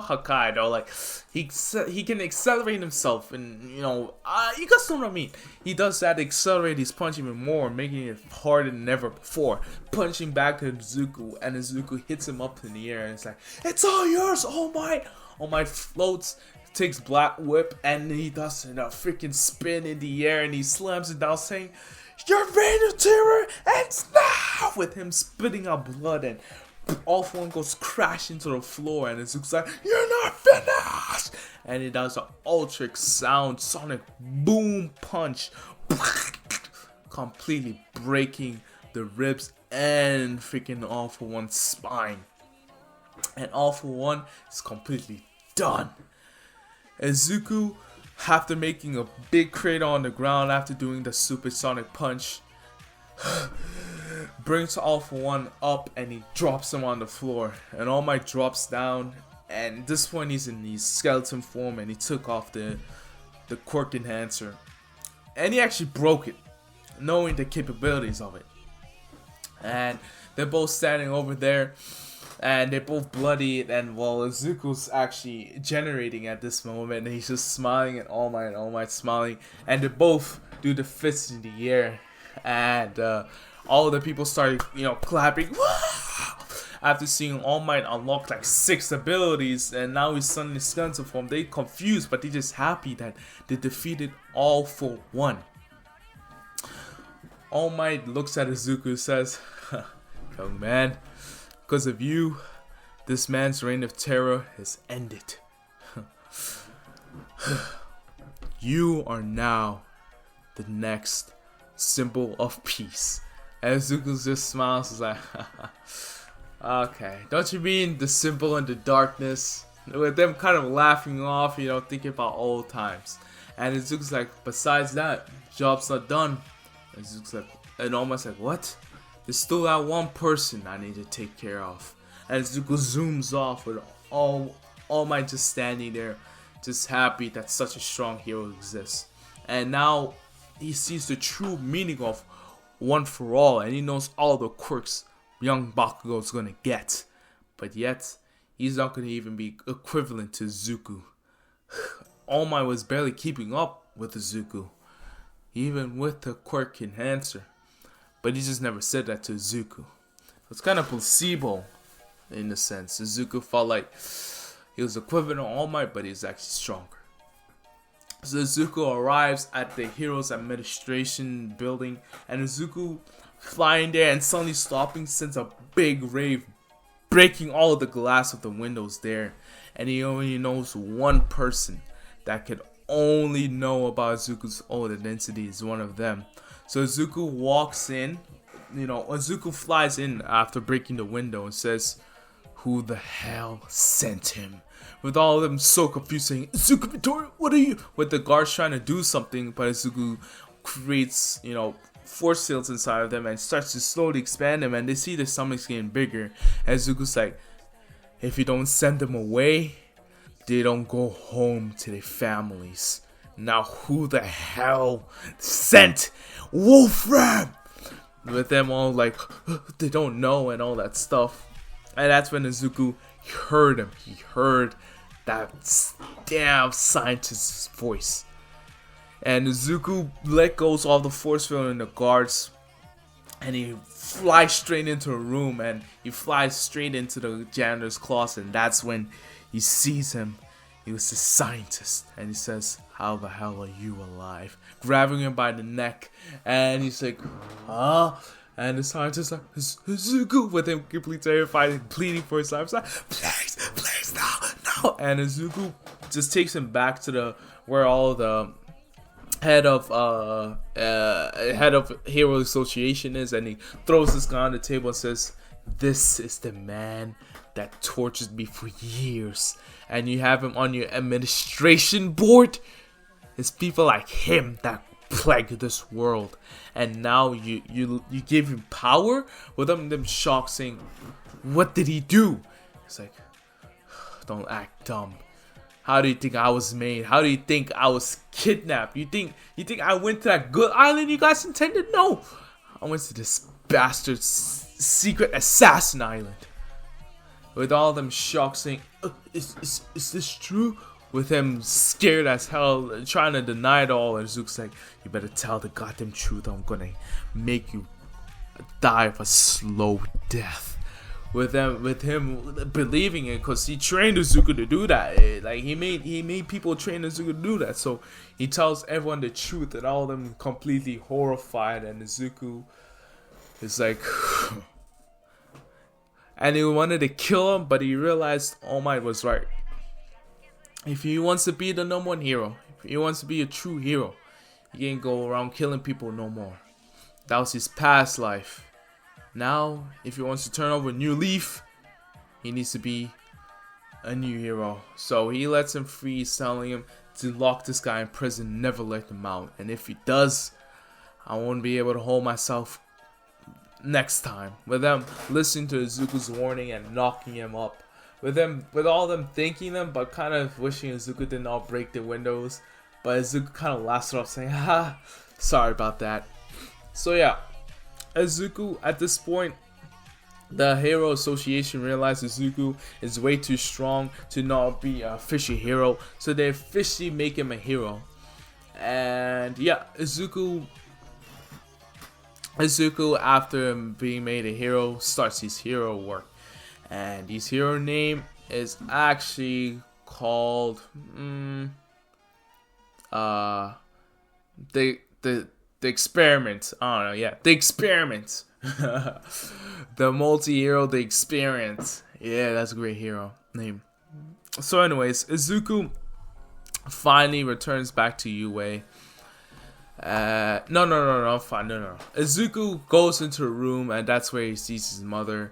Hakai though, he can accelerate himself, and you guys know what I mean. He does that, accelerate his punch even more, making it harder than ever before. Punching back at Izuku, and Izuku hits him up in the air, and it's like, "It's all yours, All Might." All Might floats, takes Black Whip, and he does a freaking spin in the air, and he slams it down, saying, "Your reign of terror ends now!" with him spitting out blood, and All For One goes crashing to the floor, and Izuku's like, "You're not finished!" And he does an ultra sound sonic boom punch, completely breaking the ribs and freaking All For One's spine. And All For One is completely done. Izuku, after making a big crater on the ground after doing the supersonic punch, brings All For One up and he drops him on the floor. And All Might drops down, and at this point he's in his skeleton form, and he took off the quirk enhancer. And he actually broke it, knowing the capabilities of it. And they're both standing over there, and they're both bloody, and Izuku's actually generating at this moment, and he's just smiling at All Might, and All Might's smiling, and they both do the fists in the air, and all the people started, clapping, after seeing All Might unlock 6 abilities, and now he's suddenly skeleton form. They confused, but they just happy that they defeated All For One. All Might looks at Izuku and says, "Young man, because of you, this man's reign of terror has ended. You are now the next symbol of peace." And Izuku just smiles, is like, "Okay, don't you mean the symbol in the darkness?" With them kind of laughing off, thinking about old times. And Izuku's like, "Besides that, job's not done." And Izuku's like, and almost like, "What?" "There's still that one person I need to take care of." And Izuku zooms off with All Might just standing there, just happy that such a strong hero exists. And now he sees the true meaning of One For All, and he knows all the quirks young Bakugo is gonna get. But yet, he's not going to even be equivalent to Zuko. All Might was barely keeping up with the Zuko, even with the quirk enhancer. But he just never said that to Zuko. It's kind of placebo in a sense. Zuko felt like he was equivalent to All Might, but he's actually stronger. So Zuko arrives at the Heroes Administration building, and Zuko flying there and suddenly stopping sends a big wave, breaking all of the glass of the windows there. And he only knows one person that could only know about Zuko's old identity is one of them. So Zuko walks in, Zuko flies in after breaking the window and says, "Who the hell sent him?" With all of them so confused, saying, "Zuko, Victoria, what are you?" With the guards trying to do something, but Zuko creates, force fields inside of them and starts to slowly expand them, and they see their stomachs getting bigger. And Zuko's like, "If you don't send them away, they don't go home to their families. Now who the hell sent Wolfram?" With them all like, they don't know and all that stuff. And that's when Zuko heard him. He heard that damn scientist's voice. And Zuko let go of all the force field in the guards, and he flies straight into a room, and he flies straight into the janitor's closet, and that's when he sees him. He was the scientist, and he says, "How the hell are you alive?" Grabbing him by the neck, and he's like, "Huh?" And the scientist like, "Zuko," with him completely terrified and pleading for his life. He's like, please, no. And Zuko just takes him back to where all the head of Hero Association is, and he throws this guy on the table and says, "This is the man that tortured me for years, and you have him on your administration board. It's people like him that plague this world, and now you give him power?" With them shocked, saying, "What did he do?" It's like, "Don't act dumb. How do you think I was made? How do you think I was kidnapped? You think I went to that good island you guys intended? No, I went to this bastard's secret assassin island." With all them shocked, saying, Is this true?" With him scared as hell, trying to deny it all. And Zuko's like, "You better tell the goddamn truth. I'm gonna make you die of a slow death." With him believing it, because he trained Zuko to do that. Like he made people train Zuko to do that. So he tells everyone the truth, and all of them completely horrified. And Zuko is like, and he wanted to kill him, but he realized All Might was right. If he wants to be the number one hero, if he wants to be a true hero, he can't go around killing people no more. That was his past life. Now, if he wants to turn over a new leaf, he needs to be a new hero. So he lets him free, telling him to lock this guy in prison, never let him out. And if he does, I won't be able to hold myself next time. With them listening to Zuko's warning and knocking him up. With all them thanking them, but kind of wishing Zuko did not break the windows. But Zuko kind of laughs it off, saying, "Ha, sorry about that." So yeah, Zuko at this point, the Hero Association realizes Zuko is way too strong to not be an official hero, so they officially make him a hero. And yeah, Zuko after being made a hero starts his hero work. And his hero name is actually called the experiment. I don't know. Yeah, the experiment. The multi-hero, the experiment. Yeah, that's a great hero name. So, anyways, Zuko finally returns back to Yue. No. Zuko goes into a room, and that's where he sees his mother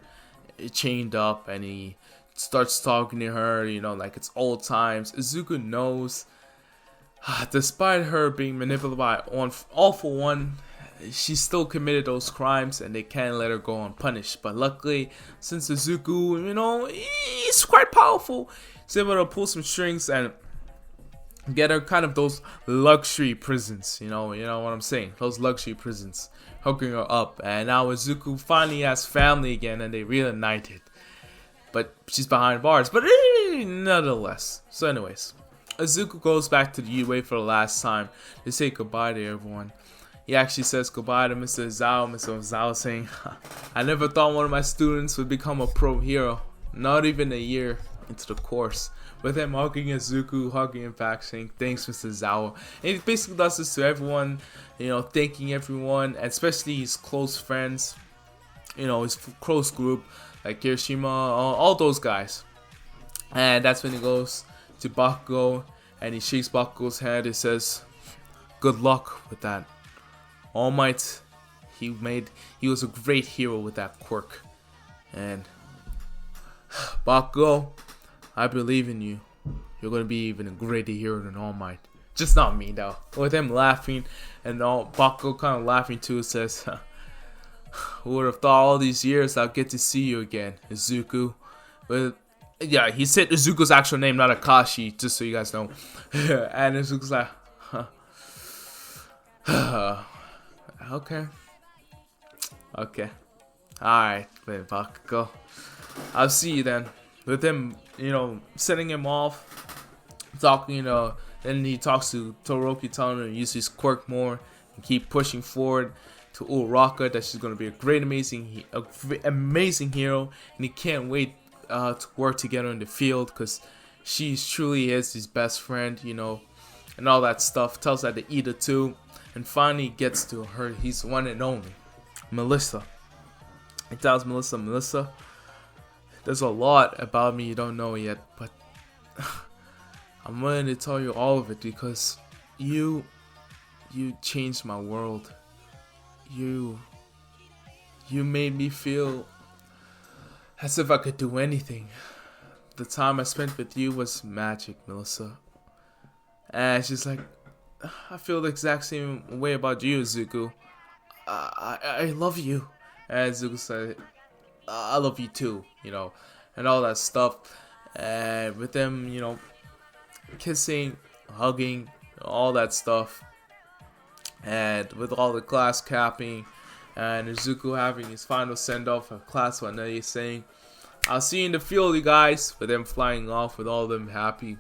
chained up, and he starts talking to her, like it's old times. Zuko knows, despite her being manipulated by All For One, she still committed those crimes, and they can't let her go unpunished. But luckily, since Zuko, he's quite powerful, he's able to pull some strings and get her kind of those luxury prisons, you know what I'm saying? Those luxury prisons, hooking her up. And now Zuko finally has family again, and they reunited. but she's behind bars. But nonetheless. So anyways, Izuku goes back to the UA for the last time to say goodbye to everyone. He actually says goodbye to Mr. Zhao. Mr. Zhao saying, I never thought one of my students would become a pro hero. Not even a year into the course. With him hugging Izuku, hugging him back, saying thanks Mr. Zhao. And he basically does this to everyone, you know, thanking everyone, and especially his close friends, you know, his close group, like Kirishima, all those guys. And that's when he goes to Bakugo, and he shakes Bakugo's hand. He says, good luck with that. All Might, he was a great hero with that quirk. And Bakugo, I believe in you. You're gonna be even a greater hero than All Might. Just not me though. With him laughing, and all Bakugo kind of laughing too, says, who would have thought all these years I'll get to see you again, Izuku. But yeah, he said Izuku's actual name, not Akashi, just so you guys know. And Izuku's like, okay, alright, then Bakugo, I'll see you then. With him, you know, setting him off, talking, you know, then he talks to Todoroki, telling him to use his quirk more and keep pushing forward to Uraraka, that she's gonna be a great, amazing hero, and he can't wait to work together in the field, because she truly is his best friend, you know, and all that stuff. Tells that to Ida too, and finally gets to her, his one and only, Melissa. He tells Melissa, there's a lot about me you don't know yet, but I'm willing to tell you all of it, because you changed my world. You made me feel as if I could do anything. The time I spent with you was magic, Melissa. And she's like, I feel the exact same way about you, Izuku. I love you. And Izuku said, I love you too, you know, and all that stuff. And with them, you know, kissing, hugging, all that stuff. And with all the class capping, and Izuku having his final send-off of class 1, he's saying, I'll see you in the field, you guys, with them flying off, with all of them happy.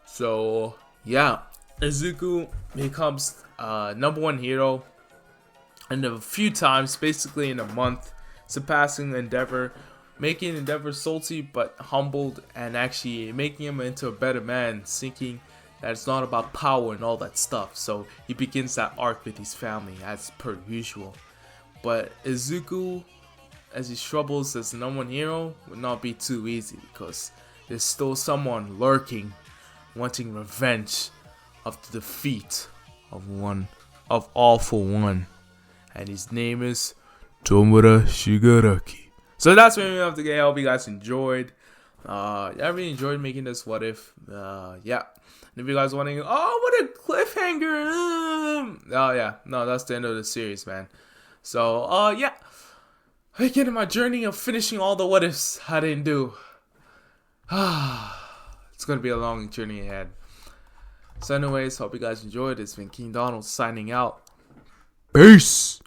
So yeah, Izuku becomes #1 hero, and a few times, basically in a month, surpassing Endeavor, making Endeavor salty but humbled, and actually making him into a better man, thinking that it's not about power and all that stuff. So he begins that arc with his family as per usual. But Izuku, as he struggles as the #1 hero, would not be too easy, because there's still someone lurking, wanting revenge of the defeat of All For One, and his name is Tomura Shigaraki. So that's what we have today. I hope you guys enjoyed. I really enjoyed making this what if. Yeah. And if you guys wondering, oh, what a cliffhanger! Oh yeah, no, that's the end of the series, man. So yeah, again, in my journey of finishing all the what ifs I didn't do. It's gonna be a long journey ahead. So anyways, hope you guys enjoyed. It's been King Donald signing out. Peace.